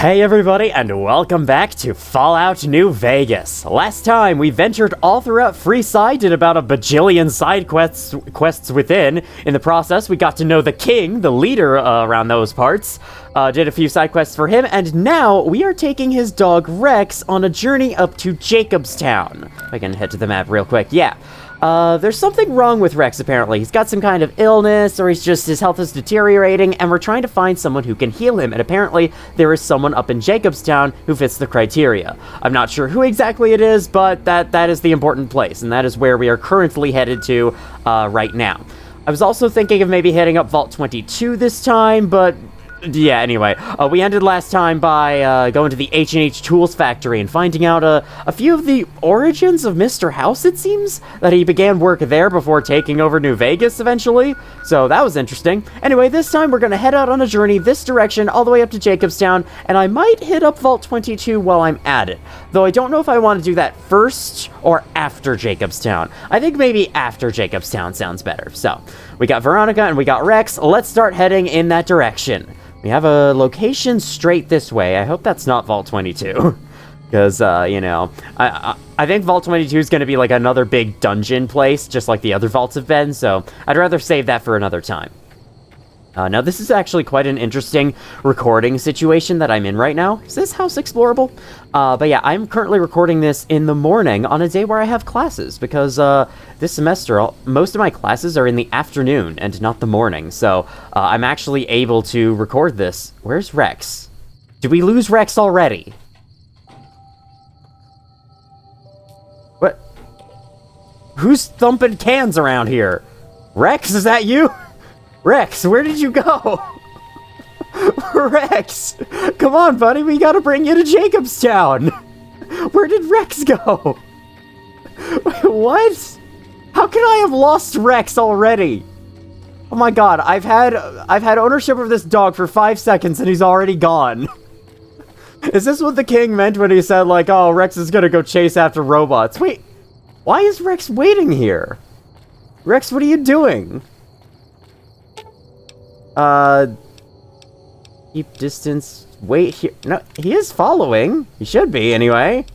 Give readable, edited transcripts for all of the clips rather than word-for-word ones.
Hey everybody, and welcome back to Fallout New Vegas. Last time, we ventured all throughout Freeside, did about a bajillion side quests within. In the process, we got to know the king, the leader around those parts, did a few side quests for him, and now we are taking his dog Rex on a journey up to Jacobstown. If I can head to the map real quick, yeah. There's something wrong with Rex, apparently. He's got some kind of illness, or his health is deteriorating, and we're trying to find someone who can heal him, and apparently there is someone up in Jacobstown who fits the criteria. I'm not sure who exactly it is, but that is the important place, and that is where we are currently headed to, right now. I was also thinking of maybe heading up Vault 22 this time, but yeah, anyway, we ended last time by going to the H&H Tools factory and finding out a few of the origins of Mr. House, it seems, that he began work there before taking over New Vegas eventually, so that was interesting. Anyway, this time we're gonna head out on a journey this direction all the way up to Jacobstown, and I might hit up Vault 22 while I'm at it, though I don't know if I want to do that first or after Jacobstown. I think maybe after Jacobstown sounds better. So, we got Veronica and we got Rex. Let's start heading in that direction. We have a location straight this way. I hope that's not Vault 22. Because, you know, I think Vault 22 is going to be like another big dungeon place, just like the other vaults have been, so I'd rather save that for another time. Now, this is actually quite an interesting recording situation that I'm in right now. Is this house explorable? But yeah, I'm currently recording this in the morning on a day where I have classes, because this semester, most of my classes are in the afternoon and not the morning, so I'm actually able to record this. Where's Rex? Did we lose Rex already? What? Who's thumping cans around here? Rex, is that you? Rex, where did you go? Rex, come on, buddy, we gotta bring you to Jacobstown. Where did Rex go? Wait, what? How can I have lost Rex already? Oh my god, I've had ownership of this dog for 5 seconds and he's already gone. Is this what the king meant when he said, like, oh, Rex is gonna go chase after robots? Wait, why is Rex waiting here? Rex, what are you doing? Keep distance, wait here. No, he is following. He should be, anyway.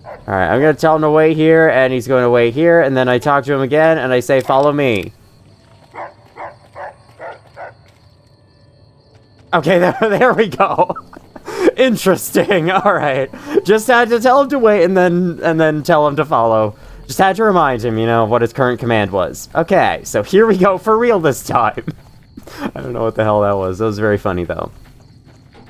Alright, I'm gonna tell him to wait here, and he's going to wait here, and then I talk to him again, and I say, follow me. Okay, there we go. Interesting, alright. Just had to tell him to wait, and then tell him to follow. Just had to remind him, you know, what his current command was. Okay, so here we go for real this time. I don't know what the hell that was. That was very funny, though.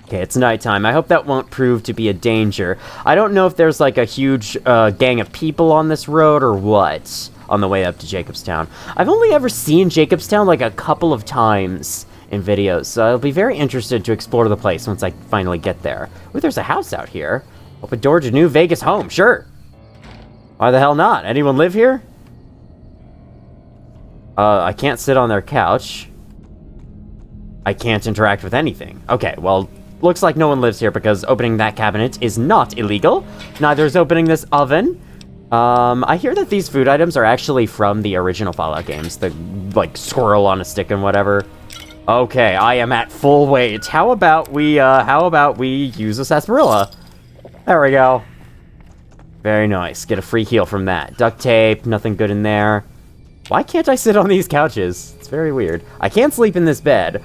Okay, it's nighttime. I hope that won't prove to be a danger. I don't know if there's, like, a huge gang of people on this road or what on the way up to Jacobstown. I've only ever seen Jacobstown, like, a couple of times in videos, so I'll be very interested to explore the place once I finally get there. Ooh, there's a house out here. Open door to New Vegas home, sure. Why the hell not? Anyone live here? I can't sit on their couch. I can't interact with anything. Okay, well, looks like no one lives here because opening that cabinet is not illegal. Neither is opening this oven. I hear that these food items are actually from the original Fallout games. The, like, squirrel on a stick and whatever. Okay, I am at full weight. How about we use a sarsaparilla? There we go. Very nice. Get a free heal from that. Duct tape, nothing good in there. Why can't I sit on these couches? It's very weird. I can't sleep in this bed.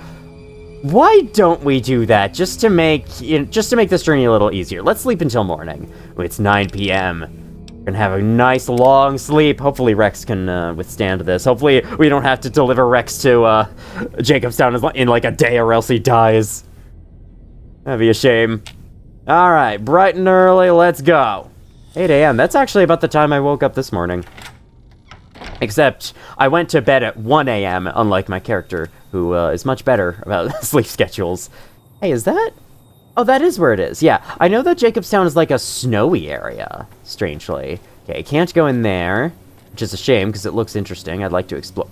Why don't we do that, just to make this journey a little easier? Let's sleep until morning. It's 9 p.m. We're gonna have a nice long sleep. Hopefully Rex can withstand this. Hopefully we don't have to deliver Rex to Jacobstown in like a day or else he dies. That'd be a shame. Alright, bright and early, let's go. 8 a.m. That's actually about the time I woke up this morning. Except, I went to bed at 1 a.m., unlike my character, who is much better about sleep schedules. Hey, is that? Oh, that is where it is. Yeah, I know that Jacobstown is like a snowy area, strangely. Okay, can't go in there, which is a shame, because it looks interesting. I'd like to explore.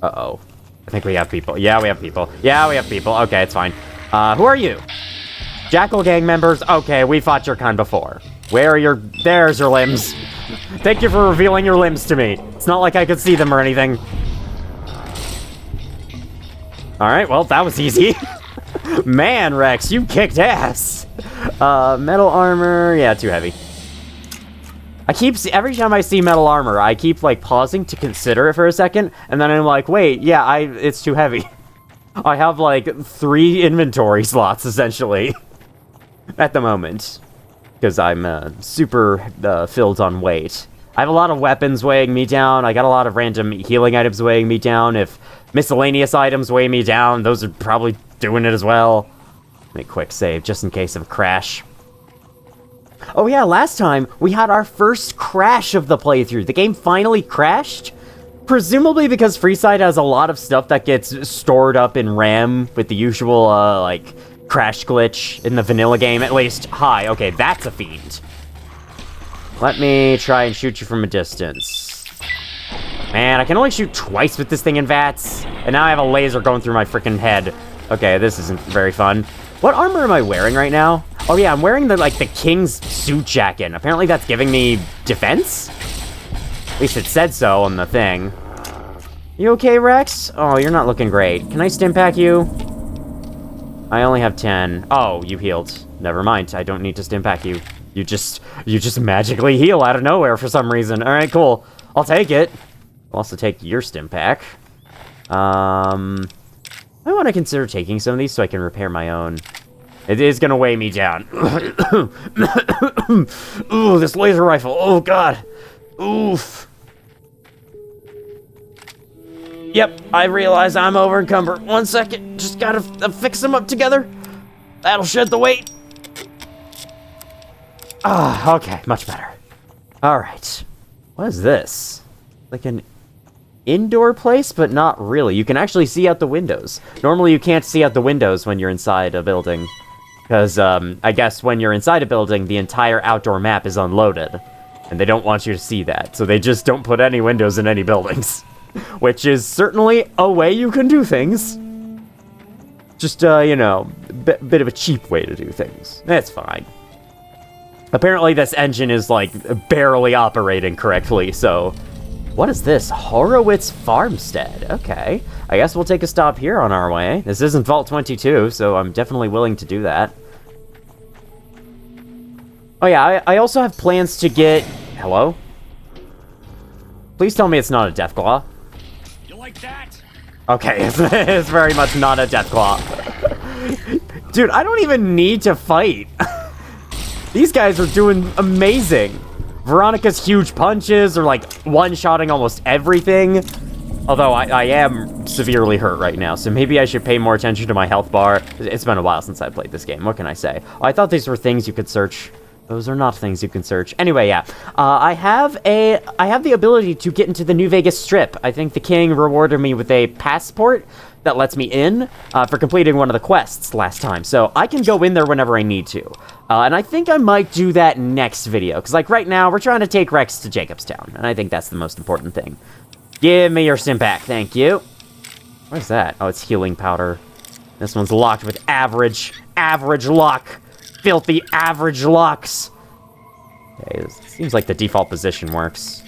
Uh-oh. I think we have people. Yeah, we have people. Yeah, we have people. Okay, it's fine. Who are you? Jackal gang members? Okay, we fought your kind before. Where are your... There's your limbs. Thank you for revealing your limbs to me. It's not like I could see them or anything. Alright, well, that was easy. Man, Rex, you kicked ass. Metal armor, yeah, too heavy. Every time I see metal armor, I keep, like, pausing to consider it for a second, and then I'm like, wait, yeah, it's too heavy. I have, like, 3 inventory slots, essentially, at the moment, because I'm, super, filled on weight. I have a lot of weapons weighing me down, I got a lot of random healing items weighing me down. If miscellaneous items weigh me down, those are probably doing it as well. Make a quick save, just in case of a crash. Oh yeah, last time, we had our first crash of the playthrough. The game finally crashed, presumably because Freeside has a lot of stuff that gets stored up in RAM with the usual, like, crash glitch in the vanilla game, at least. Hi, okay, that's a fiend. Let me try and shoot you from a distance. Man, I can only shoot twice with this thing in VATS, and now I have a laser going through my freaking head. Okay, this isn't very fun. What armor am I wearing right now? Oh yeah, I'm wearing the king's suit jacket. Apparently that's giving me defense? At least it said so on the thing. You okay, Rex? Oh, you're not looking great. Can I stim pack you? I only have 10. Oh, you healed. Never mind, I don't need to stim pack you. You just magically heal out of nowhere for some reason. Alright, cool. I'll take it. I'll also take your stim pack. I want to consider taking some of these so I can repair my own. It is gonna weigh me down. Ooh, this laser rifle. Oh, God. Oof. Yep, I realize I'm over encumbered. 1 second. Just gotta fix them up together. That'll shed the weight. Ah, okay. Much better. Alright. What is this? Like an indoor place, but not really. You can actually see out the windows. Normally, you can't see out the windows when you're inside a building. Because, I guess when you're inside a building, the entire outdoor map is unloaded. And they don't want you to see that. So they just don't put any windows in any buildings. Which is certainly a way you can do things. Just, you know, bit of a cheap way to do things. That's fine. Apparently this engine is, like, barely operating correctly, so... What is this? Horowitz Farmstead. Okay. I guess we'll take a stop here on our way. This isn't Vault 22, so I'm definitely willing to do that. Oh yeah, I also have plans to get... Hello? Please tell me it's not a Deathclaw. You like that? Okay, it's very much not a Deathclaw. Dude, I don't even need to fight. These guys are doing amazing. Veronica's huge punches are, like, one-shotting almost everything. Although, I am severely hurt right now, so maybe I should pay more attention to my health bar. It's been a while since I played this game. What can I say? Oh, I thought these were things you could search. Those are not things you can search. Anyway, yeah. I have the ability to get into the New Vegas Strip. I think the king rewarded me with a passport that lets me in for completing one of the quests last time. So I can go in there whenever I need to. And I think I might do that next video. Because, like, right now, we're trying to take Rex to Jacobstown. And I think that's the most important thing. Give me your stim pack. Thank you. What is that? Oh, it's healing powder. This one's locked with average luck. Filthy average lucks. Okay, it seems like the default position works.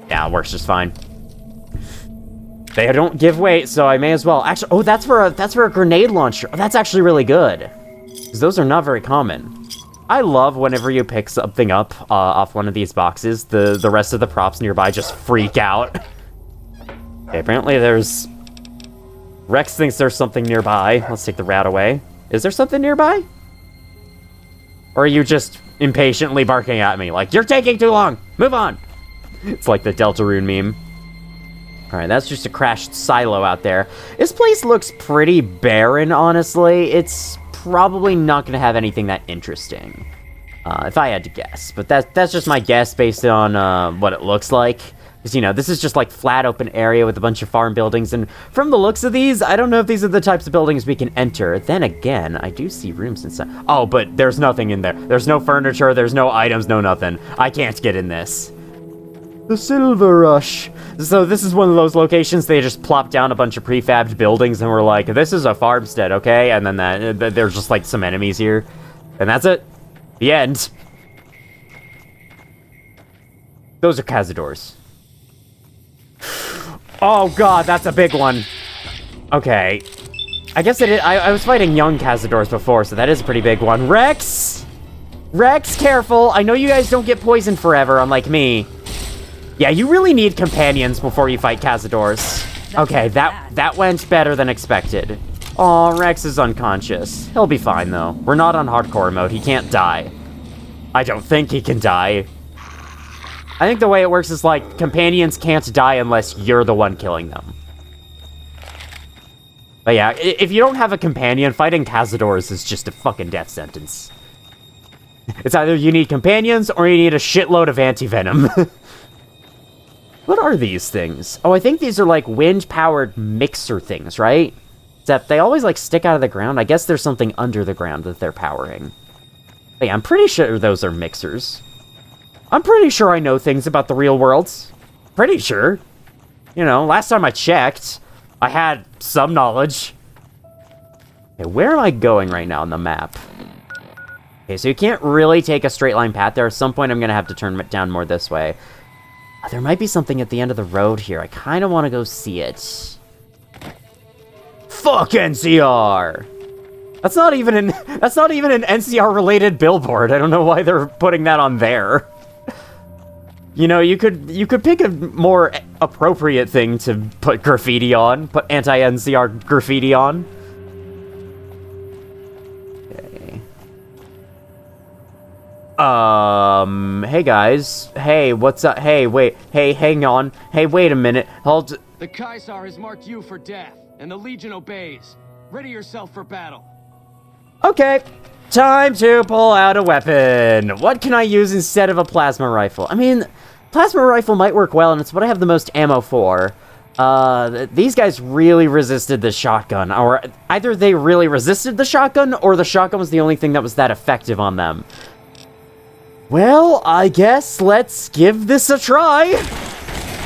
Yeah, it works just fine. They don't give weight, so I may as well. Actually, oh, that's for a grenade launcher. Oh, that's actually really good. Because those are not very common. I love whenever you pick something up off one of these boxes, the rest of the props nearby just freak out. Okay, apparently there's... Rex thinks there's something nearby. Let's take the rat away. Is there something nearby? Or are you just impatiently barking at me like, you're taking too long, move on? It's like the Deltarune meme. Alright, that's just a crashed silo out there. This place looks pretty barren, honestly. It's probably not going to have anything that interesting. If I had to guess. But that's just my guess based on what it looks like. Because, you know, this is just like flat open area with a bunch of farm buildings. And from the looks of these, I don't know if these are the types of buildings we can enter. Then again, I do see rooms inside. Oh, but there's nothing in there. There's no furniture, there's no items, no nothing. I can't get in this. The Silver Rush. So this is one of those locations they just plop down a bunch of prefabbed buildings and we're like, this is a farmstead, okay? And then there's just like some enemies here. And that's it. The end. Those are Cazadors. Oh god, that's a big one. Okay. I guess I was fighting young Cazadors before, so that is a pretty big one. Rex! Rex, careful! I know you guys don't get poisoned forever, unlike me. Yeah, you really need companions before you fight Cazadors. Okay, that went better than expected. Aw, Rex is unconscious. He'll be fine, though. We're not on hardcore mode. He can't die. I don't think he can die. I think the way it works is, like, companions can't die unless you're the one killing them. But yeah, if you don't have a companion, fighting Cazadors is just a fucking death sentence. It's either you need companions or you need a shitload of anti-venom. What are these things? Oh, I think these are like wind-powered mixer things, right? Except they always like stick out of the ground. I guess there's something under the ground that they're powering. But yeah, I'm pretty sure those are mixers. I'm pretty sure I know things about the real world. Pretty sure. You know, last time I checked, I had some knowledge. Okay, where am I going right now on the map? Okay, so you can't really take a straight line path there. At some point, I'm going to have to turn it down more this way. There might be something at the end of the road here. I kind of want to go see it. Fuck NCR! That's not even an NCR-related billboard. I don't know why they're putting that on there. You know, you could pick a more appropriate thing to put graffiti on. Put anti-NCR graffiti on. Okay. Hey guys. Hey, what's up? Hey, wait. Hey, hang on. Hey, wait a minute. Hold. The Caesar has marked you for death, and the Legion obeys. Ready yourself for battle. Okay. Time to pull out a weapon. What can I use instead of a plasma rifle? I mean, plasma rifle might work well, and it's what I have the most ammo for. These guys really resisted the shotgun, or either they really resisted the shotgun, or the shotgun was the only thing that was that effective on them. Well, I guess let's give this a try.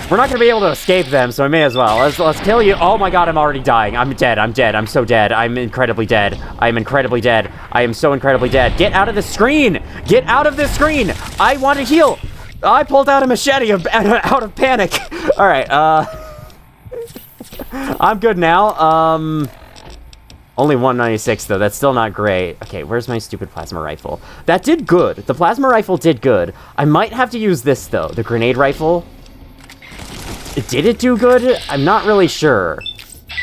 We're not gonna be able to escape them, so I may as well. Let's kill you. Oh my god, I'm already dying. I'm dead. I'm dead. I'm so dead. I'm incredibly dead. I'm incredibly dead. I am so incredibly dead. Get out of the screen! Get out of the screen! I want to heal! I pulled out a machete out of panic. Alright, I'm good now. Only 196 though. That's still not great. Okay, where's my stupid plasma rifle? That did good. The plasma rifle did good. I might have to use this though. The grenade rifle. Did it do good? I'm not really sure.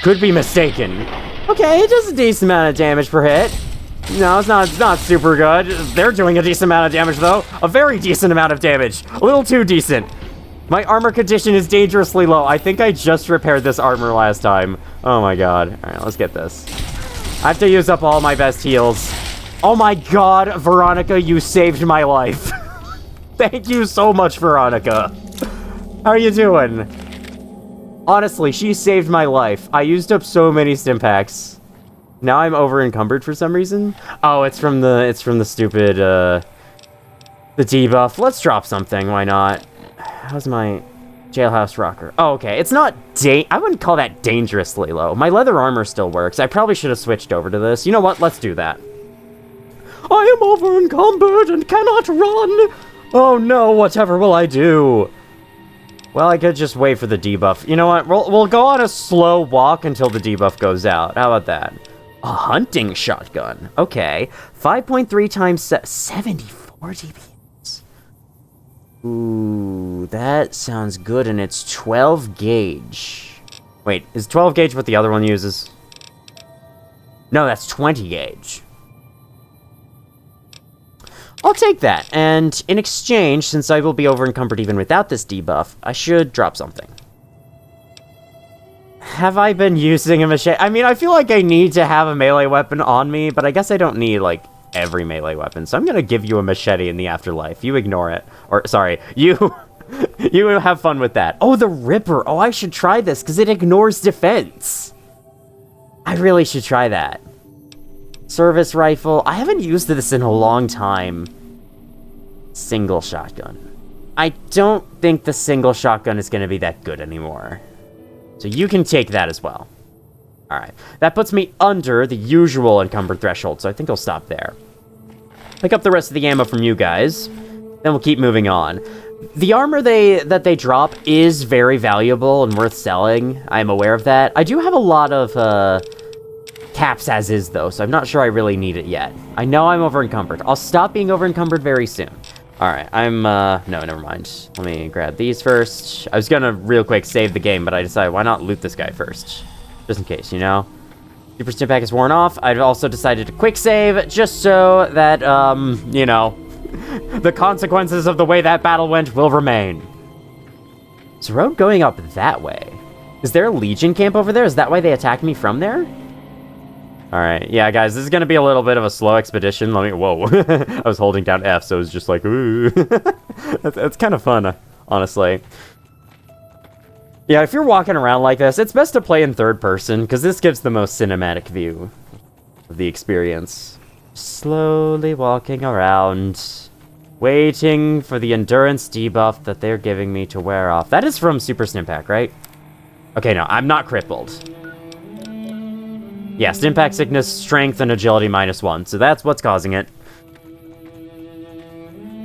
Could be mistaken. Okay, it does a decent amount of damage per hit. No, it's not super good. They're doing a decent amount of damage though. A very decent amount of damage. A little too decent. My armor condition is dangerously low. I think I just repaired this armor last time. Oh my god. Alright, let's get this. I have to use up all my best heals. Oh my god, Veronica, you saved my life. Thank you so much, Veronica. How are you doing? Honestly, she saved my life. I used up so many stim packs. Now I'm over encumbered for some reason. Oh, it's from the stupid the debuff. Let's drop something, why not? How's my jailhouse rocker? Oh, okay. It's not I wouldn't call that dangerously low. My leather armor still works. I probably should have switched over to this. You know what? Let's do that. I am over encumbered and cannot run. Oh no, whatever will I do? Well, I could just wait for the debuff. You know what? We'll go on a slow walk until the debuff goes out. How about that? A hunting shotgun. Okay. 5.3 times 74 DPS. Ooh, that sounds good, and it's 12 gauge. Wait, is 12 gauge what the other one uses? No, that's 20 gauge. I'll take that, and in exchange, since I will be over-encumbered even without this debuff, I should drop something. Have I been using a machete? I mean, I feel like I need to have a melee weapon on me, but I guess I don't need, like, every melee weapon, so I'm gonna give you a machete in the afterlife. You ignore it. Or, sorry, you have fun with that. Oh, the Ripper. Oh, I should try this, because it ignores defense. I really should try that. Service rifle. I haven't used this in a long time. Single shotgun. I don't think the single shotgun is going to be that good anymore. So you can take that as well. Alright. That puts me under the usual encumbered threshold, so I think I'll stop there. Pick up the rest of the ammo from you guys. Then we'll keep moving on. The armor that they drop is very valuable and worth selling. I'm aware of that. I do have a lot of, caps as is, though, so I'm not sure I really need it yet. I know I'm over-encumbered. I'll stop being over-encumbered very soon. Alright, no, never mind. Let me grab these first. I was gonna real quick save the game, but I decided why not loot this guy first? Just in case, you know? Super Stim Pack is worn off. I've also decided to quick save, just so that, you know, the consequences of the way that battle went will remain. Is the road going up that way? Is there a Legion camp over there? Is that why they attacked me from there? Alright, yeah, guys, this is gonna be a little bit of a slow expedition. Whoa. I was holding down F, so it was just like, ooh. That's kind of fun, honestly. Yeah, if you're walking around like this, it's best to play in third person, because this gives the most cinematic view of the experience. Slowly walking around, waiting for the endurance debuff that they're giving me to wear off. That is from Super Stim Pack, right? Okay, no, I'm not crippled. Yeah, Stim Pack sickness, strength, and agility -1, so that's what's causing it.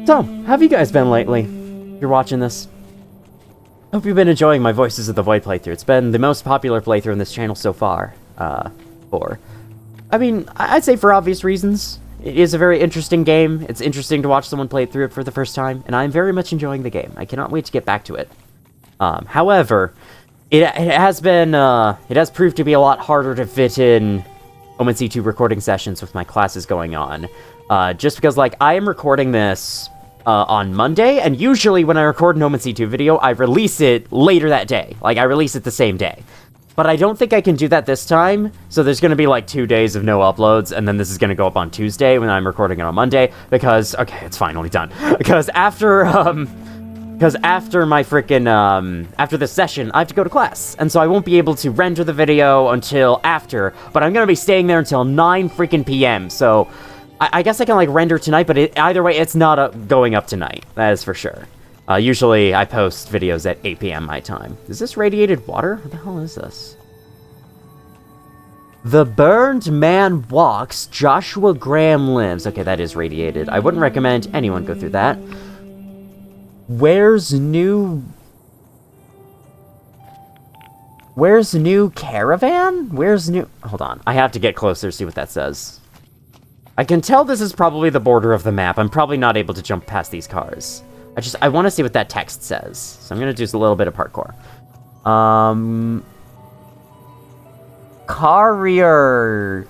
So, how have you guys been lately? You're watching this. Hope you've been enjoying my Voices of the Void playthrough. It's been the most popular playthrough on this channel so far. I mean, I'd say for obvious reasons. It is a very interesting game. It's interesting to watch someone play through it for the first time, and I'm very much enjoying the game. I cannot wait to get back to it. However, it has proved to be a lot harder to fit in OMC2 recording sessions with my classes going on. Just because, like, I am recording this on Monday, and usually when I record an OMC2 video, I release it later that day. Like, I release it the same day. But I don't think I can do that this time, so there's going to be like 2 days of no uploads, and then this is going to go up on Tuesday when I'm recording it on Monday, because, okay, it's finally done. Because after my frickin', after this session, I have to go to class, and so I won't be able to render the video until after, but I'm going to be staying there until 9 freaking p.m., so I guess I can, like, render tonight, but either way, it's not going up tonight, that is for sure. Usually I post videos at 8 p.m. my time. Is this radiated water? What the hell is this? The Burned Man Walks, Joshua Graham Lives. Okay, that is radiated. I wouldn't recommend anyone go through that. Where's new caravan? Where's new... Hold on. I have to get closer to see what that says. I can tell this is probably the border of the map. I'm probably not able to jump past these cars. I want to see what that text says. So I'm going to do a little bit of parkour. Carrier.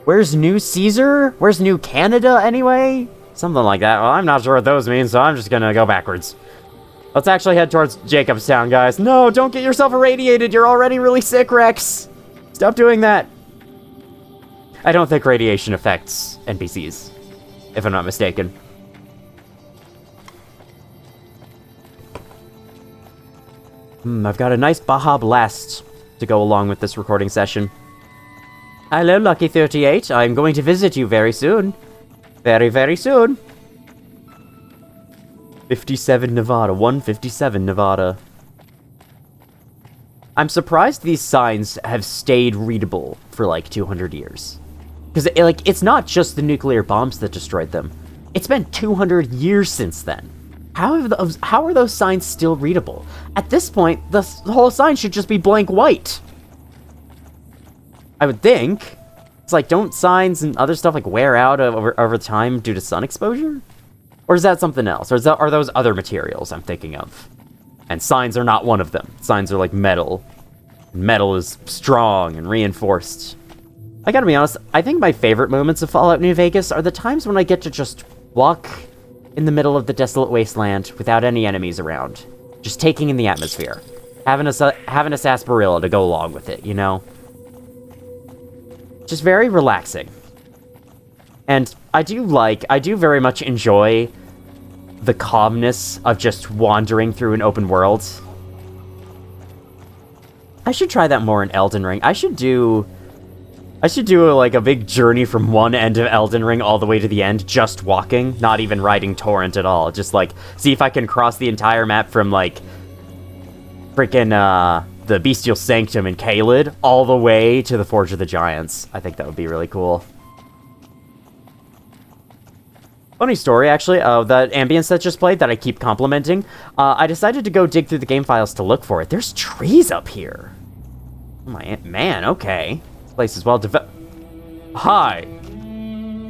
Where's New Caesar? Where's New Canada, anyway? Something like that. Well, I'm not sure what those mean, so I'm just going to go backwards. Let's actually head towards Jacobstown, guys. No, don't get yourself irradiated. You're already really sick, Rex. Stop doing that. I don't think radiation affects NPCs, if I'm not mistaken. I've got a nice Baja Blast to go along with this recording session. Hello, Lucky38. I'm going to visit you very soon. Very, very soon. 57 Nevada. 157 Nevada. I'm surprised these signs have stayed readable for like 200 years. Because, like, it's not just the nuclear bombs that destroyed them. It's been 200 years since then. How are those signs still readable? At this point, the whole sign should just be blank white. I would think. It's like, don't signs and other stuff like wear out over time due to sun exposure? Or is that something else? Or are those other materials I'm thinking of? And signs are not one of them. Signs are like metal. Metal is strong and reinforced. I gotta be honest, I think my favorite moments of Fallout New Vegas are the times when I get to just walk in the middle of the desolate wasteland without any enemies around. Just taking in the atmosphere. Having a sarsaparilla to go along with it, you know? Just very relaxing. And I do very much enjoy the calmness of just wandering through an open world. I should try that more in Elden Ring. I should do like a big journey from one end of Elden Ring all the way to the end, just walking, not even riding Torrent at all. Just like, see if I can cross the entire map from like, freaking, the Bestial Sanctum in Caelid, all the way to the Forge of the Giants. I think that would be really cool. Funny story, actually, that ambience that just played that I keep complimenting. I decided to go dig through the game files to look for it. There's trees up here. Oh my, man, okay. Place is well developed. Hi.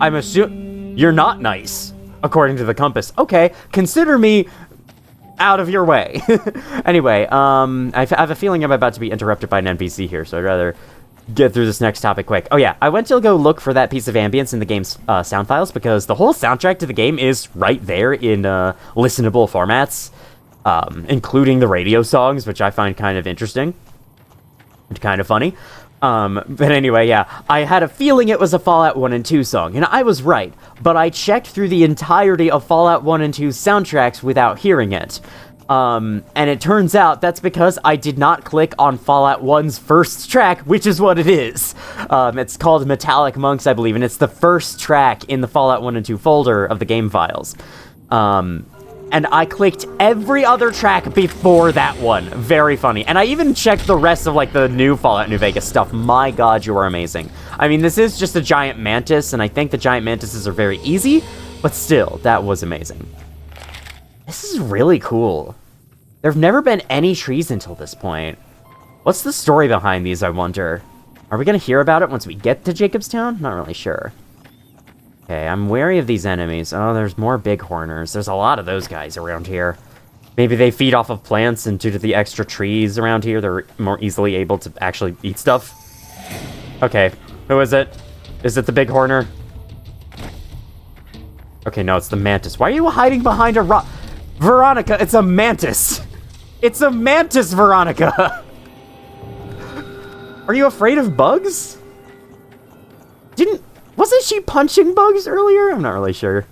I'm assuming you're not nice, according to the compass. Okay, consider me out of your way. Anyway, I have a feeling I'm about to be interrupted by an NPC here, so I'd rather get through this next topic quick. Oh yeah, I went to go look for that piece of ambience in the game's sound files because the whole soundtrack to the game is right there in listenable formats, including the radio songs, which I find kind of interesting and kind of funny. But anyway, yeah, I had a feeling it was a Fallout 1 and 2 song, and I was right, but I checked through the entirety of Fallout 1 and 2 soundtracks without hearing it. And it turns out that's because I did not click on Fallout 1's first track, which is what it is. It's called Metallic Monks, I believe, and it's the first track in the Fallout 1 and 2 folder of the game files. And I clicked every other track before that one. Very funny. And I even checked the rest of, like, the new Fallout New Vegas stuff. My god, you are amazing. I mean, this is just a giant mantis, and I think the giant mantises are very easy, but still, that was amazing. This is really cool. There have never been any trees until this point. What's the story behind these, I wonder? Are we gonna hear about it once we get to Jacobstown? Not really sure. Okay, I'm wary of these enemies. Oh, there's more bighorners. There's a lot of those guys around here. Maybe they feed off of plants, and due to the extra trees around here, they're more easily able to actually eat stuff. Okay, who is it? Is it the bighorner? Okay, no, it's the mantis. Why are you hiding behind a rock? Veronica, it's a mantis. It's a mantis, Veronica. Are you afraid of bugs? Wasn't she punching bugs earlier? I'm not really sure.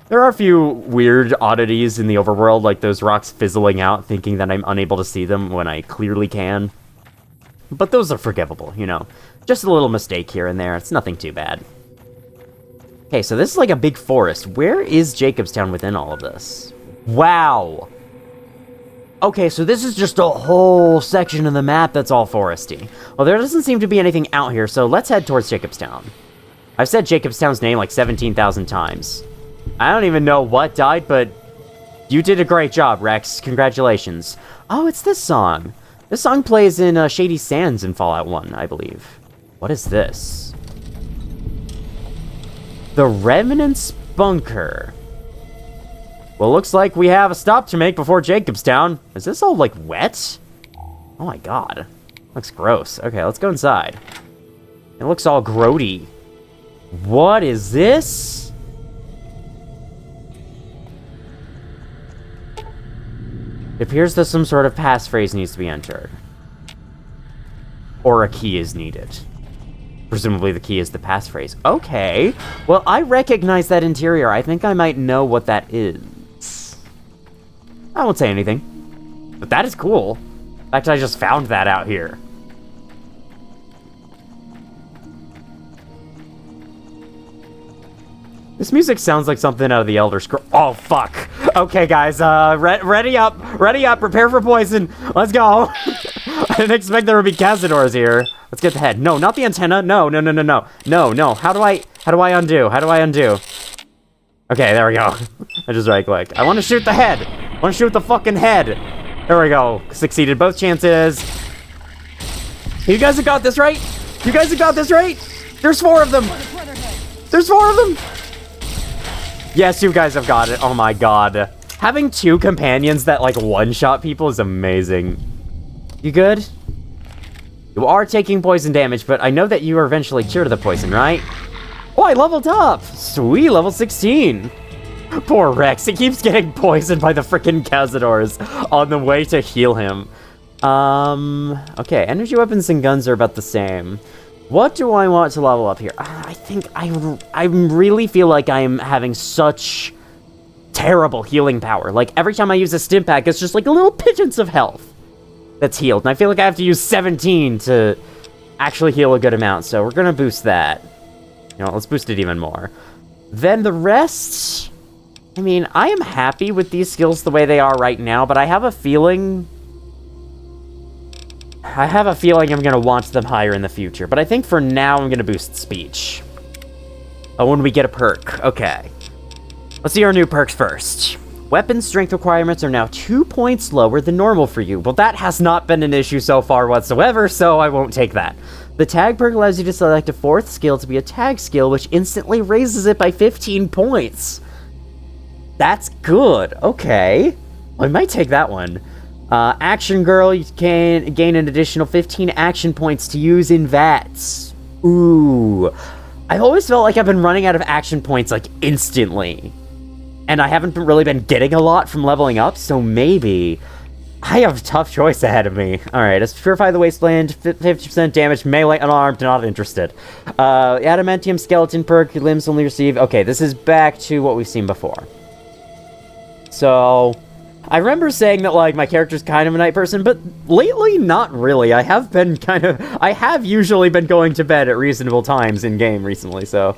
There are a few weird oddities in the overworld, like those rocks fizzling out, thinking that I'm unable to see them when I clearly can. But those are forgivable, you know. Just a little mistake here and there. It's nothing too bad. Okay, so this is like a big forest. Where is Jacobstown within all of this? Wow. Okay, so this is just a whole section of the map that's all foresty. Well, there doesn't seem to be anything out here, so let's head towards Jacobstown. I've said Jacobstown's name like 17,000 times. I don't even know what died, but you did a great job, Rex. Congratulations. Oh, it's this song. This song plays in Shady Sands in Fallout 1, I believe. What is this? The Revenant's Bunker. Well, looks like we have a stop to make before Jacobstown. Is this all, like, wet? Oh my god. Looks gross. Okay, let's go inside. It looks all grody. What is this? It appears that some sort of passphrase needs to be entered. Or a key is needed. Presumably the key is the passphrase. Okay. Well, I recognize that interior. I think I might know what that is. I won't say anything. But that is cool. In fact, I just found that out here. This music sounds like something out of the Elder Scrolls. Oh, fuck. Okay, guys, ready up, prepare for poison. Let's go. I didn't expect there would be Cazadors here. Let's get the head. No, not the antenna. No. How do I undo? Okay, there we go. I just right-clicked. I want to shoot the head. I want to shoot the fucking head. There we go. Succeeded both chances. You guys have got this right? There's 4 of them. Yes, you guys have got it. Oh my god. Having 2 companions that, like, one-shot people is amazing. You good? You are taking poison damage, but I know that you are eventually cured of the poison, right? Oh, I leveled up! Sweet, level 16! Poor Rex, he keeps getting poisoned by the frickin' Cazadors on the way to heal him. Okay, energy weapons and guns are about the same. What do I want to level up here? I think I really feel like I'm having such terrible healing power. Like, every time I use a stim pack, it's just like a little pittance of health that's healed. And I feel like I have to use 17 to actually heal a good amount. So we're gonna boost that. You know, let's boost it even more. Then the rest... I mean, I am happy with these skills the way they are right now, but I have a feeling... I'm gonna want them higher in the future, but I think for now I'm gonna boost speech. Oh, when we get a perk. Okay. Let's see our new perks first. Weapon strength requirements are now 2 points lower than normal for you. Well, that has not been an issue so far whatsoever, so I won't take that. The tag perk allows you to select a 4th skill to be a tag skill, which instantly raises it by 15 points. That's good. Okay. I might take that one. Action Girl, you can gain an additional 15 action points to use in VATS. Ooh. I've always felt like I've been running out of action points, like, instantly. And I haven't really been getting a lot from leveling up, so maybe... I have a tough choice ahead of me. Alright, let's Purify the Wasteland, 50% damage, melee, unarmed, not interested. Adamantium Skeleton perk, your limbs only receive... Okay, this is back to what we've seen before. So... I remember saying that, like, my character's kind of a night person, but lately, not really. I have usually been going to bed at reasonable times in-game recently, so...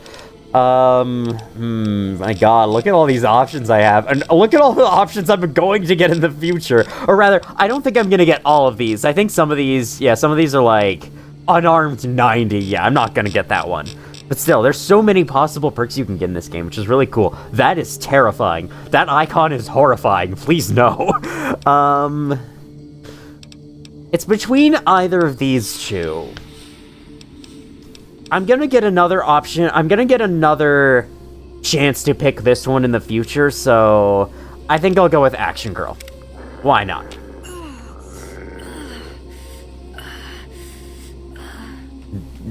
my god, look at all these options I have, and look at all the options I'm going to get in the future. Or rather, I don't think I'm gonna get all of these. I think some of these are, like, unarmed 90. Yeah, I'm not gonna get that one. But still, there's so many possible perks you can get in this game, which is really cool. That is terrifying. That icon is horrifying. Please no. It's between either of these two. I'm gonna get another option. I'm gonna get another chance to pick this one in the future, so I think I'll go with Action Girl. Why not?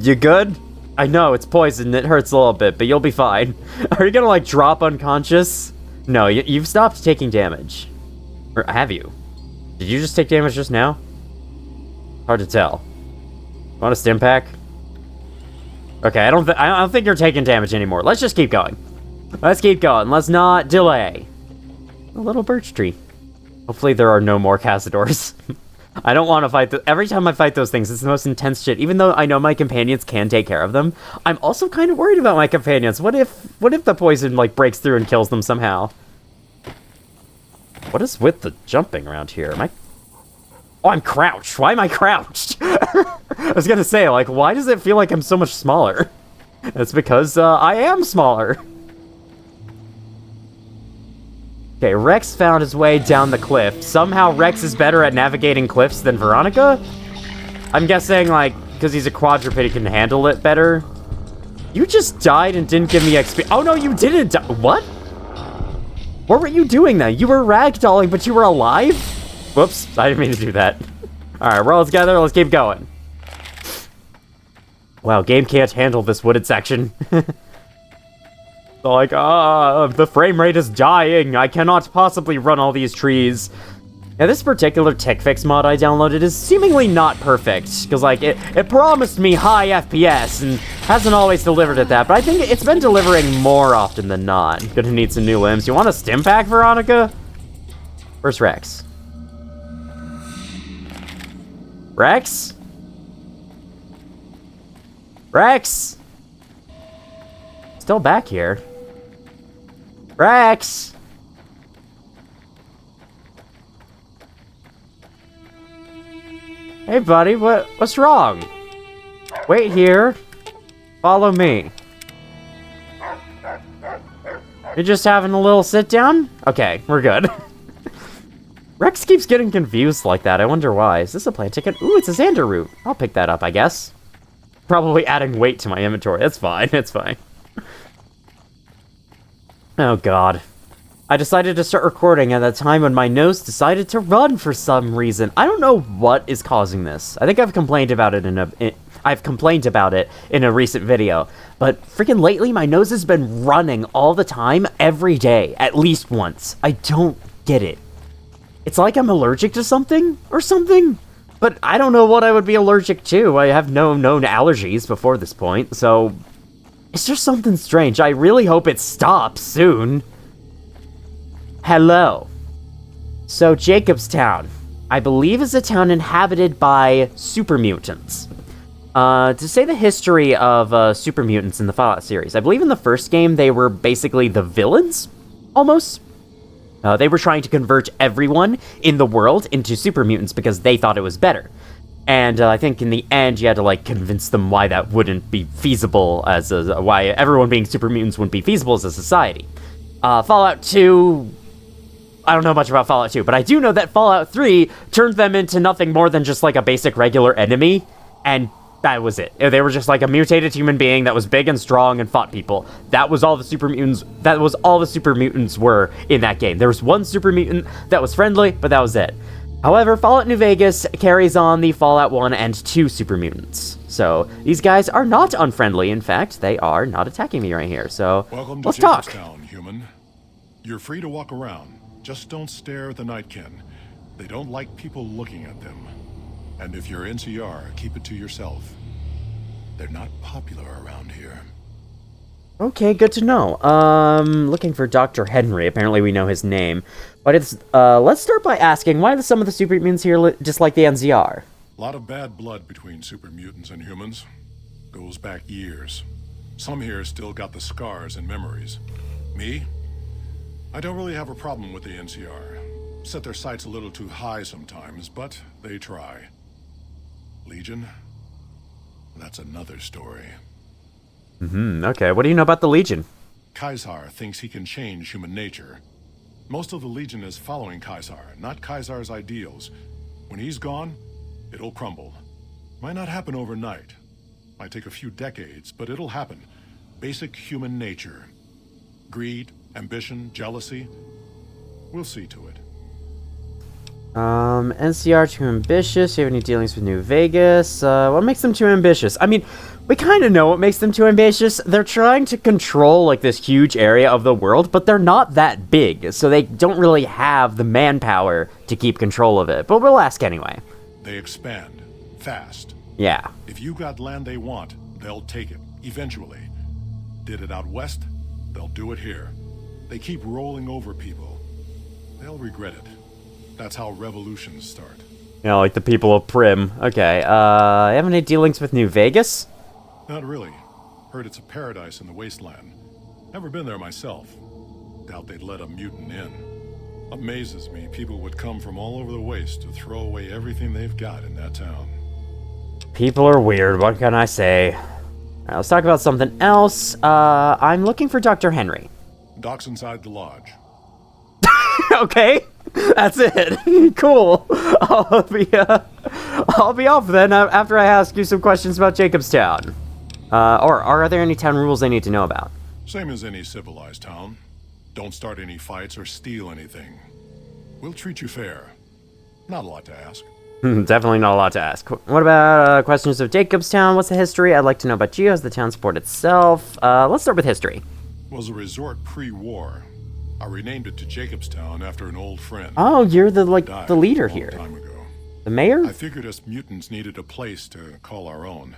You good? I know, it's poison, it hurts a little bit, but you'll be fine. Are you gonna, like, drop unconscious? No, you've stopped taking damage. Or have you? Did you just take damage just now? Hard to tell. Want a stim pack? Okay, I don't think you're taking damage anymore. Let's just keep going. Let's keep going. Let's not delay. A little birch tree. Hopefully there are no more Cazadors. I don't want to fight every time I fight those things, it's the most intense shit. Even though I know my companions can take care of them, I'm also kind of worried about my companions. What if the poison, like, breaks through and kills them somehow? What is with the jumping around here? Oh, I'm crouched. Why am I crouched? I was gonna say, like, why does it feel like I'm so much smaller? It's because, I am smaller. Okay, Rex found his way down the cliff. Somehow Rex is better at navigating cliffs than Veronica? I'm guessing, like, because he's a quadruped, he can handle it better. You just died and didn't give me XP. Oh, no, you didn't die. What? What were you doing then? You were ragdolling, but you were alive? Whoops, I didn't mean to do that. Alright, we're all together, let's keep going. Wow, game can't handle this wooded section. Like, the frame rate is dying. I cannot possibly run all these trees. Now, this particular tick fix mod I downloaded is seemingly not perfect, because, like, it promised me high FPS, and hasn't always delivered at that, but I think it's been delivering more often than not. Gonna need some new limbs. You want a stim pack, Veronica? Where's Rex? Rex? Rex? Still back here. Rex! Hey buddy, what's wrong? Wait here. Follow me. You're just having a little sit down? Okay, we're good. Rex keeps getting confused like that. I wonder why. Is this a plane ticket? Ooh, it's a Xander root. I'll pick that up, I guess. Probably adding weight to my inventory. It's fine, it's fine. Oh god. I decided to start recording at a time when my nose decided to run for some reason. I don't know what is causing this. I think I've complained about it in a recent video. But freaking lately, my nose has been running all the time, every day, at least once. I don't get it. It's like I'm allergic to something, or something? But I don't know what I would be allergic to. I have no known allergies before this point, so... It's just something strange. I really hope it stops soon. Hello. So, Jacobstown, I believe, is a town inhabited by super mutants. To say the history of super mutants in the Fallout series, I believe in the first game they were basically the villains, almost. They were trying to convert everyone in the world into super mutants because they thought it was better. And I think in the end, you had to, like, convince them why that wouldn't be feasible why everyone being super mutants wouldn't be feasible as a society. Fallout 2... I don't know much about Fallout 2, but I do know that Fallout 3 turned them into nothing more than just, like, a basic regular enemy, and That was it. They were just like a mutated human being that was big and strong and fought people. That was all the super mutants. That was all the super mutants were in that game. There was one super mutant that was friendly, but that was it. However, Fallout New Vegas carries on the Fallout 1 and 2 super mutants. So these guys are not unfriendly. In fact, they are not attacking me right here. So Welcome to let's talk. Jacobstown, human. You're free to walk around. Just don't stare at the Nightkin. They don't like people looking at them. And if you're NCR, keep it to yourself. They're not popular around here. Okay, good to know. Looking for Dr. Henry. Apparently we know his name. But it's, let's start by asking, why do some of the super mutants here just like the NCR? A lot of bad blood between super mutants and humans. Goes back years. Some here still got the scars and memories. Me? I don't really have a problem with the NCR. Set their sights a little too high sometimes, but they try. Legion? That's another story. Okay, what do you know about the Legion? Caesar thinks he can change human nature. Most of the Legion is following Caesar, not Caesar's ideals. When he's gone, it'll crumble. Might not happen overnight. Might take a few decades, but it'll happen. Basic human nature. Greed, ambition, jealousy. We'll see to it. NCR too ambitious. Do you have any dealings with New Vegas? What makes them too ambitious? I mean, we kind of know what makes them too ambitious. They're trying to control, like, this huge area of the world, but they're not that big, so they don't really have the manpower to keep control of it. But we'll ask anyway. They expand. Fast. Yeah. If you got land they want, they'll take it. Eventually. Did it out west? They'll do it here. They keep rolling over people. They'll regret it. That's how revolutions start. You know, like the people of Prim. Okay, have any dealings with New Vegas? Not really. Heard it's a paradise in the wasteland. Never been there myself. Doubt they'd let a mutant in. Amazes me people would come from all over the waste to throw away everything they've got in that town. People are weird, what can I say? Alright, let's talk about something else. I'm looking for Dr. Henry. Doc's inside the lodge. Okay, that's it. Cool. I'll be off then after I ask you some questions about Jacobstown. Or are there any town rules I need to know about? Same as any civilized town. Don't start any fights or steal anything. We'll treat you fair. Not a lot to ask. Definitely not a lot to ask. What about questions of Jacobstown? What's the history? I'd like to know about you. How's the town support itself? Let's start with history. Was a resort pre-war. I renamed it to Jacobstown after an old friend. Oh, you're the leader a long here. time ago. The mayor? I figured us mutants needed a place to call our own.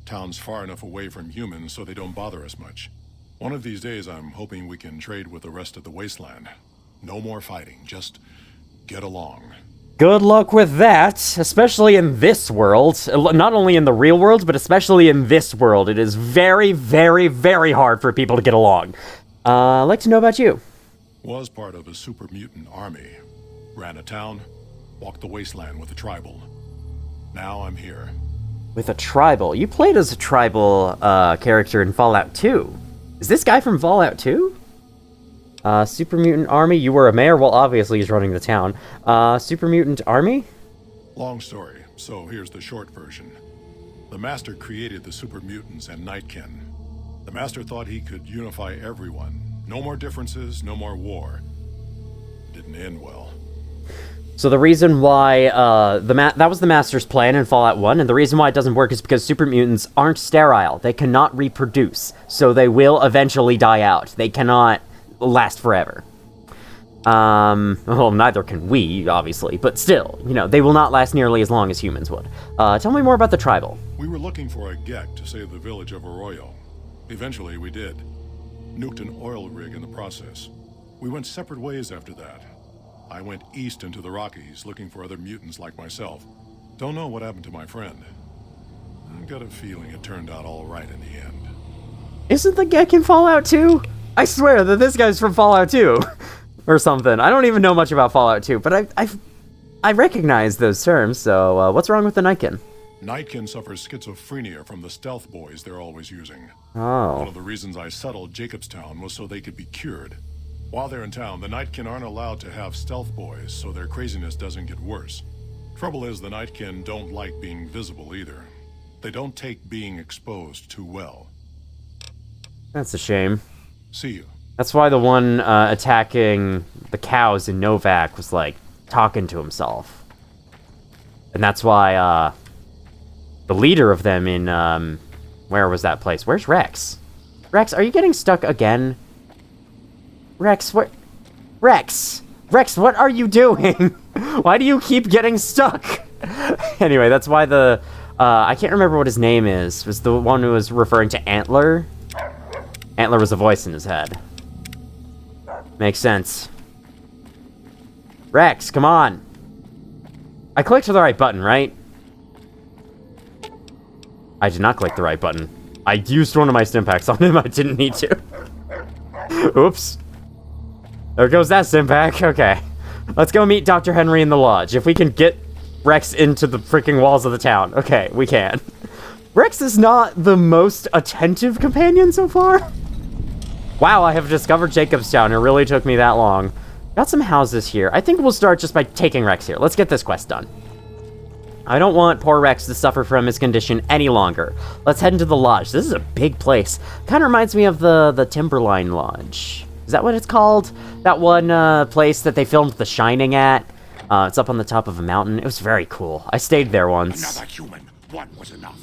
Town's far enough away from humans so they don't bother us much. One of these days I'm hoping we can trade with the rest of the wasteland. No more fighting, just get along. Good luck with that, especially in this world. Not only in the real world, but especially in this world. It is very, very, very hard for people to get along. I'd like to know about you. Was part of a super mutant army. Ran a town, walked the wasteland with a tribal. Now I'm here. With a tribal? You played as a tribal character in Fallout 2. Is this guy from Fallout 2? Super Mutant Army? You were a mayor? Well, obviously he's running the town. Super Mutant Army? Long story, so here's the short version. The Master created the super mutants and Nightkin. The Master thought he could unify everyone. No more differences, no more war. Didn't end well. So the reason why that was the Master's plan in Fallout 1, and the reason why it doesn't work is because super mutants aren't sterile. They cannot reproduce, so they will eventually die out. They cannot last forever. Well, neither can we, obviously, but still, you know, they will not last nearly as long as humans would. Tell me more about the tribal. We were looking for a Gek to save the village of Arroyo. Eventually, we did. Nuked an oil rig in the process. We went separate ways after that. I went east into the Rockies, looking for other mutants like myself. Don't know what happened to my friend. I've got a feeling it turned out all right in the end. Isn't the Gek in Fallout 2? I swear that this guy's from Fallout 2. Or something. I don't even know much about Fallout 2, but I recognize those terms, so what's wrong with the Nightkin? Nightkin suffers schizophrenia from the stealth boys they're always using. Oh. One of the reasons I settled Jacobstown was so they could be cured. While they're in town, the Nightkin aren't allowed to have stealth boys, so their craziness doesn't get worse. Trouble is, the Nightkin don't like being visible either. They don't take being exposed too well. That's a shame. See you. That's why the one attacking the cows in Novak was, like, talking to himself. And that's why, the leader of them in, where was that place? Where's Rex? Rex, are you getting stuck again? Rex, what? Rex! Rex, what are you doing? Why do you keep getting stuck? Anyway, that's why the, I can't remember what his name is. It was the one who was referring to Antler. Antler was a voice in his head. Makes sense. Rex, come on. I clicked the right button, right? I did not click the right button. I used one of my Stimpaks on him. I didn't need to. Oops. There goes that Stimpak. Okay. Let's go meet Dr. Henry in the lodge. If we can get Rex into the freaking walls of the town. Okay, we can. Rex is not the most attentive companion so far. Wow, I have discovered Jacobstown. It really took me that long. Got some houses here. I think we'll start just by taking Rex here. Let's get this quest done. I don't want poor Rex to suffer from his condition any longer. Let's head into the lodge. This is a big place. Kind of reminds me of the Timberline Lodge. Is that what it's called? That one place that they filmed The Shining at? It's up on the top of a mountain. It was very cool. I stayed there once. Another human. One was enough.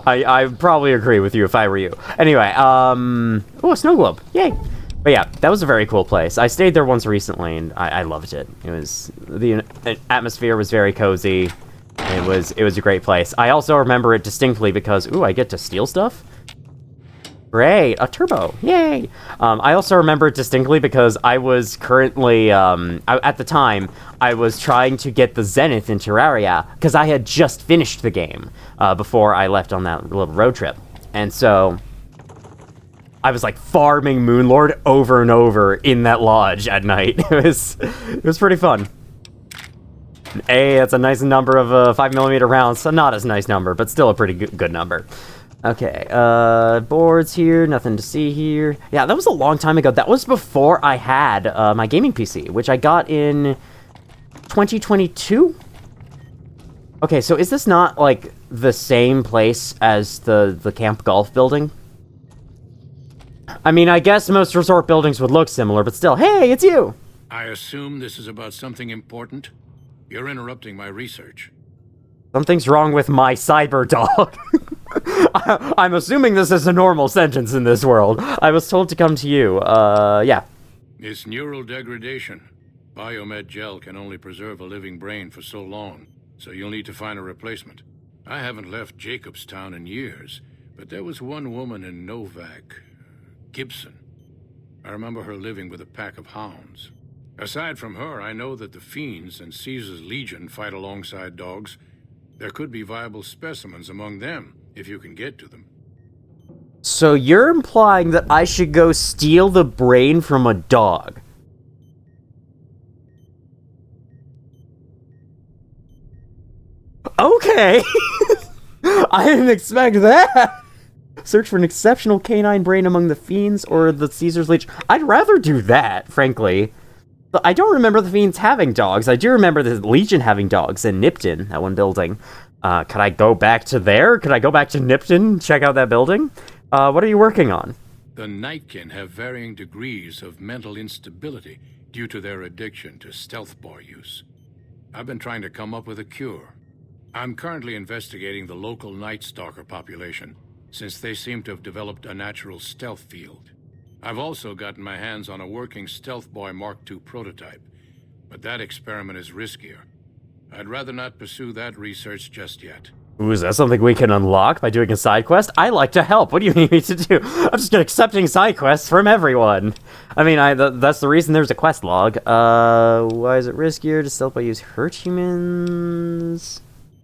I probably agree with you if I were you. Anyway, oh, a snow globe. Yay. But yeah, that was a very cool place. I stayed there once recently, and I loved it. It was, the atmosphere was very cozy. It was a great place. I also remember it distinctly because, ooh, I get to steal stuff? Great, a turbo, yay! I also remember it distinctly because I was currently, at the time, I was trying to get the Zenith in Terraria, because I had just finished the game, before I left on that little road trip. And so, I was like farming Moonlord over and over in that lodge at night. It was pretty fun. Hey, that's a nice number of 5mm rounds, so not as nice number, but still a pretty good number. Okay, boards here, nothing to see here. Yeah, that was a long time ago. That was before I had my gaming PC, which I got in 2022? Okay, so is this not, like, the same place as the Camp Golf building? I mean, I guess most resort buildings would look similar, but still, hey, it's you! I assume this is about something important? You're interrupting my research. Something's wrong with my cyber dog. I'm assuming this is a normal sentence in this world. I was told to come to you. Yeah. It's neural degradation. Biomed gel can only preserve a living brain for so long, so you'll need to find a replacement. I haven't left Jacobstown in years, but there was one woman in Novak, Gibson. I remember her living with a pack of hounds. Aside from her, I know that the Fiends and Caesar's Legion fight alongside dogs. There could be viable specimens among them, if you can get to them. So you're implying that I should go steal the brain from a dog? Okay! I didn't expect that! Search for an exceptional canine brain among the Fiends or the Caesar's Legion. I'd rather do that, frankly. But I don't remember the Fiends having dogs. I do remember the Legion having dogs in Nipton, that one building. Could I go back to there? Could I go back to Nipton, check out that building? What are you working on? The Nightkin have varying degrees of mental instability due to their addiction to stealth boy use. I've been trying to come up with a cure. I'm currently investigating the local Night Stalker population, since they seem to have developed a natural stealth field. I've also gotten my hands on a working Stealth Boy Mark II prototype, but that experiment is riskier. I'd rather not pursue that research just yet. Ooh, is that something we can unlock by doing a side quest? I like to help. What do you need me to do? I'm just accepting side quests from everyone. I mean, that's the reason there's a quest log. Why is it riskier to stealth by use hurt humans?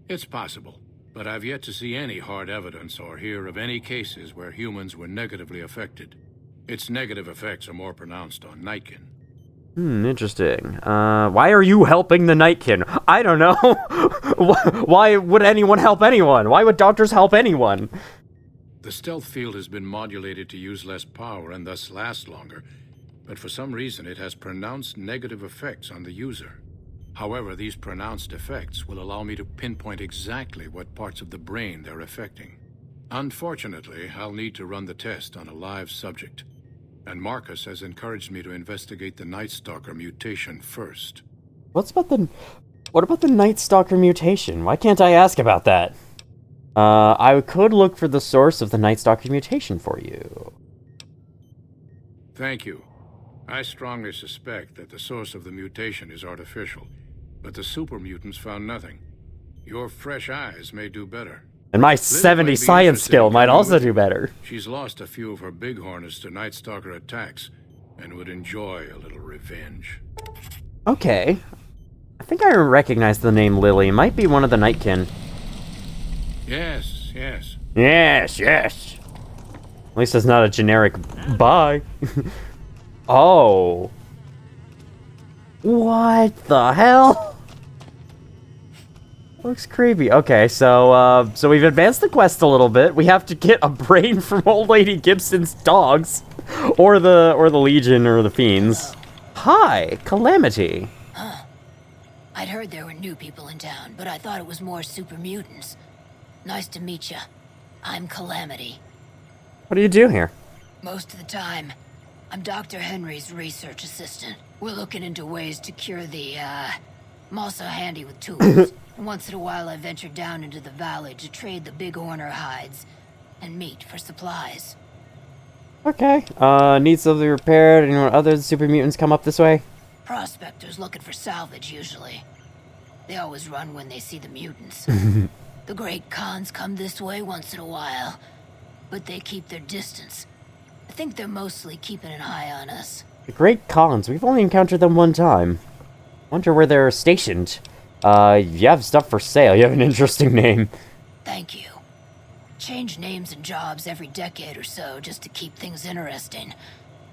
It's possible, but I've yet to see any hard evidence or hear of any cases where humans were negatively affected. Its negative effects are more pronounced on Nightkin. Interesting. Why are you helping the Nightkin? I don't know. Why would anyone help anyone? Why would doctors help anyone? The stealth field has been modulated to use less power and thus last longer, but for some reason it has pronounced negative effects on the user. However, these pronounced effects will allow me to pinpoint exactly what parts of the brain they're affecting. Unfortunately, I'll need to run the test on a live subject. And Marcus has encouraged me to investigate the Night Stalker mutation first. What about the Night Stalker mutation? Why can't I ask about that? I could look for the source of the Night Stalker mutation for you. Thank you. I strongly suspect that the source of the mutation is artificial, but the super mutants found nothing. Your fresh eyes may do better. And my Liv 70 might be science interested skill in might coming also with do you. better. She's lost a few of her bighorners to Night Stalker attacks, and would enjoy a little revenge. Okay. I think I recognize the name Lily. Might be one of the Nightkin. Yes, yes. Yes, yes. At least it's not a generic bye. Oh. What the hell? Looks creepy. Okay, so we've advanced the quest a little bit. We have to get a brain from Old Lady Gibson's dogs, or the Legion or the Fiends. Hi, Calamity. I'd heard there were new people in town, but I thought it was more super mutants. Nice to meet ya. I'm Calamity. What do you do here? Most of the time, I'm Dr. Henry's research assistant. We're looking into ways to cure the, I'm also handy with tools. And once in a while I venture down into the valley to trade the bighorner hides and meat for supplies. Okay. Needs something repaired. Anyone other super mutants come up this way? Prospectors looking for salvage, usually. They always run when they see the mutants. The great Khans come this way once in a while, but they keep their distance. I think they're mostly keeping an eye on us. The Great Khans. We've only encountered them one time. Wonder where they're stationed. You have stuff for sale. You have an interesting name. Thank you. Change names and jobs every decade or so just to keep things interesting.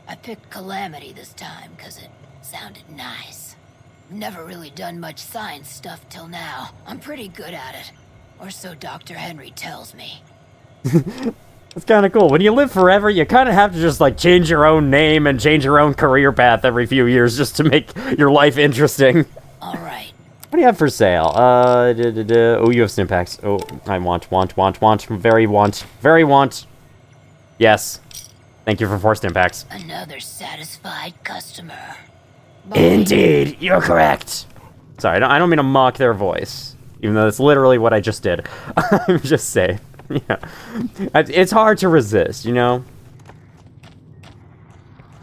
I picked Calamity this time because it sounded nice. Never really done much science stuff till now. I'm pretty good at it. Or so Dr. Henry tells me. It's kind of cool. When you live forever, you kind of have to just, like, change your own name and change your own career path every few years just to make your life interesting. All right. What do you have for sale? Oh, you have stim packs. Oh, I want. Very want. Yes. Thank you for 4 stim packs. Another satisfied customer. Bye. Indeed, you're correct. Sorry, I don't mean to mock their voice, even though that's literally what I just did. I'm just saying. Yeah. It's hard to resist, you know?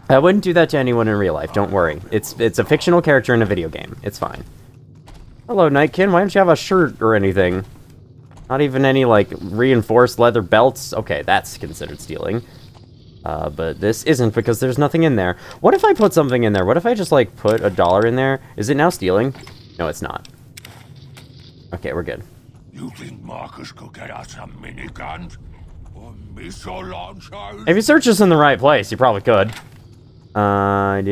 I wouldn't do that to anyone in real life, don't worry. It's a fictional character in a video game. It's fine. Hello, Nightkin. Why don't you have a shirt or anything? Not even any, like, reinforced leather belts? Okay, that's considered stealing. But this isn't because there's nothing in there. What if I put something in there? What if I just, like, put $1 in there? Is it now stealing? No, it's not. Okay, we're good. You think Marcus could get us some miniguns? Or missile launchers? If you search this in the right place, you probably could. Nope,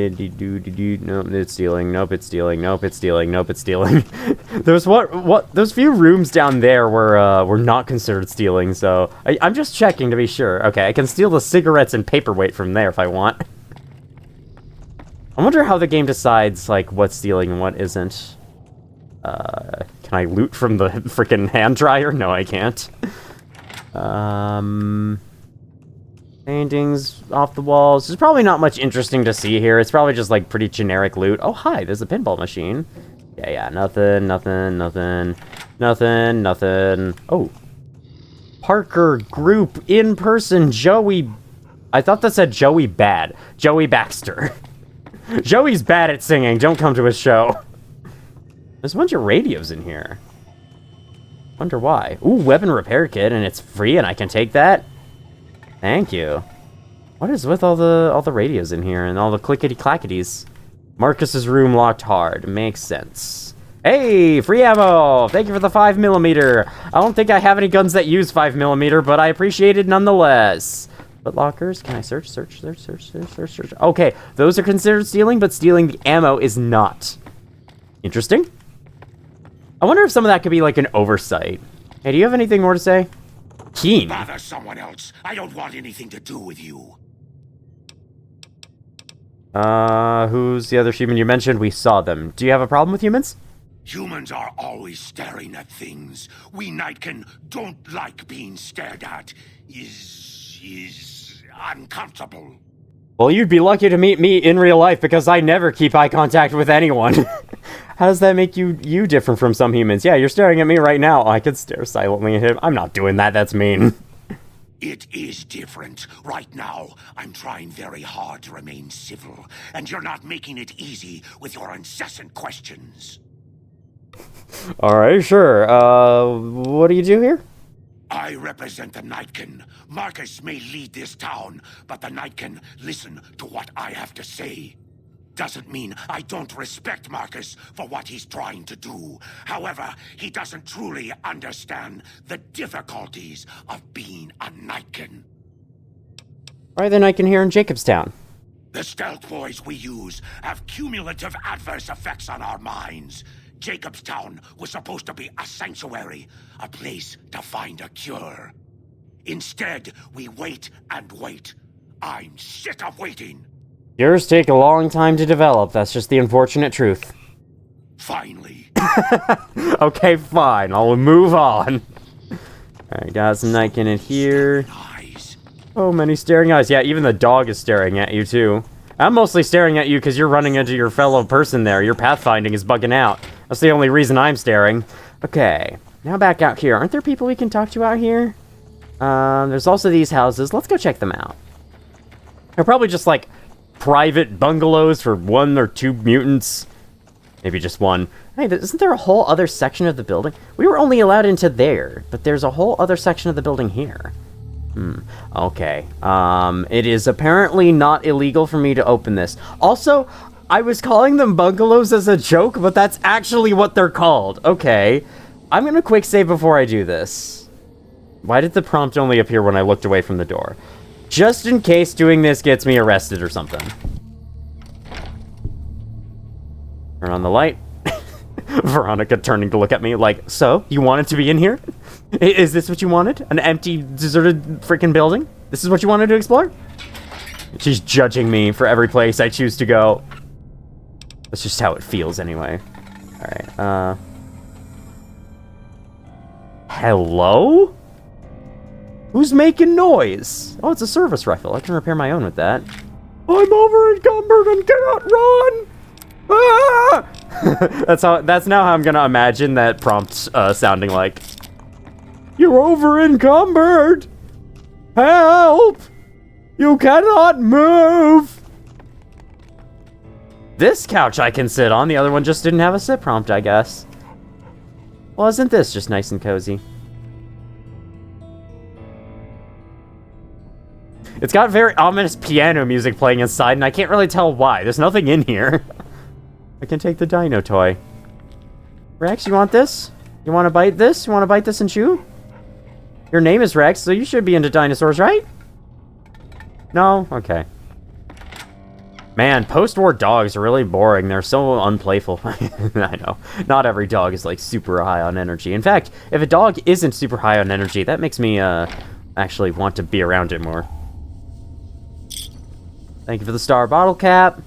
it's stealing. Nope, it's stealing. Nope, it's stealing. Nope, it's stealing. There's those few rooms down there were not considered stealing, so I'm just checking to be sure. Okay, I can steal the cigarettes and paperweight from there if I want. I wonder how the game decides, like, what's stealing and what isn't. Can I loot from the freaking hand dryer? No, I can't. Paintings off the walls. There's probably not much interesting to see here. It's probably just, like, pretty generic loot. Oh, hi, there's a pinball machine. Yeah, nothing. Oh. Parker Group in person, Joey. I thought that said Joey Bad. Joey Baxter. Joey's bad at singing. Don't come to his show. There's a bunch of radios in here. Wonder why. Ooh, weapon repair kit, and it's free, and I can take that. Thank you. What is with all the radios in here and all the clickety-clackities? Marcus's room locked hard. Makes sense. Hey, free ammo! Thank you for the 5mm. I don't think I have any guns that use 5mm, but I appreciate it nonetheless. But lockers, can I search? Okay, those are considered stealing, but stealing the ammo is not. Interesting. I wonder if some of that could be like an oversight. Hey, do you have anything more to say? Keen. Bother someone else. I don't want anything to do with you. Who's the other human you mentioned? We saw them. Do you have a problem with humans? Humans are always staring at things. We Nightkin don't like being stared at. Is uncomfortable. Well, you'd be lucky to meet me in real life because I never keep eye contact with anyone. How does that make you different from some humans? Yeah, you're staring at me right now. I could stare silently at him. I'm not doing that. That's mean. It is different. Right now, I'm trying very hard to remain civil, and you're not making it easy with your incessant questions. Alright, sure. What do you do here? I represent the Nightkin. Marcus may lead this town, but the Nightkin listen to what I have to say. Doesn't mean I don't respect Marcus for what he's trying to do. However, he doesn't truly understand the difficulties of being a Nightkin. Alright, then I can hear in Jacobstown. The stealth boys we use have cumulative adverse effects on our minds. Jacobstown was supposed to be a sanctuary, a place to find a cure. Instead, we wait and wait. I'm sick of waiting. Yours take a long time to develop. That's just the unfortunate truth. Finally. Okay, fine. I'll move on. Alright, got some Nightkin in here. Eyes. Oh, many staring eyes. Yeah, even the dog is staring at you, too. I'm mostly staring at you because you're running into your fellow person there. Your pathfinding is bugging out. That's the only reason I'm staring. Okay, now back out here. Aren't there people we can talk to out here? There's also these houses. Let's go check them out. They're probably just, like, private bungalows for 1 or 2 mutants. Maybe just 1. Hey, isn't there a whole other section of the building? We were only allowed into there, but there's a whole other section of the building here. Okay. It is apparently not illegal for me to open this. Also, I was calling them bungalows as a joke, but that's actually what they're called. Okay. I'm gonna quick save before I do this. Why did the prompt only appear when I looked away from the door? Just in case doing this gets me arrested or something. Turn on the light. Veronica turning to look at me like, so, you wanted to be in here? Is this what you wanted? An empty, deserted freaking building? This is what you wanted to explore? She's judging me for every place I choose to go. That's just how it feels anyway. Alright, hello? Who's making noise? Oh, it's a service rifle. I can repair my own with that. I'm over encumbered and cannot run! Ah! That's now how I'm gonna imagine that prompt sounding like. You're over encumbered! Help! You cannot move! This couch I can sit on, the other one just didn't have a sit prompt, I guess. Well, isn't this just nice and cozy? It's got very ominous piano music playing inside, and I can't really tell why. There's nothing in here. I can take the dino toy. Rex, you want this? You want to bite this? You want to bite this and chew? Your name is Rex, so you should be into dinosaurs, right? No? Okay. Man, post-war dogs are really boring. They're so unplayful. I know. Not every dog is, like, super high on energy. In fact, if a dog isn't super high on energy, that makes me, actually want to be around it more. Thank you for the star bottle cap.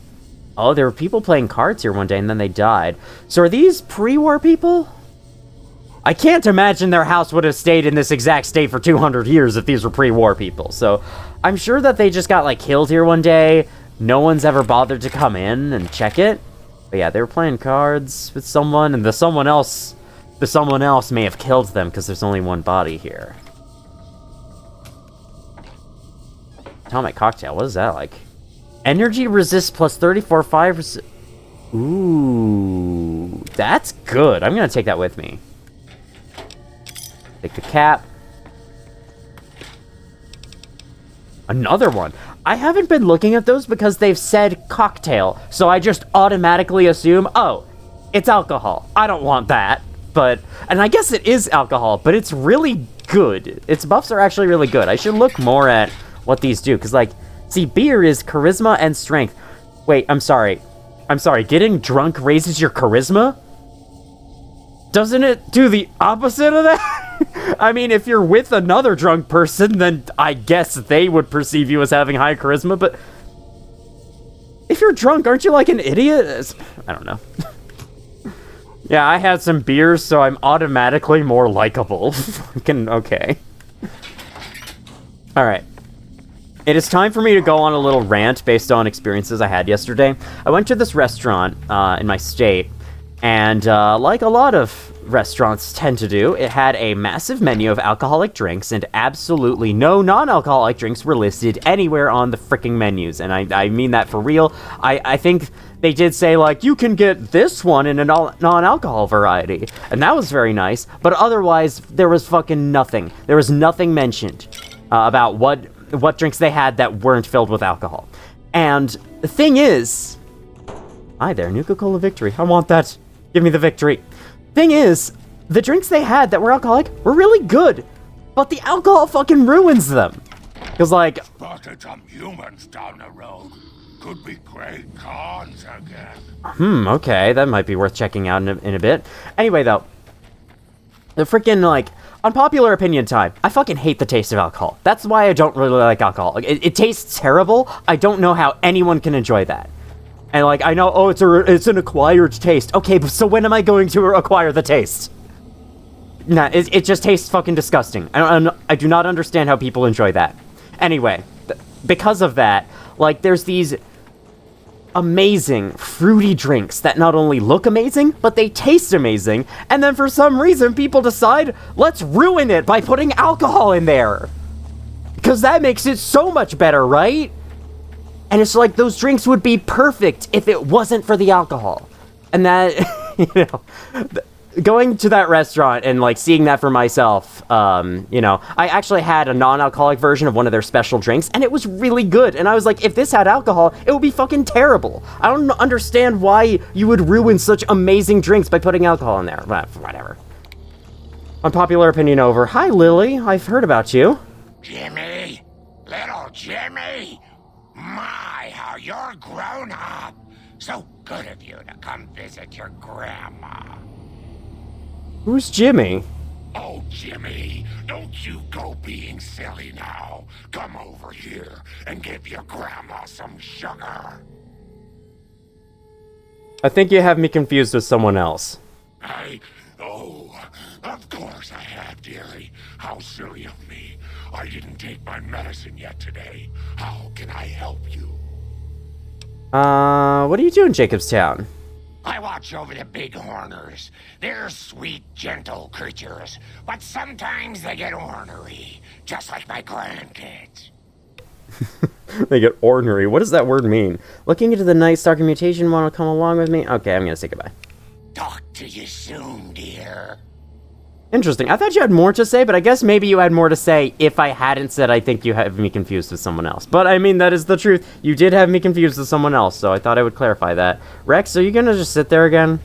Oh, there were people playing cards here one day, and then they died. So are these pre-war people? I can't imagine their house would have stayed in this exact state for 200 years if these were pre-war people. So I'm sure that they just got, like, killed here one day. No one's ever bothered to come in and check it. But yeah, they were playing cards with someone, and the someone else may have killed them because there's only one body here. Atomic cocktail, what is that like? Energy resist plus 34.5%. Ooh, that's good. I'm gonna take that with me. Take the cap. Another one. I haven't been looking at those because they've said cocktail, so I just automatically assume, oh, it's alcohol. I don't want that. But, and I guess it is alcohol, but it's really good. Its buffs are actually really good. I should look more at what these do, because, like, see, beer is charisma and strength. Wait, I'm sorry. Getting drunk raises your charisma? Doesn't it do the opposite of that? I mean, if you're with another drunk person, then I guess they would perceive you as having high charisma, but if you're drunk, aren't you like an idiot? I don't know. Yeah, I had some beers, so I'm automatically more likable. Okay. Alright. It is time for me to go on a little rant based on experiences I had yesterday. I went to this restaurant in my state, and like a lot of restaurants tend to do, it had a massive menu of alcoholic drinks, and absolutely no non-alcoholic drinks were listed anywhere on the freaking menus, and I mean that for real. I think they did say, like, you can get this one in a non-alcohol variety, and that was very nice, but otherwise, there was fucking nothing. There was nothing mentioned about what drinks they had that weren't filled with alcohol. And the thing is... Hi there, Nuka-Cola Victory. I want that. Give me the victory. Thing is, the drinks they had that were alcoholic were really good, but the alcohol fucking ruins them. Because, like... Spotted some humans down the road. Could be great cons again. Okay, that might be worth checking out in a bit. Anyway, though, the freaking, like... Unpopular opinion time. I fucking hate the taste of alcohol. That's why I don't really like alcohol. Like, it tastes terrible. I don't know how anyone can enjoy that. And, like, I know, oh, it's an acquired taste. Okay, so when am I going to acquire the taste? Nah, it just tastes fucking disgusting. I do not understand how people enjoy that. Anyway, because of that, like, there's these amazing fruity drinks that not only look amazing, but they taste amazing, and then for some reason people decide, let's ruin it by putting alcohol in there. Because that makes it so much better, right? And it's like those drinks would be perfect if it wasn't for the alcohol. And that, you know, going to that restaurant and, like, seeing that for myself, you know, I actually had a non-alcoholic version of one of their special drinks, and it was really good. And I was like, if this had alcohol, it would be fucking terrible. I don't understand why you would ruin such amazing drinks by putting alcohol in there. But whatever. Unpopular opinion over. Hi, Lily. I've heard about you. Jimmy? Little Jimmy? My, how you're grown up. So good of you to come visit your grandma. Who's Jimmy? Oh, Jimmy, don't you go being silly now. Come over here and give your grandma some sugar. I think you have me confused with someone else. Oh, of course I have, dearie. How silly of me. I didn't take my medicine yet today. How can I help you? What do you do in Jacobstown? I watch over the bighorners. They're sweet, gentle creatures, but sometimes they get ornery, just like my grandkids. They get ornery. What does that word mean? Looking into the Night Stalker mutation, want to come along with me? Okay, I'm gonna say goodbye. Talk to you soon, dear. Interesting. I thought you had more to say, but I guess maybe you had more to say if I hadn't said I think you have me confused with someone else. But, I mean, that is the truth. You did have me confused with someone else, so I thought I would clarify that. Rex, are you gonna just sit there again?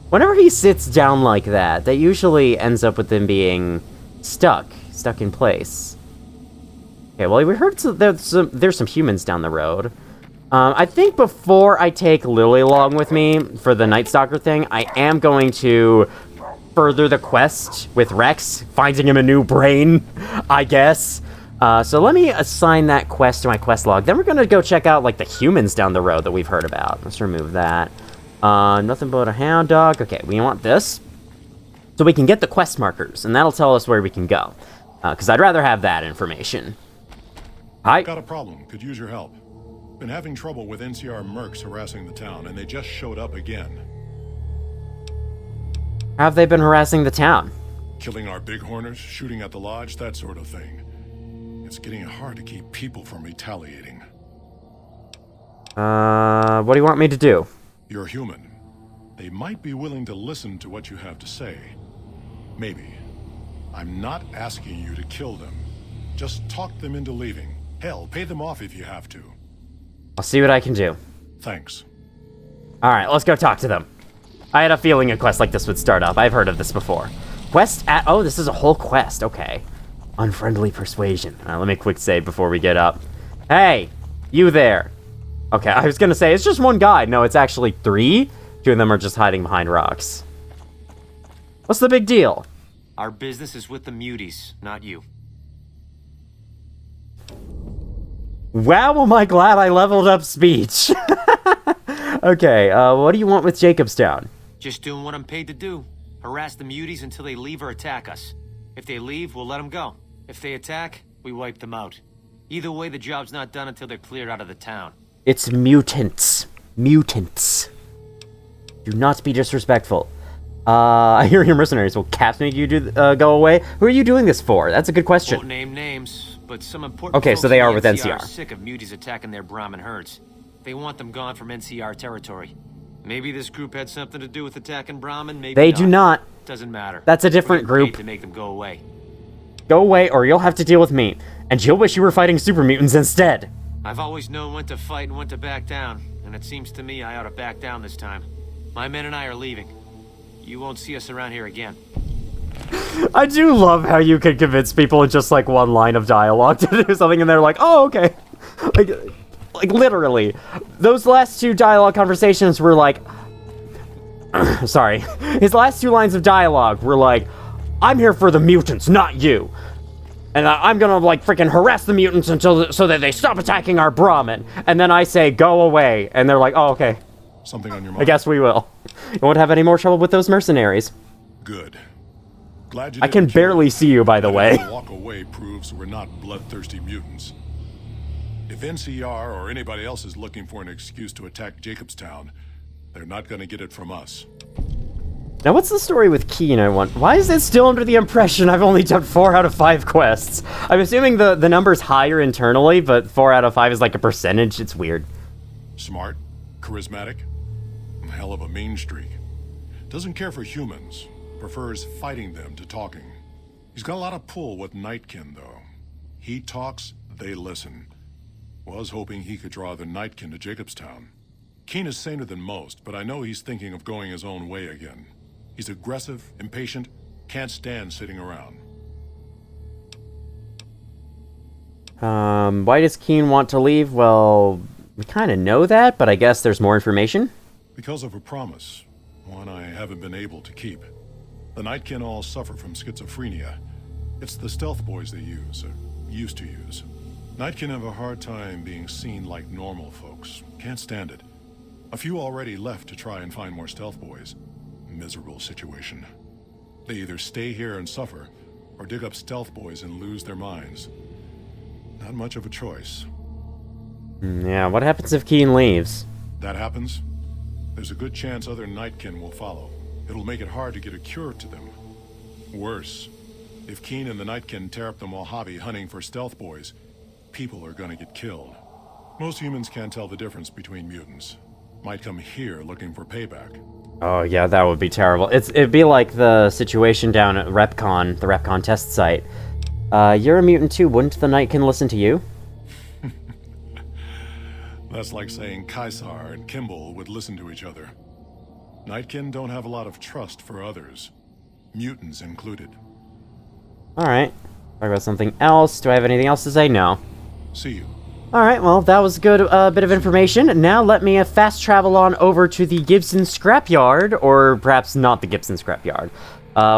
Whenever he sits down like that, that usually ends up with him being stuck in place. Okay, well, we heard there's some humans down the road. I think before I take Lily along with me for the Night Stalker thing, I am going to further the quest with Rex, finding him a new brain, I guess. So let me assign that quest to my quest log. Then we're gonna go check out, like, the humans down the road that we've heard about. Let's remove that. Nothing but a hound dog. Okay, we want this. So we can get the quest markers, and that'll tell us where we can go. Because I'd rather have that information. Hi. Got a problem. Could use your help. Been having trouble with NCR mercs harassing the town, and they just showed up again. How have they been harassing the town? Killing our bighorners, shooting at the lodge, that sort of thing. It's getting hard to keep people from retaliating. What do you want me to do? You're human. They might be willing to listen to what you have to say. Maybe. I'm not asking you to kill them. Just talk them into leaving. Hell, pay them off if you have to. I'll see what I can do. Thanks. Alright, let's go talk to them. I had a feeling a quest like this would start up. I've heard of this before. Quest at... Oh, this is a whole quest. Okay. Unfriendly persuasion. Let me quick save before we get up. Hey! You there! Okay, I was gonna say, it's just one guy. No, it's actually 3. 2 of them are just hiding behind rocks. What's the big deal? Our business is with the muties, not you. Wow, am I glad I leveled up speech. Okay, what do you want with Jacobstown? Just doing what I'm paid to do. Harass the muties until they leave or attack us. If they leave, we'll let them go. If they attack, we wipe them out. Either way, the job's not done until they're cleared out of the town. It's mutants. Mutants. Do not be disrespectful. I hear your mercenaries. Will Caps make you go away? Who are you doing this for? That's a good question. Won't name names, but some important Okay, folks so they in are the with NCR NCR. are sick of muties attacking their Brahmin herds. They want them gone from NCR territory. Maybe this group had something to do with attacking Brahmin, maybe They do not. Doesn't matter. That's a different We're paid group. to make them go away. Go away, or you'll have to deal with me. And you'll wish you were fighting super mutants instead. I've always known when to fight and when to back down, and it seems to me I ought to back down this time. My men and I are leaving. You won't see us around here again. I do love how you can convince people in just like one line of dialogue to do something and they're like, oh, okay. Like literally. Those last two dialogue conversations were like... Sorry. His last two lines of dialogue were like, I'm here for the mutants, not you. And I'm gonna like freaking harass the mutants until so that they stop attacking our Brahmin. And then I say, go away. And they're like, oh, okay. Something on your mind? I guess we will. You won't have any more trouble with those mercenaries. Good. Glad you I can didn't kill barely them. see you, by the way. Walk away proves we're not bloodthirsty mutants. If NCR or anybody else is looking for an excuse to attack Jacobstown, they're not gonna get it from us. Now, what's the story with Keen, I want? Why is it still under the impression I've only done 4 out of 5 quests? I'm assuming the number's higher internally, but 4 out of 5 is like a percentage. It's weird. Smart, charismatic, and hell of a mean streak. Doesn't care for humans, prefers fighting them to talking. He's got a lot of pull with Nightkin, though. He talks, they listen. Was hoping he could draw the Nightkin to Jacobstown. Keen is saner than most, but I know he's thinking of going his own way again. He's aggressive, impatient, can't stand sitting around. Why does Keen want to leave? Well, we kind of know that, but I guess there's more information. Because of a promise, one I haven't been able to keep. The Nightkin all suffer from schizophrenia. It's the stealth boys they use, or used to use. Nightkin have a hard time being seen like normal folks. Can't stand it. A few already left to try and find more stealth boys. Miserable situation. They either stay here and suffer, or dig up stealth boys and lose their minds. Not much of a choice. Yeah, what happens if Keen leaves? That happens, there's a good chance other Nightkin will follow. It'll make it hard to get a cure to them. Worse, if Keen and the Nightkin tear up the Mojave hunting for stealth boys, people are gonna get killed. Most humans can't tell the difference between mutants. Might come here looking for payback. Oh yeah, that would be terrible. It'd be like the situation down at RepCon, the RepCon test site. You're a mutant too, wouldn't the Nightkin listen to you? That's like saying Caesar and Kimball would listen to each other. Nightkin don't have a lot of trust for others, mutants included. Alright. Talk about something else. Do I have anything else to say? No. See you. Alright, well, that was a good bit of information. Now let me fast travel on over to the Gibson Scrapyard, or perhaps not the Gibson Scrapyard.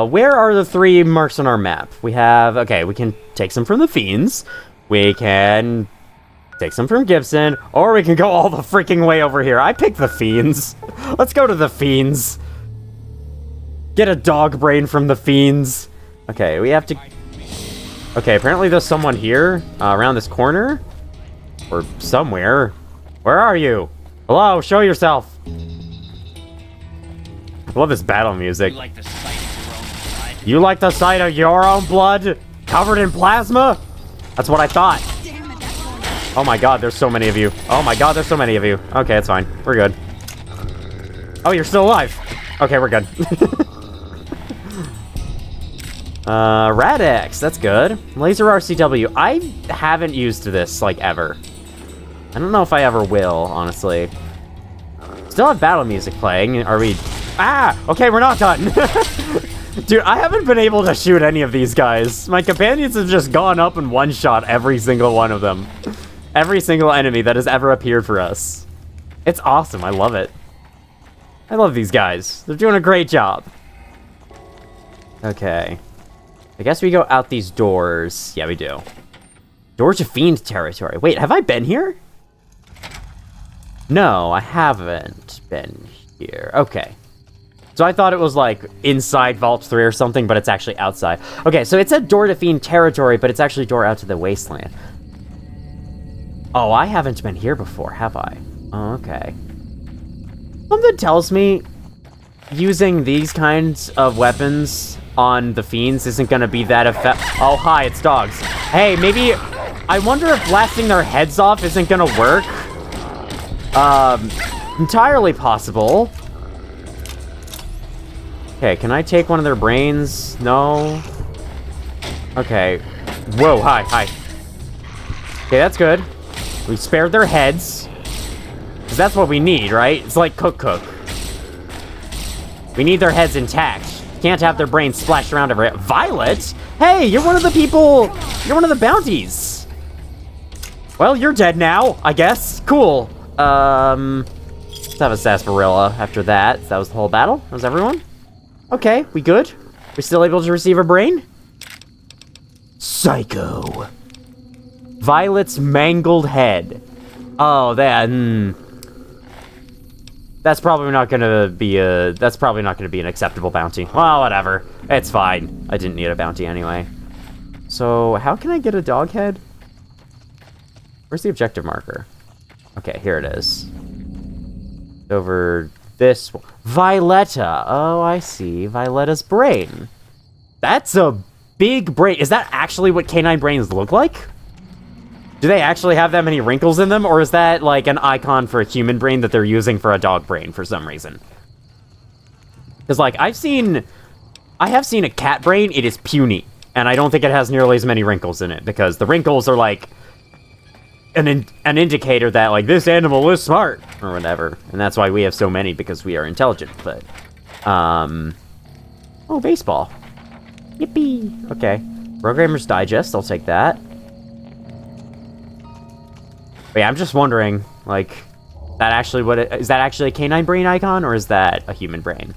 Where are the 3 marks on our map? We have... Okay, we can take some from the Fiends. We can take some from Gibson, or we can go all the freaking way over here. I picked the Fiends. Let's go to the Fiends. Get a dog brain from the Fiends. Okay, we have to... Okay, apparently there's someone here, around this corner. Or somewhere. Where are you? Hello, show yourself. I love this battle music. You like the sight of your own blood? Covered in plasma? That's what I thought. Oh my god, there's so many of you. Oh my god, there's so many of you. Okay, it's fine. We're good. Oh, you're still alive. Okay, we're good. Radix, that's good. Laser RCW. I haven't used this, like, ever. I don't know if I ever will, honestly. Still have battle music playing. Are we... Ah! Okay, we're not done. Dude, I haven't been able to shoot any of these guys. My companions have just gone up and one-shot every single one of them. Every single enemy that has ever appeared for us. It's awesome. I love it. I love these guys. They're doing a great job. Okay. I guess we go out these doors. Yeah, we do. Door to Fiend territory. Wait, have I been here? No, I haven't been here. Okay. So I thought it was, like, inside Vault 3 or something, but it's actually outside. Okay, so it said door to Fiend territory, but it's actually door out to the wasteland. Oh, I haven't been here before, have I? Oh, okay. Something tells me using these kinds of weapons on the Fiends isn't gonna be that effective. Oh, hi, it's dogs. Hey, maybe... I wonder if blasting their heads off isn't gonna work. Entirely possible. Okay, can I take one of their brains? No. Okay. Whoa, hi. Okay, that's good. We spared their heads. Because that's what we need, right? It's like Cook. We need their heads intact. Can't have their brains splashed around everywhere. Violet? Hey, you're one of the people... You're one of the bounties. Well, you're dead now, I guess. Cool. Let's have a sarsaparilla after that. That was the whole battle? That was everyone? Okay, we good? We're still able to receive a brain? Psycho. Violet's mangled head. Oh, that's probably not gonna be an acceptable bounty. Well, whatever. It's fine. I didn't need a bounty anyway. So, how can I get a dog head? Where's the objective marker? Okay, here it is. Over this one. Violetta. Oh, I see. Violetta's brain. That's a big brain. Is that actually what canine brains look like? Do they actually have that many wrinkles in them? Or is that like an icon for a human brain that they're using for a dog brain for some reason? Because like, I have seen a cat brain. It is puny. And I don't think it has nearly as many wrinkles in it. Because the wrinkles are like an indicator that like this animal is smart or whatever. And that's why we have so many, because we are intelligent. But, oh, baseball. Yippee. Okay. Programmer's Digest. I'll take that. Wait, I'm just wondering, like, is that actually a canine brain icon, or is that a human brain?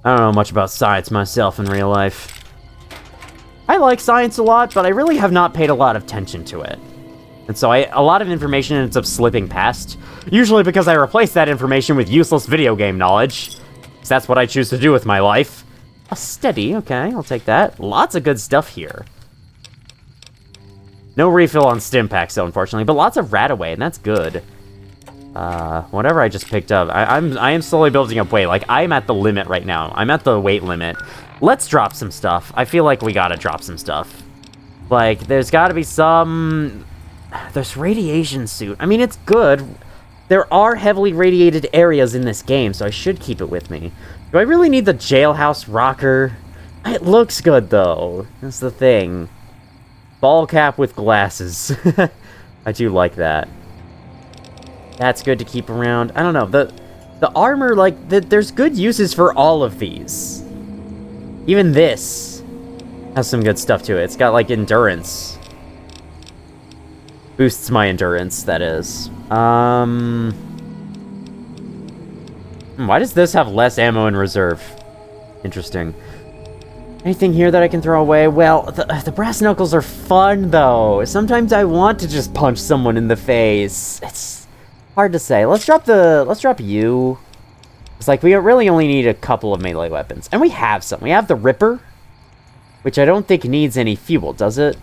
I don't know much about science myself in real life. I like science a lot, but I really have not paid a lot of attention to it. And so a lot of information ends up slipping past, usually because I replace that information with useless video game knowledge. Because that's what I choose to do with my life. A steady, okay, I'll take that. Lots of good stuff here. No refill on stim packs, though, unfortunately, but lots of Rataway, and that's good. Whatever I just picked up, I am slowly building up weight. Like, I'm at the limit right now. I'm at the weight limit. Let's drop some stuff. I feel like we gotta drop some stuff. Like, there's gotta be some... There's radiation suit. I mean, it's good. There are heavily radiated areas in this game, so I should keep it with me. Do I really need the jailhouse rocker? It looks good, though. That's the thing. Ball cap with glasses. I do like that. That's good to keep around. I don't know. The armor, like, there's good uses for all of these. Even this has some good stuff to it. It's got, like, endurance. Boosts my endurance, that is. Why does this have less ammo in reserve? Interesting. Anything here that I can throw away? Well, the brass knuckles are fun, though. Sometimes I want to just punch someone in the face. It's hard to say. Let's drop you. It's like we really only need a couple of melee weapons. And we have some. We have the Ripper, which I don't think needs any fuel, does it?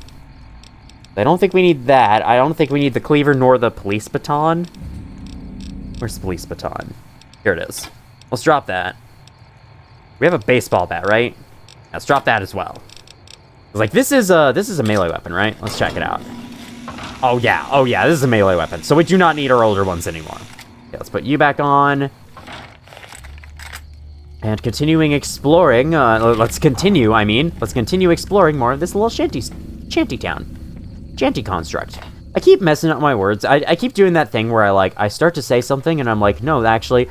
I don't think we need that. I don't think we need the cleaver nor the police baton. Where's the police baton? Here it is. Let's drop that. We have a baseball bat, right? Let's drop that as well. Like, this is a melee weapon, right? Let's check it out. Oh yeah, this is a melee weapon. So we do not need our older ones anymore. Okay, let's put you back on. And continuing exploring, let's continue exploring more of this little shanty town. Shanty construct. I keep messing up my words. I keep doing that thing where I start to say something and I'm like, no, actually,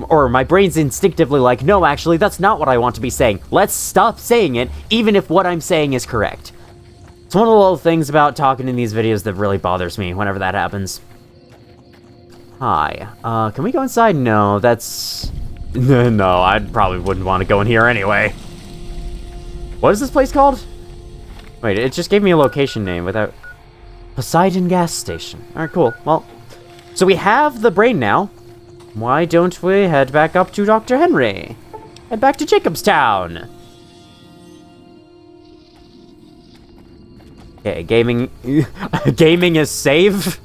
or my brain's instinctively like, no, actually, that's not what I want to be saying. Let's stop saying it, even if what I'm saying is correct. It's one of the little things about talking in these videos that really bothers me whenever that happens. Hi. Can we go inside? No, that's... No, I probably wouldn't want to go in here anyway. What is this place called? Wait, it just gave me a location name without... Poseidon gas station. Alright, cool. Well, so we have the brain now. Why don't we head back up to Dr. Henry? Head back to Jacobstown. Okay, gaming... gaming is save?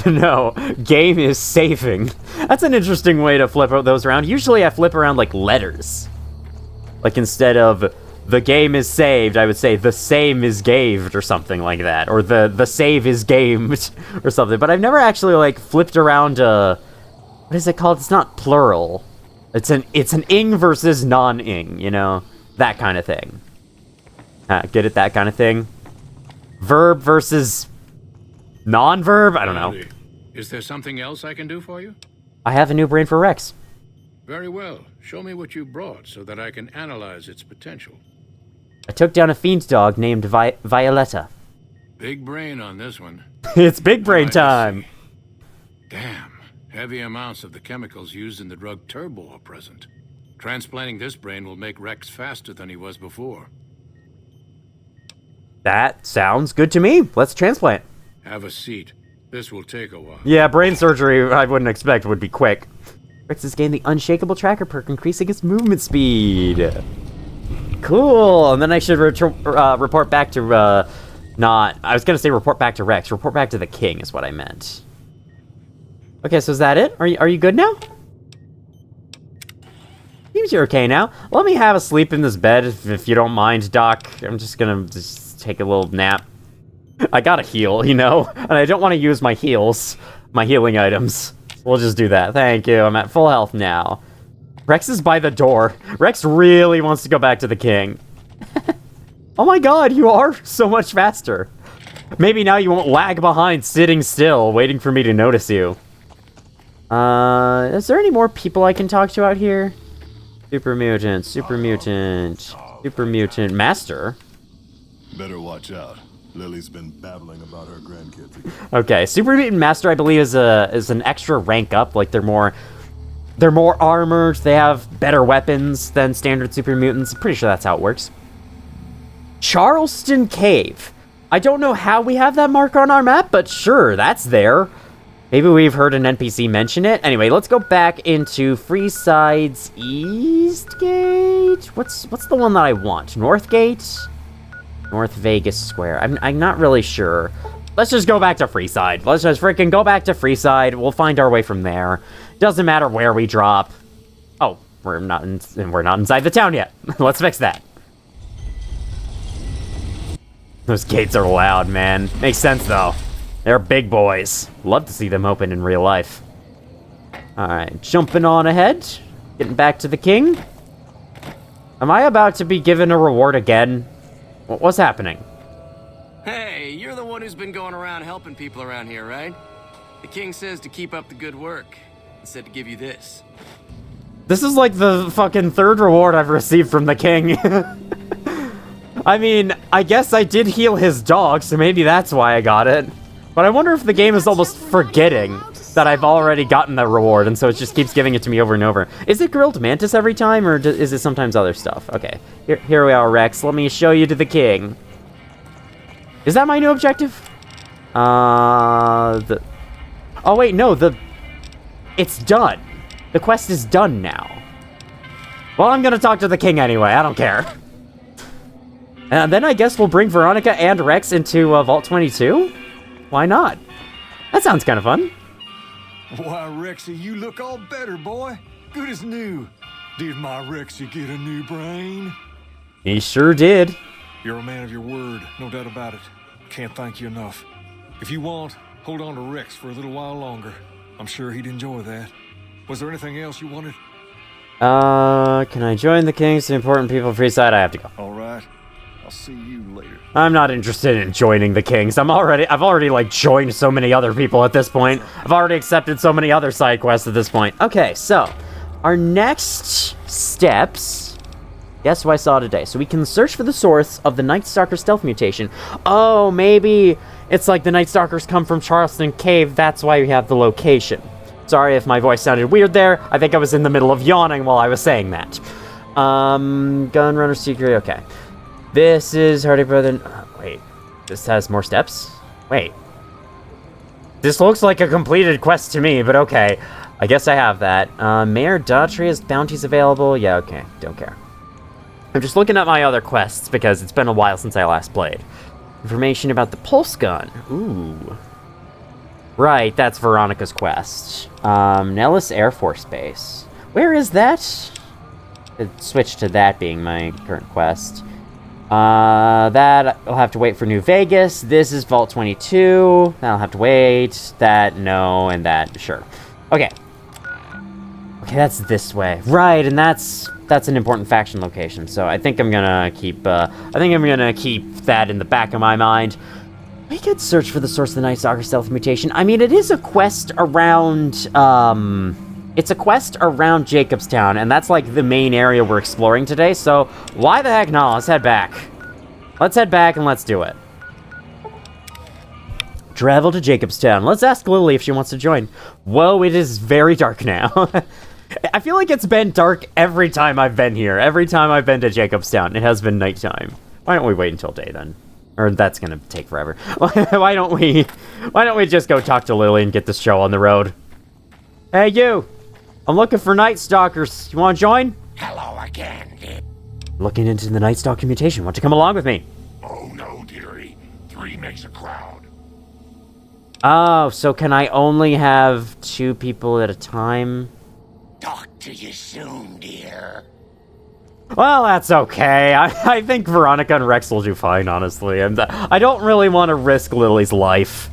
No, game is saving. That's an interesting way to flip those around. Usually I flip around like letters. Like instead of the game is saved, I would say the same is gaved or something like that. Or the save is gamed or something. But I've never actually like flipped around what is it called? It's not plural. It's an ing versus non-ing, you know? That kind of thing. Get it? That kind of thing? Verb versus non-verb? I don't know. Is there something else I can do for you? I have a new brain for Rex. Very well. Show me what you brought so that I can analyze its potential. I took down a fiend dog named Violetta. Big brain on this one. It's big brain time. Damn. Heavy amounts of the chemicals used in the drug Turbo are present. Transplanting this brain will make Rex faster than he was before. That sounds good to me. Let's transplant. Have a seat. This will take a while. Yeah, brain surgery I wouldn't expect would be quick. Rex has gained the Unshakable Tracker perk, increasing its movement speed. Cool. And then I should report back to, I was going to say report back to Rex. Report back to the king is what I meant. Okay, so is that it? Are you good now? Seems you're okay now. Let me have a sleep in this bed, if you don't mind, Doc. I'm just gonna take a little nap. I gotta heal, you know? And I don't want to use my heals, my healing items. We'll just do that. Thank you. I'm at full health now. Rex is by the door. Rex really wants to go back to the king. Oh my god, you are so much faster. Maybe now you won't lag behind sitting still, waiting for me to notice you. Is there any more people I can talk to out here? Super mutant, super mutant, super mutant. Master? Better watch out. Lily's been babbling about her grandkids again. Okay, super mutant master I believe is an extra rank up. Like they're more armored, they have better weapons than standard super mutants. I'm pretty sure that's how it works. Charleston Cave. I don't know how we have that marker on our map, but sure, that's there. Maybe we've heard an NPC mention it. Anyway, let's go back into Freeside's East Gate. What's the one that I want? North Gate? North Vegas Square. I'm not really sure. Let's just go back to Freeside. Let's just freaking go back to Freeside. We'll find our way from there. Doesn't matter where we drop. Oh, we're not inside the town yet. Let's fix that. Those gates are loud, man. Makes sense though. They're big boys. Love to see them open in real life. Alright, jumping on ahead. Getting back to the king. Am I about to be given a reward again? What's happening? Hey, you're the one who's been going around helping people around here, right? The king says to keep up the good work. He said to give you this. This is like the fucking third reward I've received from the king. I mean, I guess I did heal his dog, so maybe that's why I got it. But I wonder if the game is almost forgetting that I've already gotten that reward, and so it just keeps giving it to me over and over. Is it grilled mantis every time, or is it sometimes other stuff? Okay, here we are, Rex. Let me show you to the king. Is that my new objective? Oh wait, no, it's done. The quest is done now. Well, I'm gonna talk to the king anyway, I don't care. And then I guess we'll bring Veronica and Rex into Vault 22? Why not? That sounds kind of fun. Why, Rexy, you look all better, boy. Good as new. Did my Rexy get a new brain? He sure did. You're a man of your word, no doubt about it. Can't thank you enough. If you want, hold on to Rex for a little while longer. I'm sure he'd enjoy that. Was there anything else you wanted? Can I join the kings? The important people Freeside? I have to go. All right. I'll see you later. I'm not interested in joining the kings. I've already like joined so many other people at this point. I've already accepted so many other side quests at this point. Okay, so our next steps. Guess what I saw today? So we can search for the source of the Night Stalker stealth mutation. Oh, maybe it's like the Night Stalkers come from Charleston Cave. That's why we have the location. Sorry if my voice sounded weird there. I think I was in the middle of yawning while I was saying that. Gunrunner secret. Okay. This is Hardy Brother. Wait, this has more steps? Wait. This looks like a completed quest to me, but okay. I guess I have that. Mayor Daughtry has bounties available. Yeah, okay. Don't care. I'm just looking at my other quests because it's been a while since I last played. Information about the pulse gun. Ooh. Right, that's Veronica's quest. Nellis Air Force Base. Where is that? Switch to that being my current quest. That I'll have to wait for New Vegas. This is Vault 22. That'll have to wait. That, no, and that, sure. Okay. Okay, that's this way. Right, and that's an important faction location. So I think I'm gonna keep that in the back of my mind. We could search for the source of the Night Stalker stealth mutation. I mean, it is a quest around, it's a quest around Jacobstown, and that's like the main area we're exploring today, so why the heck not? Let's head back. Let's head back and let's do it. Travel to Jacobstown. Let's ask Lily if she wants to join. Whoa, it is very dark now. I feel like it's been dark every time I've been here. Every time I've been to Jacobstown, it has been nighttime. Why don't we wait until day then? Or that's gonna take forever. Why don't we just go talk to Lily and get this show on the road? Hey, you! I'm looking for Night Stalkers. You want to join? Hello again, dear. Looking into the Night Stalker mutation. Want to come along with me? Oh no, dearie. 3 makes a crowd. Oh, so can I only have 2 people at a time? Talk to you soon, dear. Well, that's okay. I think Veronica and Rex will do fine, honestly. And I don't really want to risk Lily's life.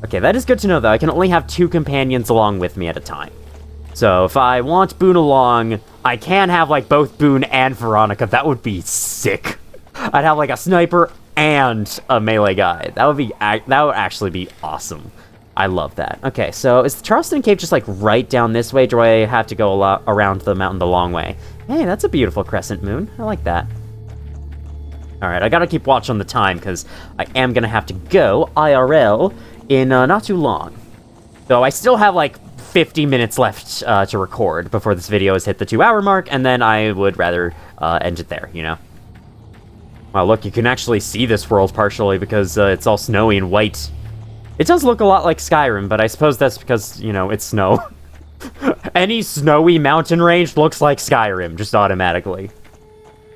Okay, that is good to know, though. I can only have 2 companions along with me at a time. So if I want Boone along, I can have, like, both Boone and Veronica. That would be sick. I'd have, like, a sniper and a melee guy. That would actually be awesome. I love that. Okay, so is the Charleston Cave just, like, right down this way? Do I have to go around the mountain the long way? Hey, that's a beautiful crescent moon. I like that. Alright, I gotta keep watch on the time, because I am gonna have to go IRL in not too long. So I still have, like, 50 minutes left to record before this video has hit the 2-hour mark, and then I would rather end it there, you know? Wow, look, you can actually see this world partially because it's all snowy and white. It does look a lot like Skyrim, but I suppose that's because, you know, it's snow. Any snowy mountain range looks like Skyrim, just automatically.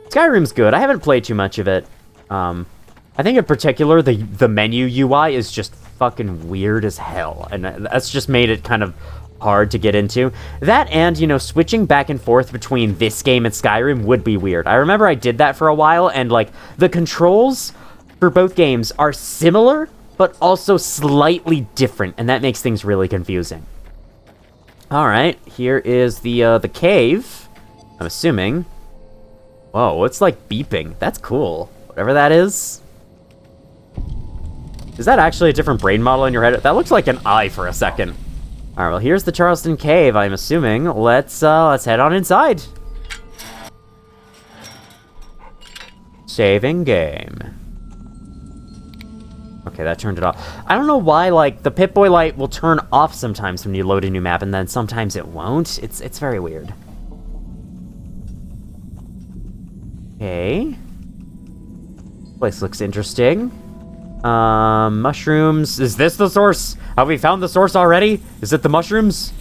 Skyrim's good. I haven't played too much of it. I think in particular, the menu UI is just fucking weird as hell, and that's just made it kind of hard to get into. That and, you know, switching back and forth between this game and Skyrim would be weird. I remember I did that for a while, and, like, the controls for both games are similar, but also slightly different, and that makes things really confusing. Alright, here is the cave, I'm assuming. Whoa, it's like beeping. That's cool. Whatever that is. Is that actually a different brain model in your head? That looks like an eye for a second. Alright, well, here's the Charleston Cave, I'm assuming. Let's head on inside. Saving game. Okay, that turned it off. I don't know why, like, the Pip-Boy light will turn off sometimes when you load a new map, and then sometimes it won't. It's very weird. Okay. Place looks interesting. Mushrooms. Is this the source? Have we found the source already? Is it the mushrooms?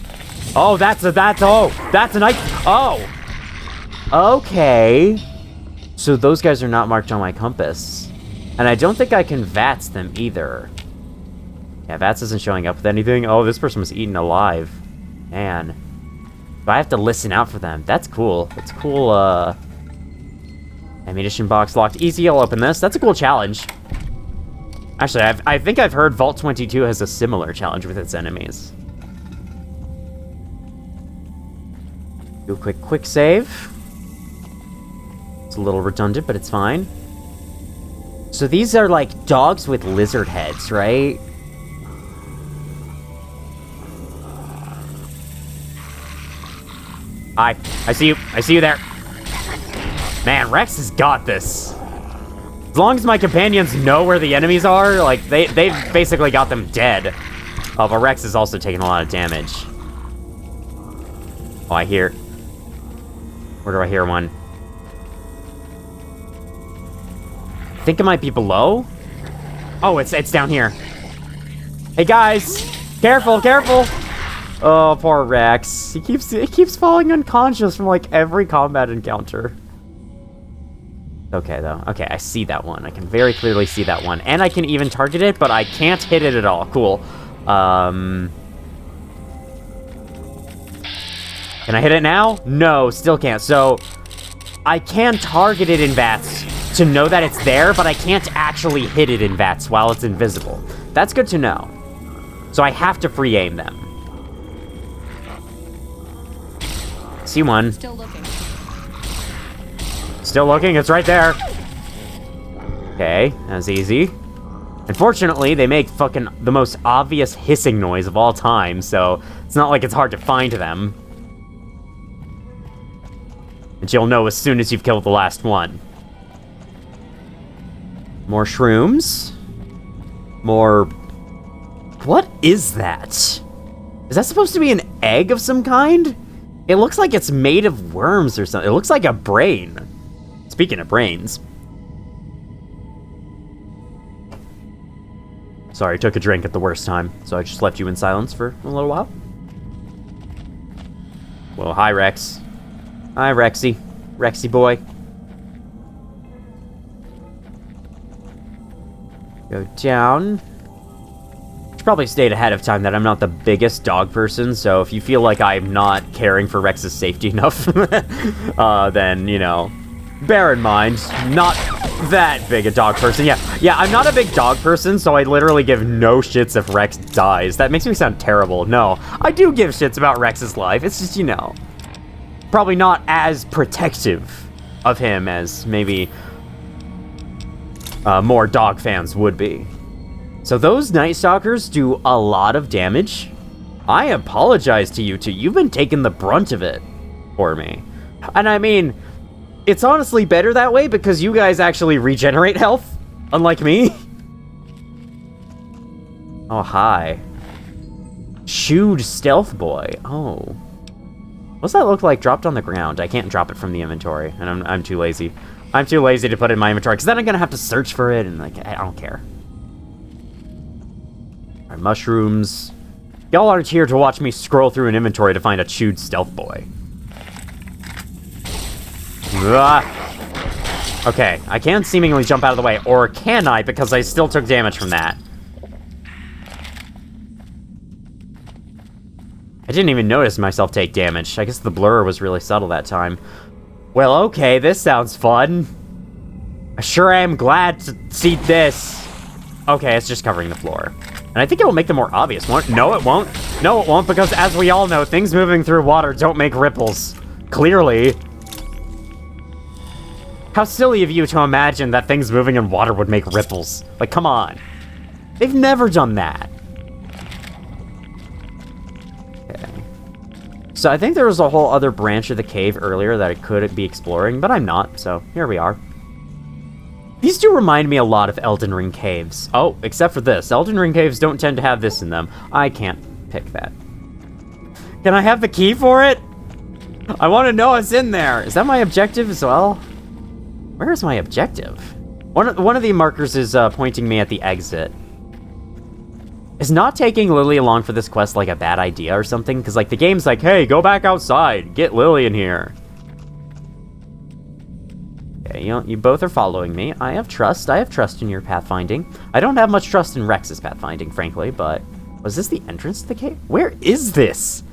Oh, that's a nice... Oh! Okay. So those guys are not marked on my compass. And I don't think I can VATS them either. Yeah, VATS isn't showing up with anything. Oh, this person was eaten alive. Man. But I have to listen out for them. That's cool. That's cool, ammunition box locked. Easy, I'll open this. That's a cool challenge. Actually, I think I've heard Vault 22 has a similar challenge with its enemies. Do a quick save. It's a little redundant, but it's fine. So these are like dogs with lizard heads, right? Hi, I see you there. Man, Rex has got this. As long as my companions know where the enemies are, like, they've basically got them dead. Oh, but Rex is also taking a lot of damage. Oh, I hear... Where do I hear one? I think it might be below. Oh, it's down here. Hey, guys! Careful, careful! Oh, poor Rex. He keeps falling unconscious from like every combat encounter. Okay, though. Okay, I see that one. I can very clearly see that one. And I can even target it, but I can't hit it at all. Cool. Can I hit it now? No, still can't. So, I can target it in VATS to know that it's there, but I can't actually hit it in VATS while it's invisible. That's good to know. So I have to free aim them. See one. Still looking. Still looking, it's right there. Okay, that's easy. Unfortunately, they make fucking the most obvious hissing noise of all time, so it's not like it's hard to find them. And you'll know as soon as you've killed the last one. More shrooms. More... What is that? Is that supposed to be an egg of some kind? It looks like it's made of worms or something. It looks like a brain. Speaking of brains. Sorry, I took a drink at the worst time, so I just left you in silence for a little while. Well, hi, Rex. Hi, Rexy. Rexy boy. Go down. Should probably state ahead of time that I'm not the biggest dog person, so if you feel like I'm not caring for Rex's safety enough, then, you know, bear in mind, not that big a dog person. Yeah, I'm not a big dog person, so I literally give no shits if Rex dies. That makes me sound terrible. No, I do give shits about Rex's life. It's just, you know, probably not as protective of him as maybe more dog fans would be. So those Night Stalkers do a lot of damage. I apologize to you two. You've been taking the brunt of it for me. And I mean, it's honestly better that way because you guys actually regenerate health, unlike me. Oh, hi. Chewed Stealth Boy. Oh. What's that look like dropped on the ground? I can't drop it from the inventory, and I'm too lazy. I'm too lazy to put it in my inventory, because then I'm going to have to search for it, and like, I don't care. Alright, mushrooms. Y'all aren't here to watch me scroll through an inventory to find a chewed Stealth Boy. Ah. Okay, I can seemingly jump out of the way, or can I, because I still took damage from that. I didn't even notice myself take damage. I guess the blur was really subtle that time. Well, okay, this sounds fun. I sure am glad to see this. Okay, it's just covering the floor. And I think it will make them more obvious, won't it? No, it won't. No, it won't, because as we all know, things moving through water don't make ripples. Clearly. How silly of you to imagine that things moving in water would make ripples. Like, come on. They've never done that. Okay. So I think there was a whole other branch of the cave earlier that I could be exploring, but I'm not, so here we are. These do remind me a lot of Elden Ring caves. Oh, except for this. Elden Ring caves don't tend to have this in them. I can't pick that. Can I have the key for it? I want to know what's in there. Is that my objective as well? Where is my objective? One of the markers is pointing me at the exit. Is not taking Lily along for this quest like a bad idea or something? Because like the game's like, hey, go back outside. Get Lily in here. Okay, you both are following me. I have trust in your pathfinding. I don't have much trust in Rex's pathfinding, frankly, but... Was this the entrance to the cave? Where is this?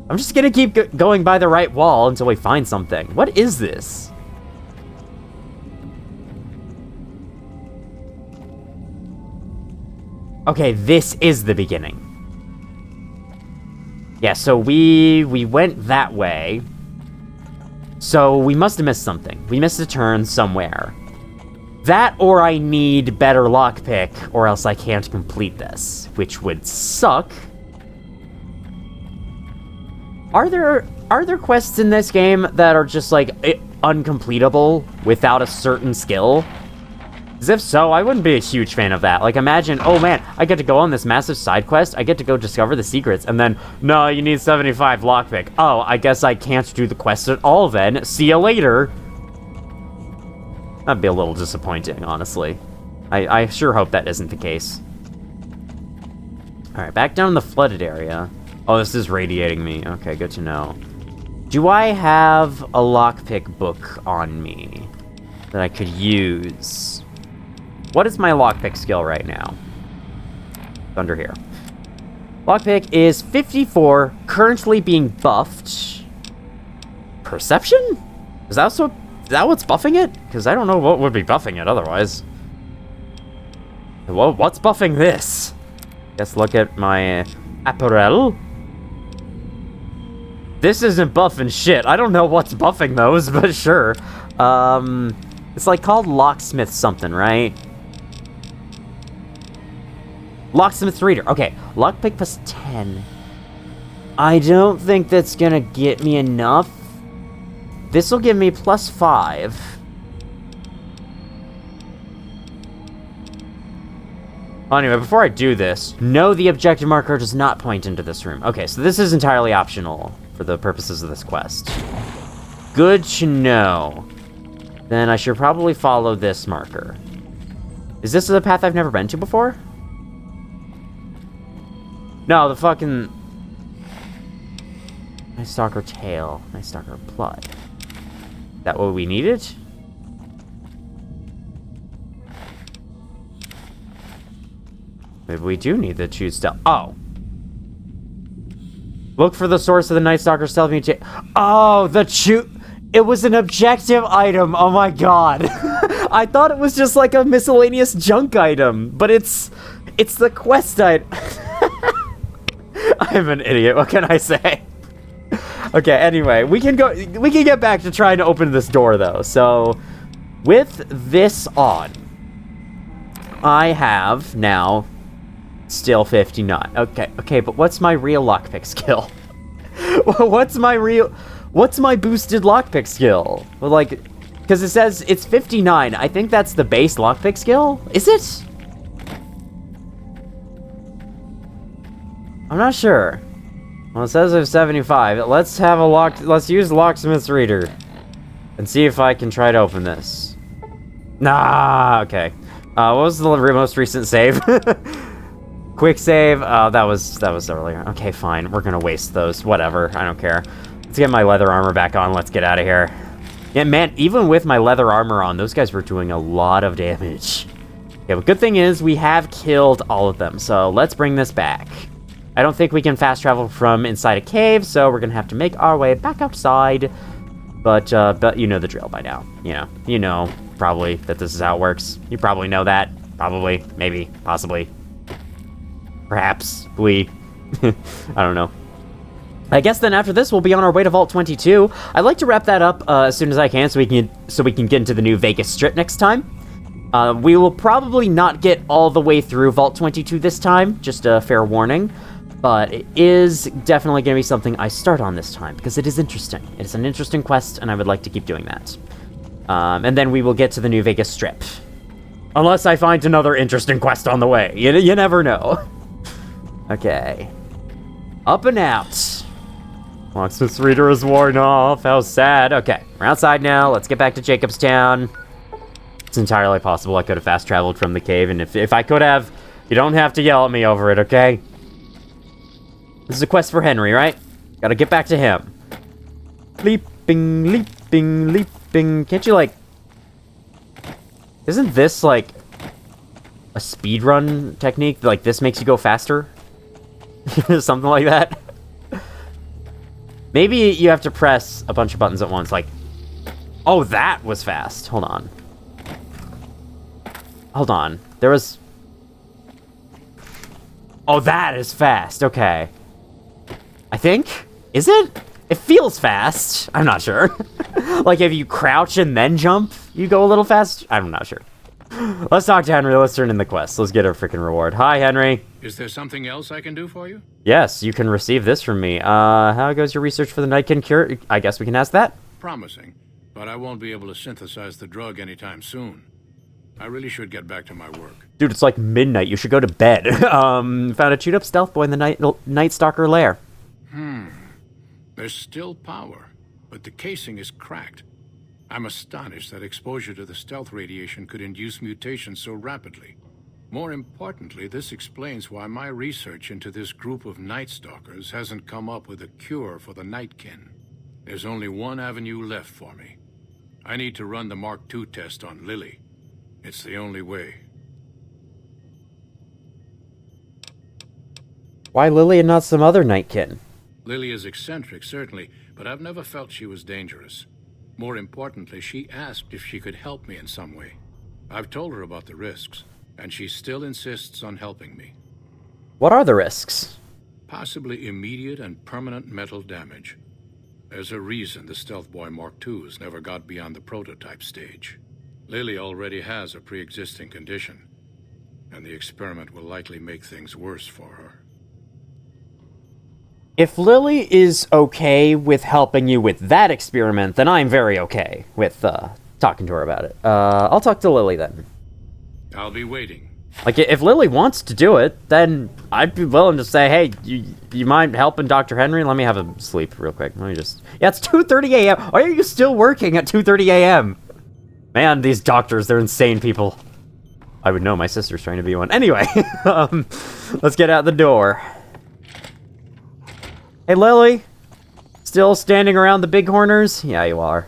I'm just gonna keep going by the right wall until we find something. What is this? Okay, this is the beginning. Yeah, so we went that way. So we must have missed something. We missed a turn somewhere. That or I need better lockpick, or else I can't complete this, which would suck. Are there quests in this game that are just like uncompletable without a certain skill? As if so, I wouldn't be a huge fan of that. Like, imagine, oh man, I get to go on this massive side quest, I get to go discover the secrets, and then, no, you need 75 lockpick. Oh, I guess I can't do the quest at all then. See you later. That'd be a little disappointing, honestly. I sure hope that isn't the case. Alright, back down in the flooded area. Oh, this is radiating me. Okay, good to know. Do I have a lockpick book on me that I could use? What is my lockpick skill right now? It's under here. Lockpick is 54, currently being buffed. Perception? Is that what's buffing it? Because I don't know what would be buffing it otherwise. Well, what's buffing this? Let's look at my apparel. This isn't buffing shit. I don't know what's buffing those, but sure. It's like called locksmith something, right? Locksmith reader. Okay, lockpick plus 10. I don't think that's gonna get me enough. This will give me plus 5. Anyway, before I do this, no, the objective marker does not point into this room. Okay, so this is entirely optional for the purposes of this quest. Good to know. Then I should probably follow this marker. Is this the path I've never been to before? No, the fucking... Night Stalker tail. Night Stalker blood. Is that what we needed? Maybe we do need the choose stealth. Oh. Look for the source of the Night Stalker stealth mutation. Oh, it was an objective item. Oh my god. I thought it was just like a miscellaneous junk item, but it's the quest item. I'm an idiot. What can I say? Okay, anyway, we can get back to trying to open this door though. So, with this on, I have now still 59. Okay, but what's my real lockpick skill? What's my boosted lockpick skill? Well, like, because it says it's 59. I think that's the base lockpick skill. Is it? I'm not sure. Well, it says I have 75. Let's use Locksmith's Reader and see if I can try to open this. Nah, okay. What was the most recent save? Quick save. That was earlier. Okay, fine. We're gonna waste those. Whatever. I don't care. Let's get my leather armor back on. Let's get out of here. Yeah, man. Even with my leather armor on, those guys were doing a lot of damage. Yeah, but good thing is we have killed all of them. So let's bring this back. I don't think we can fast travel from inside a cave, so we're gonna have to make our way back outside. But you know the drill by now. You know probably that this is how it works. You probably know that. Probably, maybe, possibly, perhaps. I don't know. I guess then after this we'll be on our way to Vault 22. I'd like to wrap that up as soon as I can, so we can get into the new Vegas Strip next time. We will probably not get all the way through Vault 22 this time, just a fair warning. But it is definitely going to be something I start on this time, because it is interesting. It's an interesting quest, and I would like to keep doing that. And then we will get to the new Vegas Strip. Unless I find another interesting quest on the way. You never know. Okay. Up and out. Locksmith's Reader is worn off. How sad. Okay, we're outside now. Let's get back to Jacobstown. It's entirely possible I could have fast traveled from the cave, and if I could have, you don't have to yell at me over it, okay? This is a quest for Henry, right? Gotta get back to him. Leaping, leaping, leaping. Can't you, like... Isn't this, like, a speedrun technique? Like, this makes you go faster? Something like that? Maybe you have to press a bunch of buttons at once, like... Oh, that was fast. Hold on. Hold on. There was... Oh, that is fast. Okay. I think? Is it? It feels fast. I'm not sure. Like, if you crouch and then jump, you go a little fast? I'm not sure. Let's talk to Henry. Let's turn in the quest. Let's get our freaking reward. Hi, Henry. Is there something else I can do for you? Yes, you can receive this from me. How goes your research for the Nightkin cure? I guess we can ask that. Promising, but I won't be able to synthesize the drug anytime soon. I really should get back to my work. Dude, it's like midnight. You should go to bed. Found a chewed-up stealth boy in the Night Stalker lair. There's still power, but the casing is cracked. I'm astonished that exposure to the stealth radiation could induce mutations so rapidly. More importantly, this explains why my research into this group of Night Stalkers hasn't come up with a cure for the Nightkin. There's only one avenue left for me. I need to run the Mark II test on Lily. It's the only way. Why Lily and not some other Nightkin? Lily is eccentric, certainly, but I've never felt she was dangerous. More importantly, she asked if she could help me in some way. I've told her about the risks, and she still insists on helping me. What are the risks? Possibly immediate and permanent mental damage. There's a reason the Stealth Boy Mark IIs never got beyond the prototype stage. Lily already has a pre-existing condition, and the experiment will likely make things worse for her. If Lily is okay with helping you with that experiment, then I'm very okay with talking to her about it. I'll talk to Lily then. I'll be waiting. Like, if Lily wants to do it, then I'd be willing to say, hey, you mind helping Dr. Henry? Let me have a sleep real quick. Let me just... Yeah, it's 2:30 a.m. Why are you still working at 2:30 a.m.? Man, these doctors, they're insane people. I would know, my sister's trying to be one. Anyway, let's get out the door. Hey, Lily? Still standing around the big corners? Yeah, you are.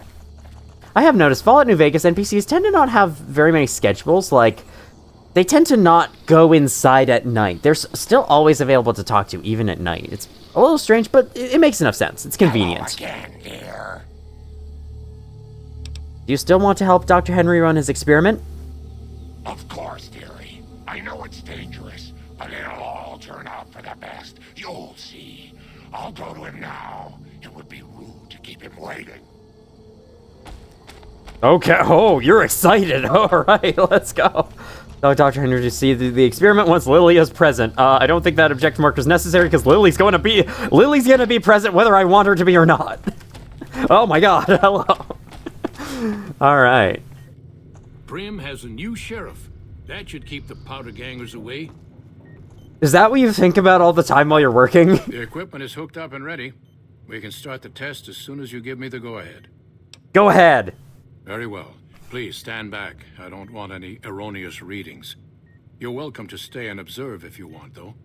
I have noticed Fallout New Vegas NPCs tend to not have very many schedules. Like, they tend to not go inside at night. They're still always available to talk to, even at night. It's a little strange, but it makes enough sense. It's convenient. Hello again, dear. Do you still want to help Dr. Henry run his experiment? Of course, dearie. I know it's dangerous, but it'll all turn out for the best. You'll see. I'll go to him now. It would be rude to keep him waiting. Okay. Oh, you're excited. All right, let's go. Dr. Henry to see the experiment once Lily is present. I don't think that objective marker is necessary because Lily's gonna be present whether I want her to be or not. Oh my God. Hello. All right. Prim has a new sheriff. That should keep the powder gangers away. Is that what you think about all the time while you're working? The equipment is hooked up and ready. We can start the test as soon as you give me the go-ahead. Go ahead. Very well. Please stand back. I don't want any erroneous readings. You're welcome to stay and observe if you want, though.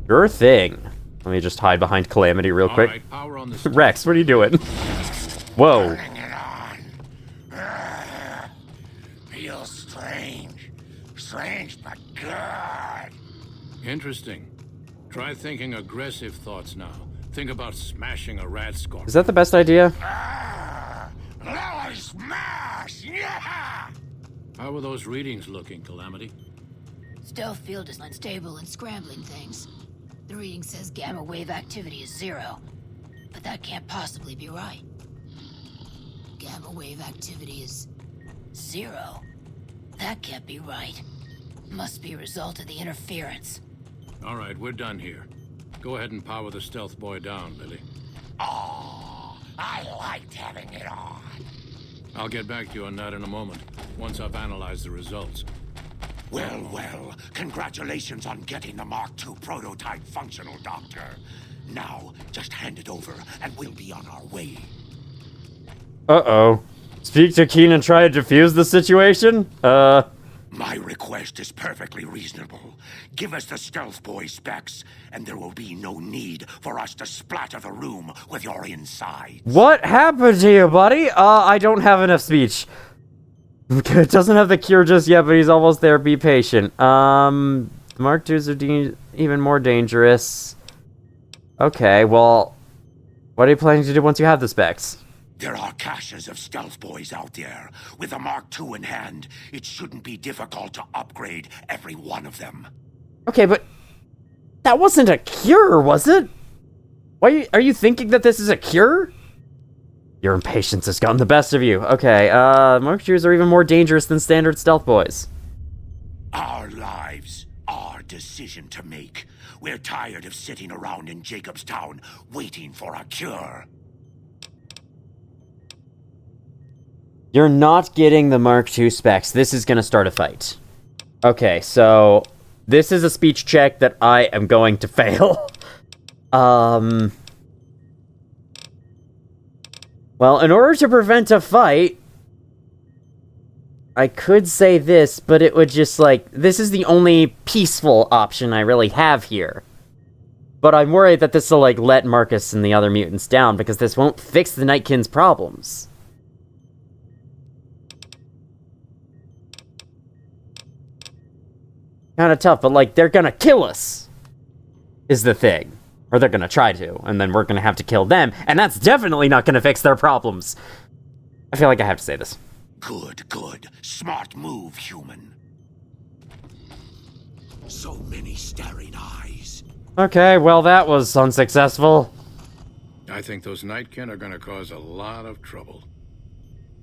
Sure thing. Let me just hide behind Calamity real quick. All right, power on the Rex, what are you doing? Whoa. Turning it on. Feels strange. Strange but good. Interesting. Try thinking aggressive thoughts now. Think about smashing a rat scorpion. Is that the best idea? Lily smash! Yeah! How are those readings looking, Calamity? Stealth field is unstable and scrambling things. The reading says gamma wave activity is 0, but that can't possibly be right. Gamma wave activity is 0. That can't be right. Must be a result of the interference. All right, we're done here. Go ahead and power the stealth boy down, Lily. Oh, I liked having it on. I'll get back to you on that in a moment, once I've analyzed the results. Well, well, congratulations on getting the Mark II prototype functional, Doctor. Now, just hand it over, and we'll be on our way. Uh-oh. Speak to Keen and try to defuse the situation? My request is perfectly reasonable. Give us the stealth boy specs, and there will be no need for us to splatter the room with your insides. What happened to you, buddy? I don't have enough speech. It doesn't have the cure just yet, but he's almost there. Be patient. Mark IIs are even more dangerous. Okay, well, what are you planning to do once you have the specs? There are caches of stealth boys out there. With a Mark II in hand, it shouldn't be difficult to upgrade every one of them. Okay, but that wasn't a cure, was it? Why are you thinking that this is a cure? Your impatience has gotten the best of you. Okay, Mark IIs are even more dangerous than standard stealth boys. Our lives, our decision to make. We're tired of sitting around in Jacobstown waiting for a cure. You're not getting the Mark II specs. This is gonna start a fight. Okay, so this is a speech check that I am going to fail. Well, in order to prevent a fight, I could say this, but it would just, like, this is the only peaceful option I really have here. But I'm worried that this will, like, let Marcus and the other mutants down, because this won't fix the Nightkin's problems. Kinda tough, but, like, they're gonna kill us, is the thing. Or they're gonna try to, and then we're gonna have to kill them, and that's definitely not gonna fix their problems. I feel like I have to say this. Good, good. Smart move, human. So many staring eyes. Okay, well, that was unsuccessful. I think those Nightkin are gonna cause a lot of trouble.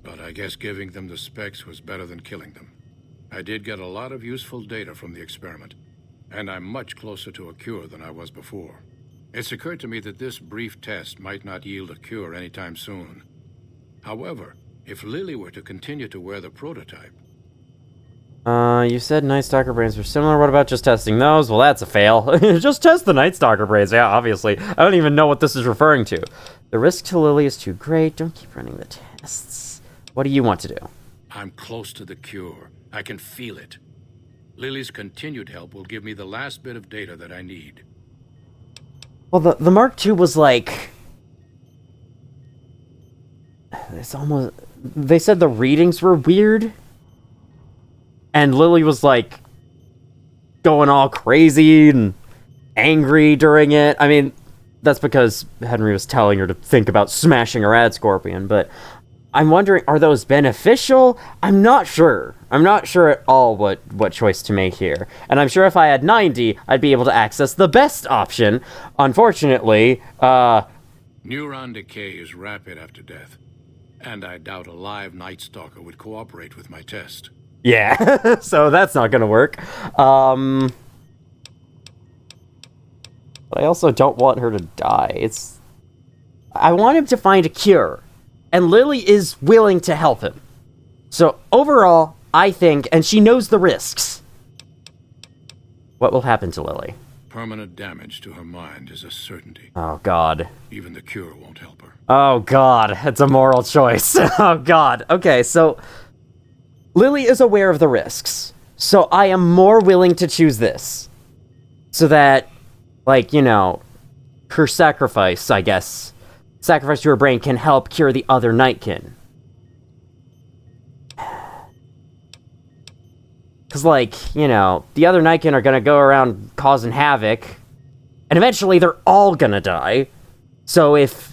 But I guess giving them the specs was better than killing them. I did get a lot of useful data from the experiment, and I'm much closer to a cure than I was before. It's occurred to me that this brief test might not yield a cure anytime soon. However, if Lily were to continue to wear the prototype... You said Night Stalker brains were similar. What about just testing those? Well, that's a fail. Just test the Night Stalker brains. Yeah, obviously. I don't even know what this is referring to. The risk to Lily is too great. Don't keep running the tests. What do you want to do? I'm close to the cure. I can feel it. Lily's continued help will give me the last bit of data that I need. Well, the Mark II was like... It's almost... They said the readings were weird. And Lily was, like, going all crazy and angry during it. I mean, that's because Henry was telling her to think about smashing a rad scorpion, but I'm wondering, are those beneficial? I'm not sure. I'm not sure at all what choice to make here. And I'm sure if I had 90, I'd be able to access the best option. Unfortunately, Neuron decay is rapid after death, and I doubt a live Night Stalker would cooperate with my test. Yeah, so that's not gonna work. But I also don't want her to die. I want him to find a cure, and Lily is willing to help him. So overall, I think, and she knows the risks. What will happen to Lily? Permanent damage to her mind is a certainty. Oh, God. Even the cure won't help her. Oh, God. It's a moral choice. Oh, God. Okay, so... Lily is aware of the risks, so I am more willing to choose this. So that, like, you know, her sacrifice, I guess, sacrifice to her brain can help cure the other Nightkin. Because, like, you know, the other Nightkin are gonna go around causing havoc, and eventually they're all gonna die. So if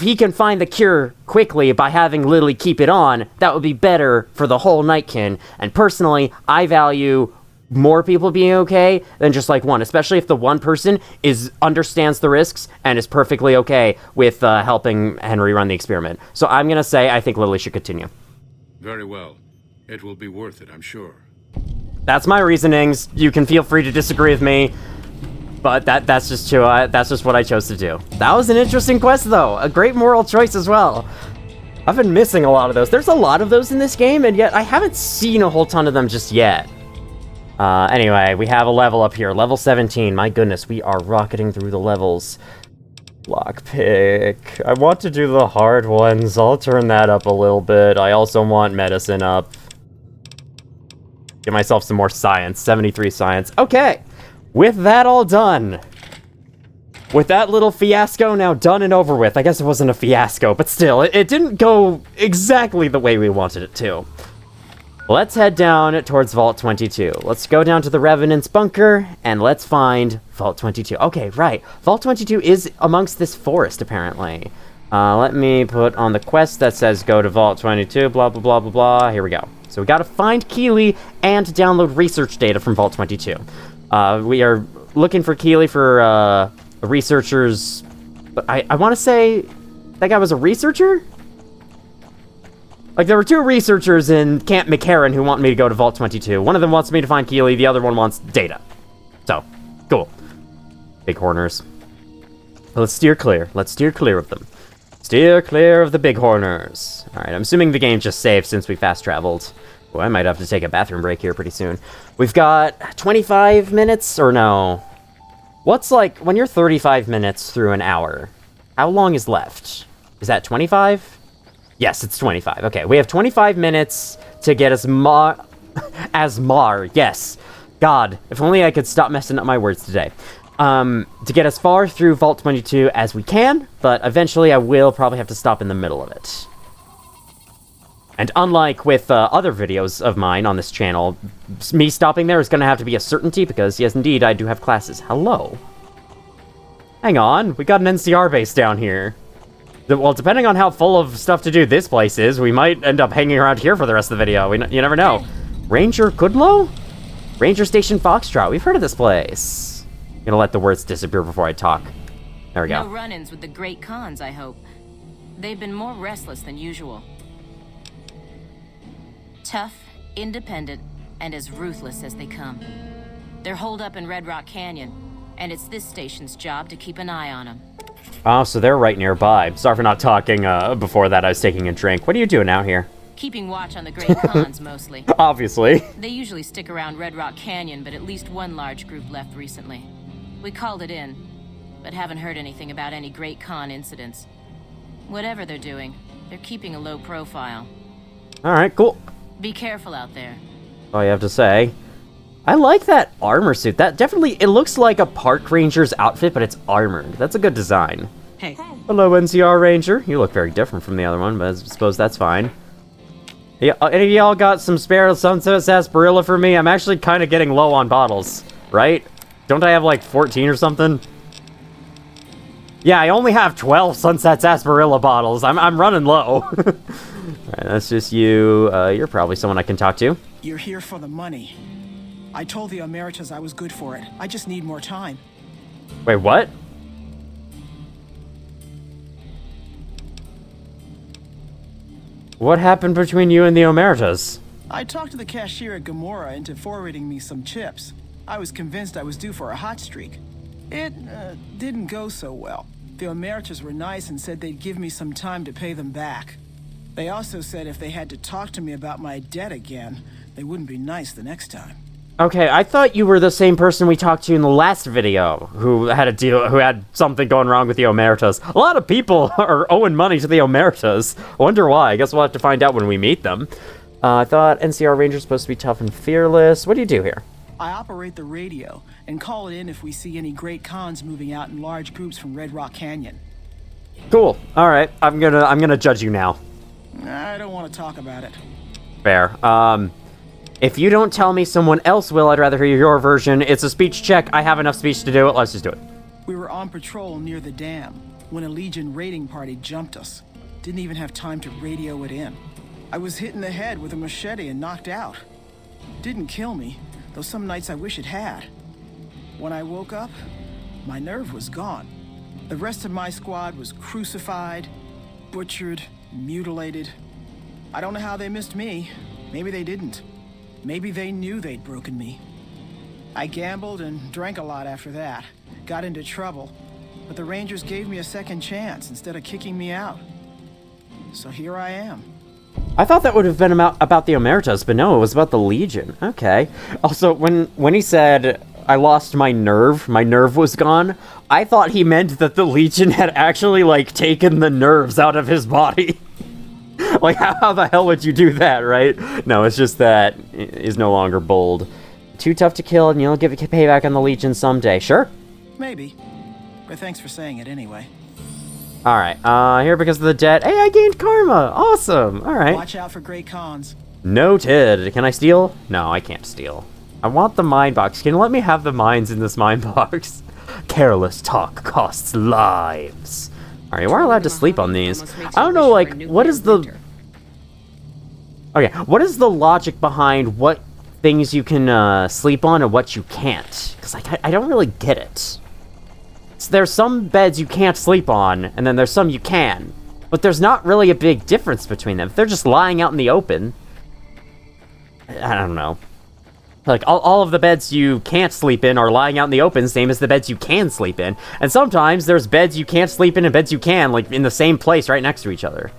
he can find the cure quickly by having Lily keep it on, that would be better for the whole Nightkin. And personally, I value more people being okay than just, like, one. Especially if the one person understands the risks and is perfectly okay with helping Henry run the experiment. So I'm gonna say I think Lily should continue. Very well. It will be worth it, I'm sure. That's my reasonings. You can feel free to disagree with me. But that's just what I chose to do. That was an interesting quest, though. A great moral choice as well. I've been missing a lot of those. There's a lot of those in this game, and yet I haven't seen a whole ton of them just yet. Anyway, we have a level up here. Level 17. My goodness, we are rocketing through the levels. Lockpick. I want to do the hard ones. I'll turn that up a little bit. I also want medicine up. Get myself some more science. 73 science. Okay. With that all done, with that little fiasco now done and over with, I guess it wasn't a fiasco, but still, it didn't go exactly the way we wanted it to. Let's head down towards Vault 22. Let's go down to the Revenant's bunker, and let's find Vault 22. Okay, right. Vault 22 is amongst this forest, apparently. Let me put on the quest that says go to Vault 22, blah, blah, blah, blah, blah. Here we go. So we gotta find Keeley and download research data from Vault 22. We are looking for Keeley for, researchers... I want to say that guy was a researcher? Like, there were two researchers in Camp McCarran who want me to go to Vault 22. One of them wants me to find Keeley, the other one wants data. So, cool. Bighorners. Let's steer clear. Let's steer clear of them. Steer clear of the Bighorners. Alright, I'm assuming the game just saved since we fast-traveled. Oh, I might have to take a bathroom break here pretty soon. We've got 25 minutes, or no? What's like, when you're 35 minutes through an hour, how long is left? Is that 25? Yes, it's 25. Okay, we have 25 minutes to get Asmar, yes. God, if only I could stop messing up my words today. To get as far through Vault 22 as we can, but eventually I will probably have to stop in the middle of it. And unlike with other videos of mine on this channel, me stopping there is going to have to be a certainty, because yes, indeed, I do have classes. Hello. Hang on, we got an NCR base down here. Well, depending on how full of stuff to do this place is, we might end up hanging around here for the rest of the video. You never know. Ranger Goodlow? Ranger Station Foxtrot. We've heard of this place. I'm gonna let the words disappear before I talk. There we go. No run-ins with the Great Khans, I hope. They've been more restless than usual. Tough, independent, and as ruthless as they come. They're holed up in Red Rock Canyon, and it's this station's job to keep an eye on them. Oh, so they're right nearby. Sorry for not talking before that. I was taking a drink. What are you doing out here? Keeping watch on the Great Khans, mostly. Obviously. They usually stick around Red Rock Canyon, but at least one large group left recently. We called it in, but haven't heard anything about any Great Khan incidents. Whatever they're doing, they're keeping a low profile. Alright, cool. Be careful out there. All you have to say. I like that armor suit. That definitely, it looks like a park ranger's outfit, but it's armored. That's a good design. Hey. Hello, NCR Ranger. You look very different from the other one, but I suppose that's fine. Yeah, any of y'all got some spare Sunset Sarsaparilla for me? I'm actually kind of getting low on bottles, right? Don't I have like 14 or something? Yeah, I only have 12 Sunset Sarsaparilla bottles. I'm running low. Alright, that's just you. You're probably someone I can talk to. You're here for the money. I told the Emeritus I was good for it. I just need more time. Wait, what? What happened between you and the Emeritus? I talked to the cashier at Gamora into forwarding me some chips. I was convinced I was due for a hot streak. It didn't go so well. The Emeritus were nice and said they'd give me some time to pay them back. They also said if they had to talk to me about my debt again, they wouldn't be nice the next time. Okay, I thought you were the same person we talked to in the last video who had something going wrong with the Emeritus. A lot of people are owing money to the Emeritus. I wonder why. I guess we'll have to find out when we meet them. I thought NCR Ranger's supposed to be tough and fearless. What do you do here? I operate the radio and call it in if we see any Great Khans moving out in large groups from Red Rock Canyon. Cool. All right. I'm gonna judge you now. I don't want to talk about it. Fair. If you don't tell me someone else will, I'd rather hear your version. It's a speech check. I have enough speech to do it. Let's just do it. We were on patrol near the dam when a Legion raiding party jumped us. Didn't even have time to radio it in. I was hit in the head with a machete and knocked out. Didn't kill me, though some nights I wish it had. When I woke up, my nerve was gone. The rest of my squad was crucified, butchered, mutilated. I don't know how they missed me. Maybe they didn't. Maybe they knew they'd broken me. I gambled and drank a lot after that. Got into trouble. But the Rangers gave me a second chance instead of kicking me out. So here I am. I thought that would have been about the Emeritus, but no, it was about the Legion. Okay. Also, when he said, I lost my nerve was gone, I thought he meant that the Legion had actually, like, taken the nerves out of his body. Like, how the hell would you do that, right? No, it's just that is no longer bold. Too tough to kill, and you'll give payback on the Legion someday. Sure? Maybe. But thanks for saying it anyway. Alright, here because of the debt. Hey, I gained karma! Awesome! Alright. Watch out for Great Khans. Noted. Can I steal? No, I can't steal. I want the mine box. Can you let me have the mines in this mine box? Careless talk costs lives. Alright, we're allowed to sleep on these. I don't know, like, what is the... Okay, what is the logic behind what things you can sleep on and what you can't? Because I don't really get it. So there's some beds you can't sleep on, and then there's some you can. But there's not really a big difference between them. If they're just lying out in the open... I don't know. Like, all of the beds you can't sleep in are lying out in the open, same as the beds you can sleep in. And sometimes there's beds you can't sleep in and beds you can, like, in the same place right next to each other.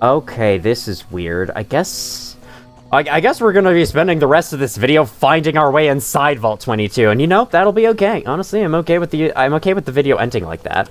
Okay, this is weird. I guess we're gonna be spending the rest of this video finding our way inside Vault 22, and you know, that'll be okay. Honestly, I'm okay with the video ending like that.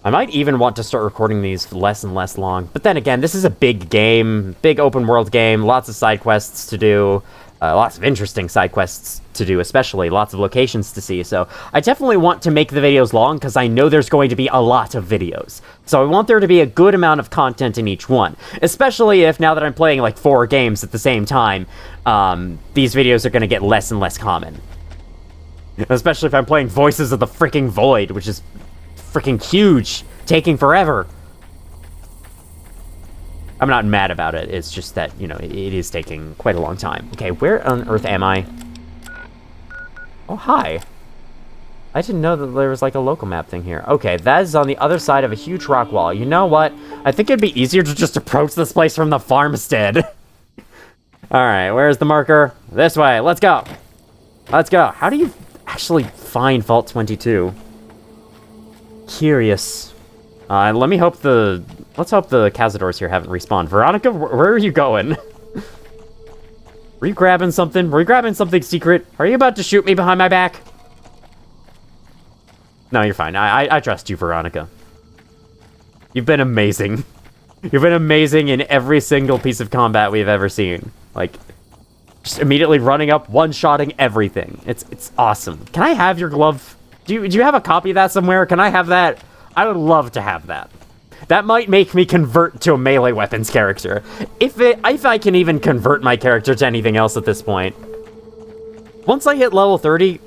I might even want to start recording these less and less long. But then again, this is a big game, big open world game, lots of side quests to do, lots of interesting side quests to do, especially lots of locations to see. So I definitely want to make the videos long because I know there's going to be a lot of videos. So I want there to be a good amount of content in each one, especially if now that I'm playing like 4 games at the same time, these videos are going to get less and less common. Especially if I'm playing Voices of the freaking Void, which is freaking huge, taking forever. I'm not mad about it, it's just that, you know, it is taking quite a long time. Okay, where on earth am I? Oh, hi. I didn't know that there was like a local map thing here. Okay, that is on the other side of a huge rock wall. You know what? I think it'd be easier to just approach this place from the farmstead. Alright, where's the marker? This way, let's go. Let's go. How do you actually find Vault 22? Curious. Let's hope the Cazadors here haven't respawned. Veronica, where are you going? Were you grabbing something? Were you grabbing something secret? Are you about to shoot me behind my back? No, you're fine. I trust you, Veronica. You've been amazing. You've been amazing in every single piece of combat we've ever seen. Like, just immediately running up, one-shotting everything. It's awesome. Can I have your glove? Do you have a copy of that somewhere? Can I have that? I would love to have that. That might make me convert to a melee weapons character. If I can even convert my character to anything else at this point. Once I hit level 30...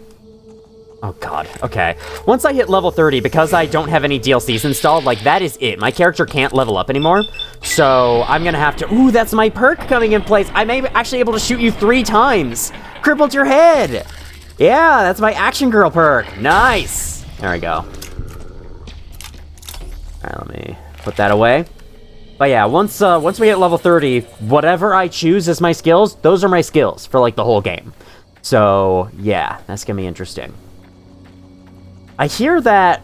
Oh god, okay. Once I hit level 30, because I don't have any DLCs installed, like, that is it. My character can't level up anymore. So, I'm gonna have to... Ooh, that's my perk coming in place. I may be actually able to shoot you 3 times. Crippled your head. Yeah, that's my Action Girl perk. Nice. There we go. Alright, let me put that away. But yeah, once we hit level 30, whatever I choose as my skills, those are my skills for, like, the whole game. So, yeah, that's gonna be interesting. I hear that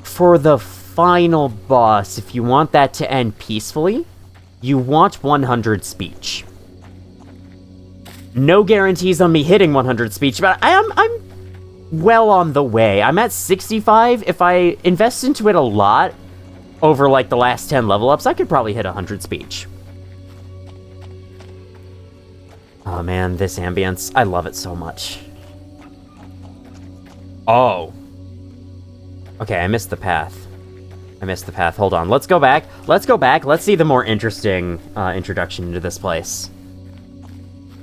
for the final boss, if you want that to end peacefully, you want 100 speech. No guarantees on me hitting 100 speech, but I'm well on the way. I'm at 65. If I invest into it a lot over, like, the last 10 level ups, I could probably hit 100 speech. Oh, man, this ambience. I love it so much. Oh. Okay, I missed the path. Hold on. Let's go back. Let's see the more interesting introduction into this place.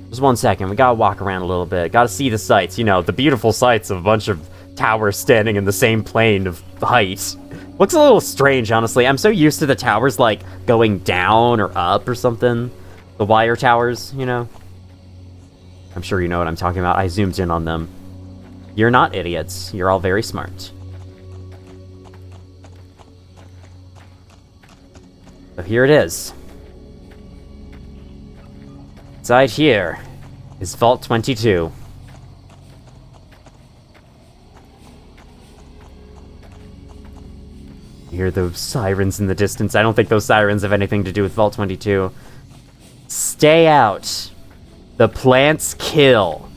Just 1 second. We gotta walk around a little bit. Gotta see the sights. You know, the beautiful sights of a bunch of towers standing in the same plane of height. Looks a little strange, honestly. I'm so used to the towers, like, going down or up or something. The wire towers, you know? I'm sure you know what I'm talking about. I zoomed in on them. You're not idiots. You're all very smart. So here it is. Inside here is Vault 22. You hear those sirens in the distance. I don't think those sirens have anything to do with Vault 22. Stay out. The plants kill.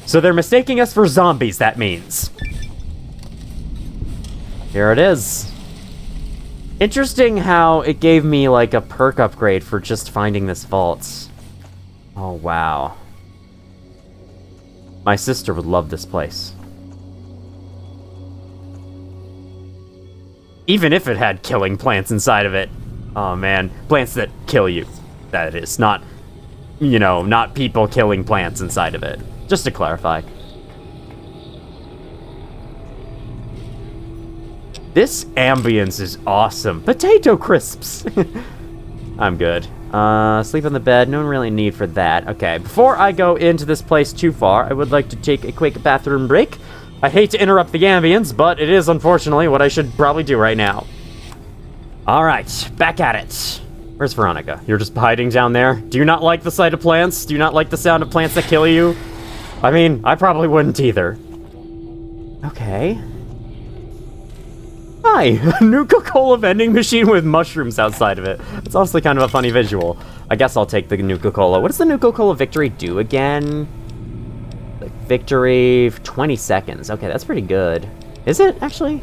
So they're mistaking us for zombies, that means. Here it is. Interesting how it gave me, like, a perk upgrade for just finding this vault. Oh, wow. My sister would love this place. Even if it had killing plants inside of it. Oh, man. Plants that kill you. That is. Not, you know, not people killing plants inside of it. Just to clarify. This ambience is awesome. Potato crisps! I'm good. Sleep on the bed. No really need for that. Okay, before I go into this place too far, I would like to take a quick bathroom break. I hate to interrupt the ambience, but it is unfortunately what I should probably do right now. Alright, back at it. Where's Veronica? You're just hiding down there? Do you not like the sight of plants? Do you not like the sound of plants that kill you? I mean, I probably wouldn't either. Okay. Hi! A Nuka-Cola vending machine with mushrooms outside of it. It's honestly kind of a funny visual. I guess I'll take the Nuka-Cola. What does the Nuka-Cola victory do again? Like, victory, 20 seconds. Okay, that's pretty good. Is it, actually?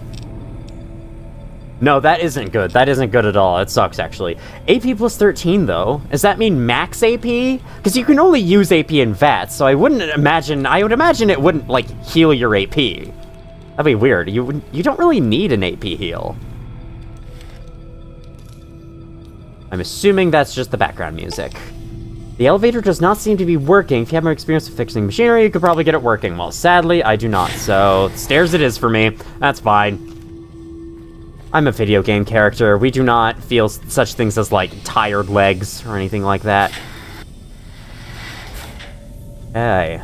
No, that isn't good. That isn't good at all. It sucks, actually. AP plus 13, though. Does that mean max AP? Because you can only use AP in VATS, so I would imagine it wouldn't, like, heal your AP. That'd be weird. You don't really need an AP heal. I'm assuming that's just the background music. The elevator does not seem to be working. If you have more experience with fixing machinery, you could probably get it working. Well, sadly, I do not, so stairs it is for me. That's fine. I'm a video game character. We do not feel such things as, like, tired legs or anything like that. Okay.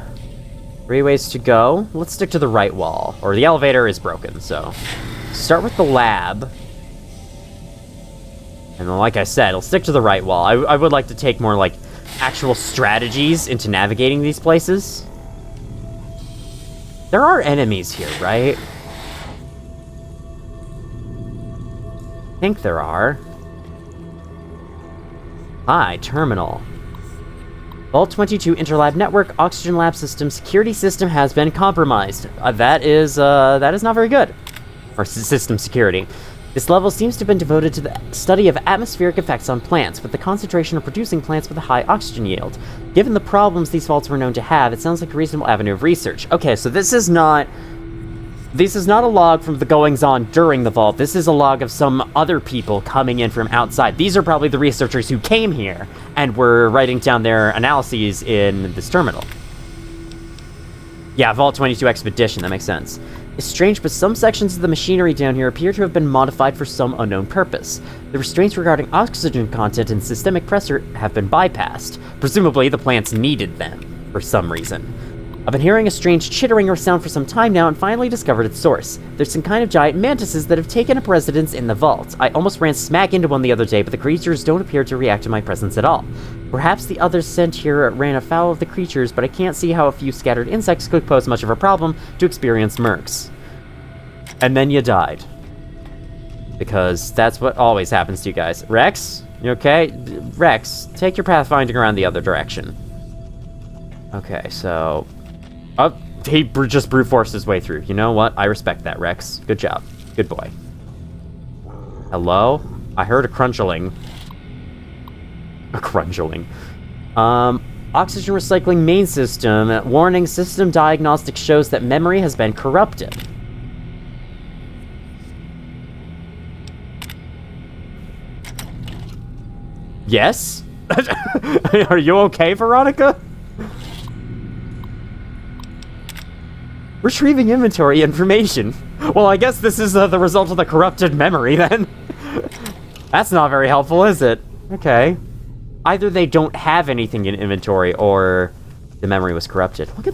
3 ways to go. Let's stick to the right wall. Or the elevator is broken, so... Start with the lab. And then, like I said, I'll stick to the right wall. I would like to take more, like, actual strategies into navigating these places. There are enemies here, right? I think there are. Hi, terminal. Vault 22 Interlab Network Oxygen Lab System security system has been compromised. That is not very good. Or system security. This level seems to have been devoted to the study of atmospheric effects on plants, with the concentration of producing plants with a high oxygen yield. Given the problems these vaults were known to have, it sounds like a reasonable avenue of research. Okay, so this is not a log from the goings-on during the vault. This is a log of some other people coming in from outside. These are probably the researchers who came here and were writing down their analyses in this terminal. Yeah, Vault 22 Expedition, that makes sense. It's strange, but some sections of the machinery down here appear to have been modified for some unknown purpose. The restraints regarding oxygen content and systemic pressure have been bypassed. Presumably, the plants needed them, for some reason. I've been hearing a strange chittering or sound for some time now and finally discovered its source. There's some kind of giant mantises that have taken up residence in the vault. I almost ran smack into one the other day, but the creatures don't appear to react to my presence at all. Perhaps the others sent here ran afoul of the creatures, but I can't see how a few scattered insects could pose much of a problem to experienced mercs. And then you died. Because that's what always happens to you guys. Rex? You okay? Rex, take your pathfinding around the other direction. Okay, so... Oh, he just brute forced his way through. You know what? I respect that, Rex. Good job. Good boy. Hello? I heard a crunchling. A crunchling. Oxygen recycling main system. Warning, system diagnostic shows that memory has been corrupted. Yes? Are you okay, Veronica? Retrieving inventory information. Well, I guess this is the result of the corrupted memory, then. That's not very helpful, is it? Okay. Either they don't have anything in inventory, or the memory was corrupted. Look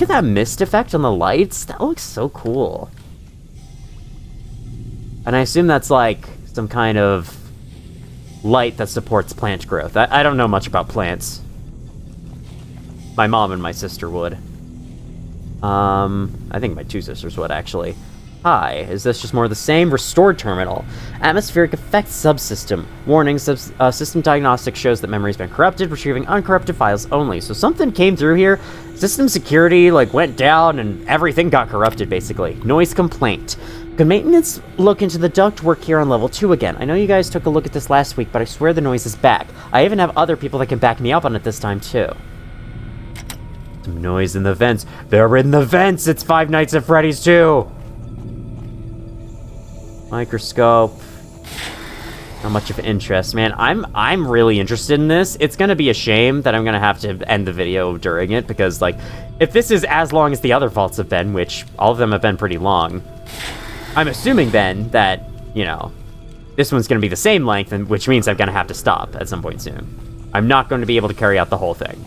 at that mist effect on the lights. That looks so cool. And I assume that's like some kind of light that supports plant growth. I don't know much about plants. My mom and my sister would. I think my 2 sisters would, actually. Hi, is this just more of the same? Restored terminal. Atmospheric effects subsystem. Warning, system diagnostic shows that memory's been corrupted, retrieving uncorrupted files only. So something came through here. System security, like, went down and everything got corrupted, basically. Noise complaint. Could maintenance look into the duct work here on level 2 again? I know you guys took a look at this last week, but I swear the noise is back. I even have other people that can back me up on it this time, too. Some noise in the vents. They're in the vents! It's Five Nights at Freddy's 2! Microscope. Not much of interest, man. I'm really interested in this. It's gonna be a shame that I'm gonna have to end the video during it, because, like, if this is as long as the other vaults have been, which all of them have been pretty long, I'm assuming then that, you know, this one's gonna be the same length, and which means I'm gonna have to stop at some point soon. I'm not going to be able to carry out the whole thing.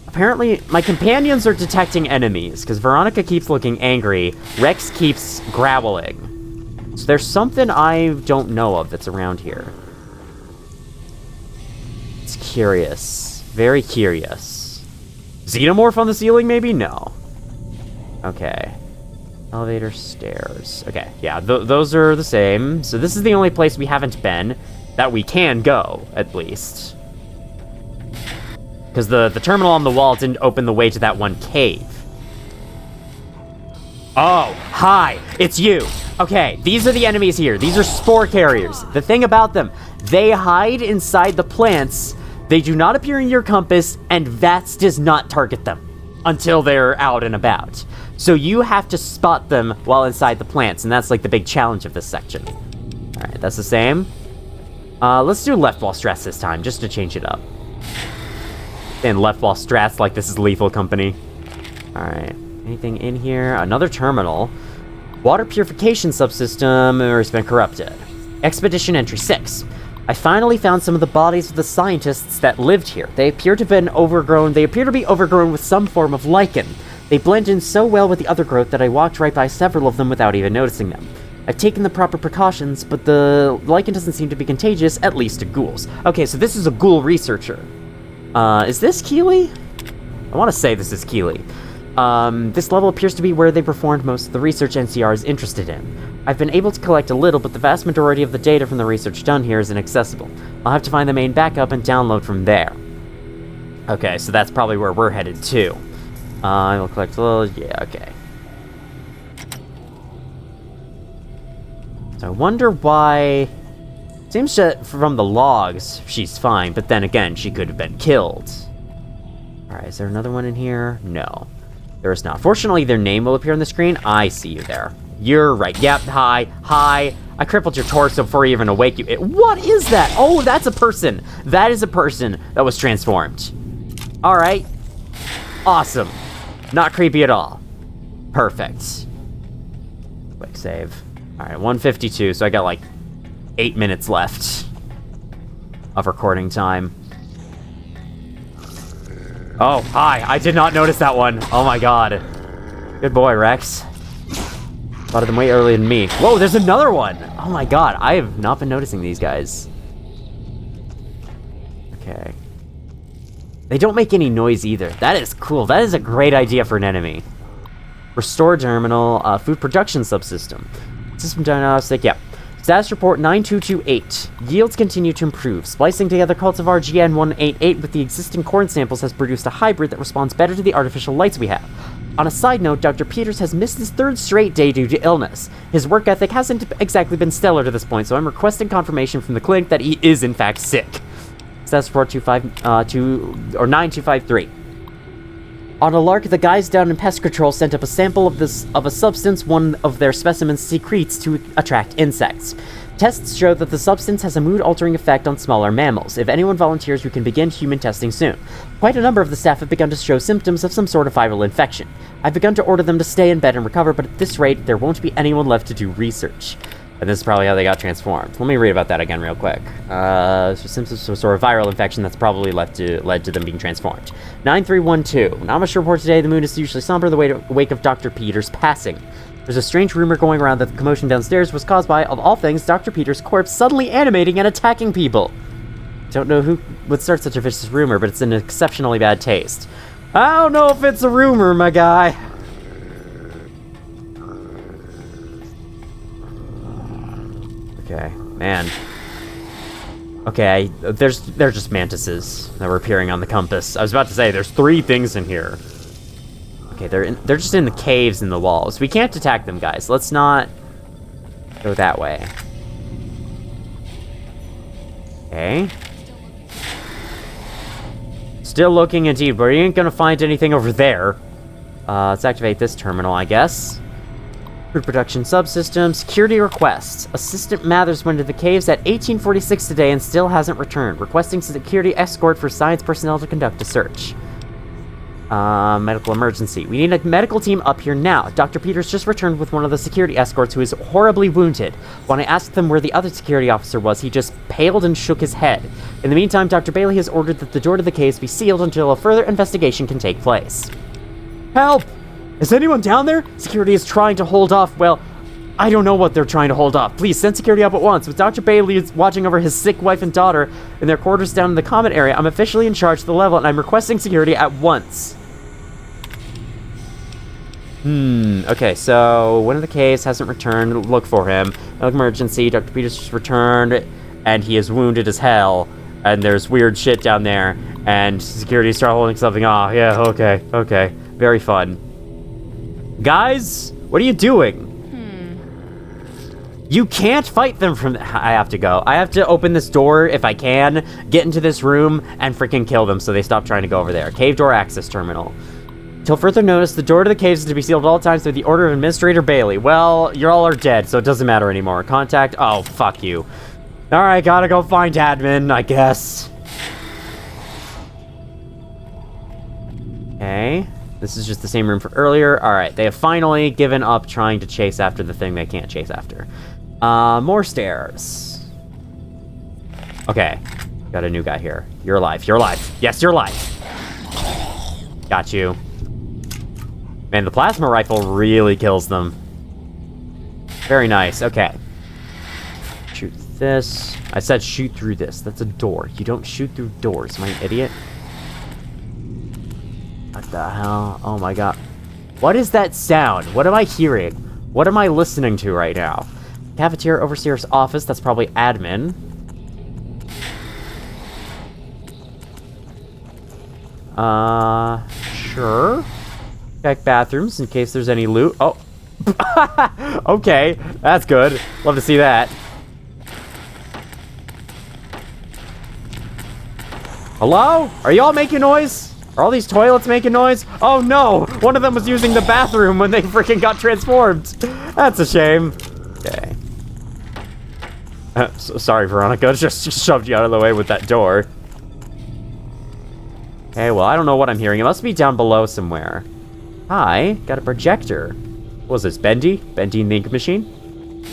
Apparently, my companions are detecting enemies, because Veronica keeps looking angry, Rex keeps growling. So there's something I don't know of that's around here. It's curious. Very curious. Xenomorph on the ceiling, maybe? No. Okay. Elevator, stairs. Okay, yeah, those are the same. So this is the only place we haven't been that we can go, at least. Because the terminal on the wall didn't open the way to that one cave. Oh, hi, it's you. Okay, these are the enemies here. These are spore carriers. The thing about them, they hide inside the plants. They do not appear in your compass, and VATS does not target them until they're out and about. So you have to spot them while inside the plants, and that's like the big challenge of this section. All right, that's the same. Let's do left wall strats this time, just to change it up. And left wall strats like this is Lethal Company. All right, anything in here? Another terminal. Water purification subsystem has been corrupted. Expedition entry 6. I finally found some of the bodies of the scientists that lived here. They appear to be overgrown with some form of lichen. They blend in so well with the other growth that I walked right by several of them without even noticing them. I've taken the proper precautions, but the lichen doesn't seem to be contagious, at least to ghouls. Okay, so this is a ghoul researcher. Is this Keeley? I want to say this is Keeley. This level appears to be where they performed most of the research NCR is interested in. I've been able to collect a little, but the vast majority of the data from the research done here is inaccessible. I'll have to find the main backup and download from there. Okay, so that's probably where we're headed to. I'll collect a little, yeah, okay. So I wonder why... Seems that from the logs, she's fine, but then again, she could have been killed. Alright, is there another one in here? No. There is not. Fortunately, their name will appear on the screen. I see you there. You're right. Yep, hi. Hi. I crippled your torso before you even awake you. What is that? Oh, that's a person. That is a person that was transformed. Alright. Awesome. Not creepy at all. Perfect. Quick save. Alright, 152, so I got like 8 minutes left of recording time. Oh, hi. I did not notice that one. Oh my god. Good boy, Rex. Thought of them way earlier than me. Whoa, there's another one! Oh my god, I have not been noticing these guys. Okay. They don't make any noise either. That is cool. That is a great idea for an enemy. Restore terminal, food production subsystem. System diagnostic, yep. Status report 9228. Yields continue to improve. Splicing together cultivar GN188 with the existing corn samples has produced a hybrid that responds better to the artificial lights we have. On a side note, Dr. Peters has missed his 3rd straight day due to illness. His work ethic hasn't exactly been stellar to this point, so I'm requesting confirmation from the clinic that he is in fact sick. Status report 9253. On a lark, the guys down in pest control sent up a sample of a substance one of their specimens secretes to attract insects. Tests show that the substance has a mood-altering effect on smaller mammals. If anyone volunteers, we can begin human testing soon. Quite a number of the staff have begun to show symptoms of some sort of viral infection. I've begun to order them to stay in bed and recover, but at this rate, there won't be anyone left to do research. And this is probably how they got transformed. Let me read about that again real quick. So symptoms of sort of viral infection that's probably led to them being transformed. 9312. Not much to report today. The moon is usually somber in the wake of Dr. Peters' passing. There's a strange rumor going around that the commotion downstairs was caused by, of all things, Dr. Peters' corpse suddenly animating and attacking people. Don't know who would start such a vicious rumor, but it's an exceptionally bad taste. I don't know if it's a rumor, my guy. Okay, man. Okay, they're just mantises that were appearing on the compass. I was about to say, there's 3 things in here. Okay, they're just in the caves in the walls. We can't attack them, guys. Let's not go that way. Okay. Still looking indeed, but we ain't gonna find anything over there. Let's activate this terminal, I guess. Food production subsystem, security requests. Assistant Mathers went to the caves at 1846 today and still hasn't returned. Requesting security escort for science personnel to conduct a search. Medical emergency. We need a medical team up here now. Dr. Peters just returned with one of the security escorts who is horribly wounded. When I asked them where the other security officer was, he just paled and shook his head. In the meantime, Dr. Bailey has ordered that the door to the caves be sealed until a further investigation can take place. Help! Is anyone down there? Security is trying to hold off, well, I don't know what they're trying to hold off. Please, send security up at once. With Dr. Bailey watching over his sick wife and daughter in their quarters down in the common area, I'm officially in charge of the level, and I'm requesting security at once. Okay, so one of the caves hasn't returned. Look for him. Medical emergency. Dr. Peters just returned, and he is wounded as hell. And there's weird shit down there, and security start holding something off. Yeah, okay. Very fun. Guys, What are you doing? You can't fight them from... I have to go. I have to open this door if I can, get into this room, and freaking kill them so they stop trying to go over there. Cave door access terminal. Till further notice, the door to the caves is to be sealed at all times with the order of Administrator Bailey. Well, you all are dead, so it doesn't matter anymore. Contact... Oh, fuck you. Alright, gotta go find admin, I guess. Okay. This is just the same room for earlier. Alright, they have finally given up trying to chase after the thing they can't chase after. More stairs. Okay. Got a new guy here. You're alive. You're alive. Yes, you're alive. Got you. Man, the plasma rifle really kills them. Very nice. Okay. Shoot this. I said shoot through this. That's a door. You don't shoot through doors. Am I an idiot? What the hell? Oh my god. What is that sound? What am I hearing? What am I listening to right now? Cafeteria Overseer's office. That's probably admin. Sure. Check bathrooms in case there's any loot. Oh. Okay. That's good. Love to see that. Hello? Are y'all making noise? Are all these toilets making noise? Oh no! One of them was using the bathroom when they freaking got transformed. That's a shame. Okay. Sorry, Veronica. Just shoved you out of the way with that door. Okay, well, I don't know what I'm hearing. It must be down below somewhere. Hi, got a projector. What was this, Bendy? Bendy and the ink machine?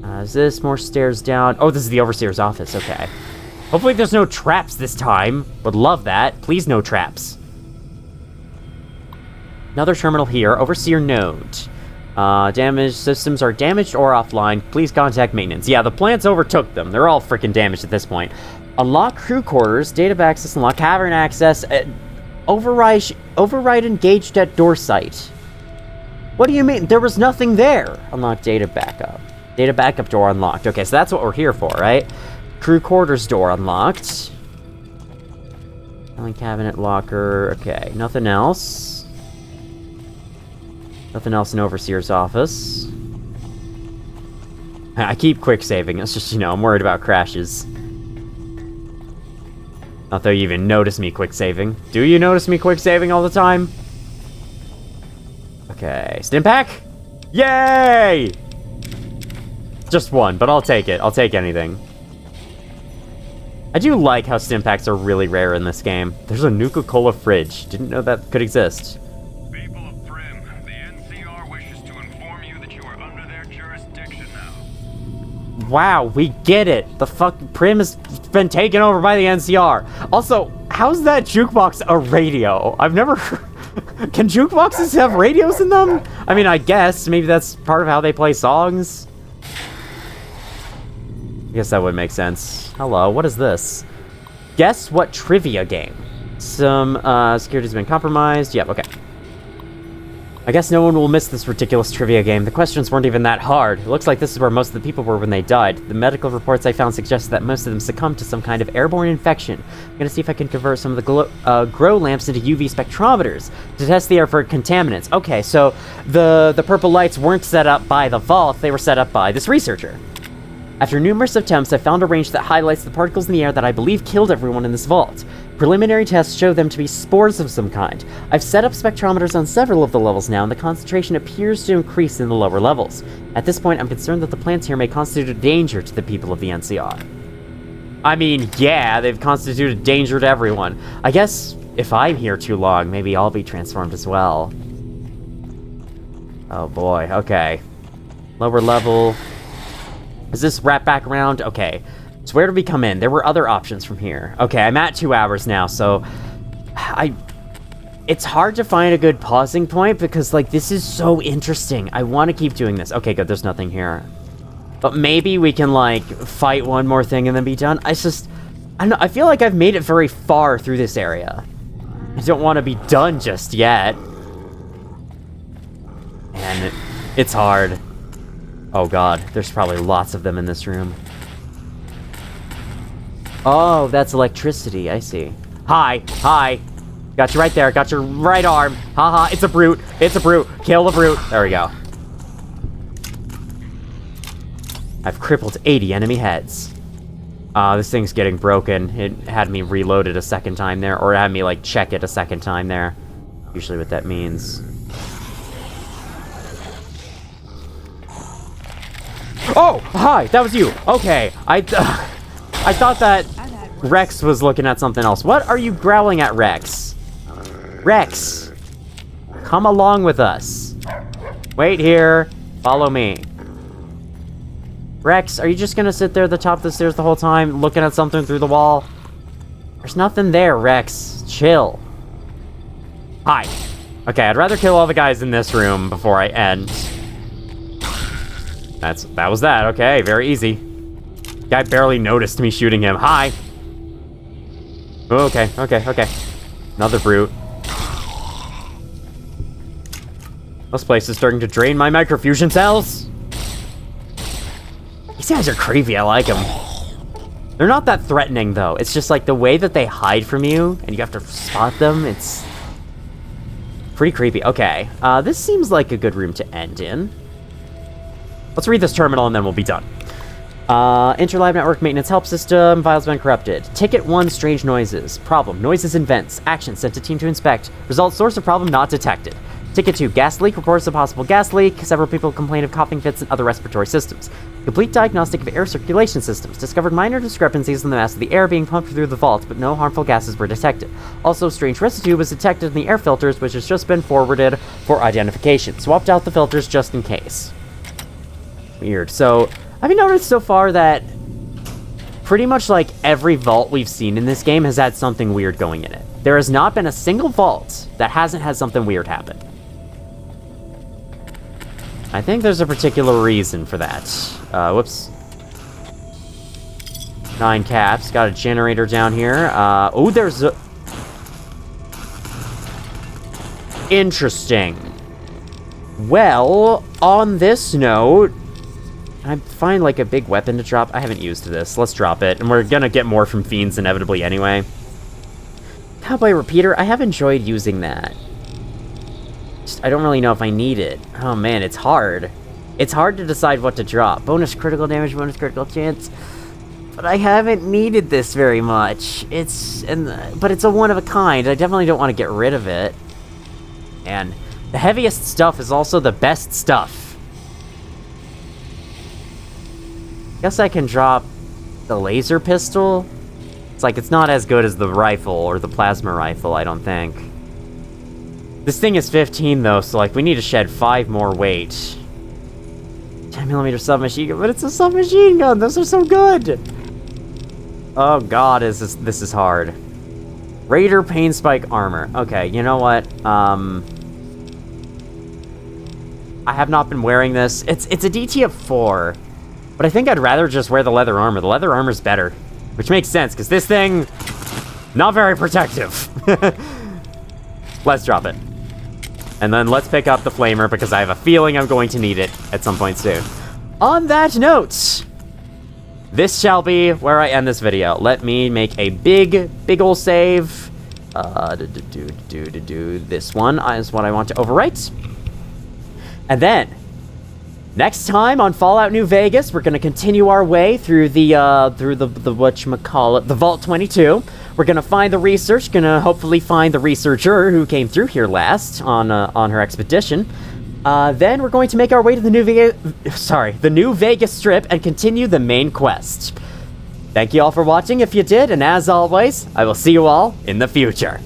Is this more stairs down? Oh, this is the Overseer's office. Okay. Hopefully there's no traps this time. Would love that. Please, no traps. Another terminal here. Overseer node. Damaged systems are damaged or offline. Please contact maintenance. Yeah, the plants overtook them. They're all freaking damaged at this point. Unlock crew quarters. Data access. Unlock cavern access. Override engaged at door site. What do you mean? There was nothing there. Unlock data backup. Data backup door unlocked. Okay, so that's what we're here for, right? Crew quarters door unlocked. Filing cabinet locker. Okay, nothing else. Nothing else in Overseer's office. I keep quick saving. It's just, you know, I'm worried about crashes. Not that you even notice me quick saving. Do you notice me quick saving all the time? Okay, stim pack? Yay! Just one, but I'll take it. I'll take anything. I do like how stim packs are really rare in this game. There's a Nuka-Cola fridge. Didn't know that could exist. People of Prim, the NCR wishes to inform you that you are under their jurisdiction now. Wow, we get it. The fuck, Prim has been taken over by the NCR. Also, how's that jukebox a radio? I've never... Can jukeboxes have radios in them? I mean, I guess. Maybe that's part of how they play songs. I guess that would make sense. Hello, what is this? Guess what trivia game? Some, security's been compromised. Yep, okay. I guess no one will miss this ridiculous trivia game. The questions weren't even that hard. It looks like this is where most of the people were when they died. The medical reports I found suggest that most of them succumbed to some kind of airborne infection. I'm gonna see if I can convert some of the grow lamps into UV spectrometers to test the air for contaminants. Okay, so the purple lights weren't set up by the vault, they were set up by this researcher. After numerous attempts, I found a range that highlights the particles in the air that I believe killed everyone in this vault. Preliminary tests show them to be spores of some kind. I've set up spectrometers on several of the levels now, and the concentration appears to increase in the lower levels. At this point, I'm concerned that the plants here may constitute a danger to the people of the NCR. I mean, yeah, they've constituted danger to everyone. I guess if I'm here too long, maybe I'll be transformed as well. Oh boy, okay. Lower level... Is this wrap back around? Okay. So where do we come in? There were other options from here. Okay, I'm at 2 hours now, so... It's hard to find a good pausing point because, like, this is so interesting. I want to keep doing this. Okay, good, there's nothing here. But maybe we can, like, fight one more thing and then be done. I don't know, I feel like I've made it very far through this area. I don't want to be done just yet. And it's hard. Oh god, there's probably lots of them in this room. Oh, that's electricity, I see. Hi, hi. Got you right there. Got your right arm. Haha, it's a brute. It's a brute. Kill the brute. There we go. I've crippled 80 enemy heads. This thing's getting broken. It had me reload it a second time there, or it had me, like, check it a second time there. Usually what that means. Oh! Hi! That was you! Okay. I thought that Rex was looking at something else. What are you growling at, Rex? Rex! Come along with us. Wait here. Follow me. Rex, are you just gonna sit there at the top of the stairs the whole time, looking at something through the wall? There's nothing there, Rex. Chill. Hi. Okay, I'd rather kill all the guys in this room before I end. That was that. Okay, very easy. Guy barely noticed me shooting him. Hi. Okay. Another brute. This place is starting to drain my microfusion cells. These guys are creepy. I like them. They're not that threatening, though. It's just like the way that they hide from you, and you have to spot them. It's pretty creepy. Okay. This seems like a good room to end in. Let's read this terminal, and then we'll be done. Interlab network maintenance help system. Files been corrupted. Ticket 1, strange noises. Problem, noises in vents. Action, sent a team to inspect. Result, source of problem not detected. Ticket 2, gas leak. Reports a possible gas leak. Several people complain of coughing fits and other respiratory systems. Complete diagnostic of air circulation systems. Discovered minor discrepancies in the mass of the air being pumped through the vault, but no harmful gases were detected. Also, strange residue was detected in the air filters, which has just been forwarded for identification. Swapped out the filters just in case. Weird. So, have you noticed so far that pretty much like every vault we've seen in this game has had something weird going in it? There has not been a single vault that hasn't had something weird happen. I think there's a particular reason for that. Whoops. 9 caps. Got a generator down here. Oh, there's a... Interesting. Well, on this note, I find like a big weapon to drop. I haven't used this. Let's drop it. And we're gonna get more from fiends inevitably anyway. Cowboy repeater. I have enjoyed using that. I don't really know if I need it. Oh man, it's hard. It's hard to decide what to drop. Bonus critical damage, bonus critical chance. But I haven't needed this very much. But it's a one of a kind. I definitely don't want to get rid of it. And the heaviest stuff is also the best stuff. Guess I can drop the laser pistol. It's like it's not as good as the rifle or the plasma rifle, I don't think. This thing is 15 though, so like we need to shed 5 more weight. 10mm submachine gun, but it's a submachine gun. Those are so good. Oh god, this is hard. Raider pain spike armor. Okay, you know what? I have not been wearing this. It's a DT of 4, but I think I'd rather just wear the leather armor. The leather armor's better, which makes sense because this thing not very protective. Let's drop it. And then let's pick up the flamer because I have a feeling I'm going to need it at some point soon. On that note, this shall be where I end this video. Let me make a big ol' save. This one is what I want to overwrite. And then, next time on Fallout New Vegas, we're gonna continue our way through the whatchamacallit, the Vault 22. We're gonna find the research, gonna hopefully find the researcher who came through here last on her expedition. Then we're going to make our way to the New Vegas Strip and continue the main quest. Thank you all for watching if you did, and as always, I will see you all in the future.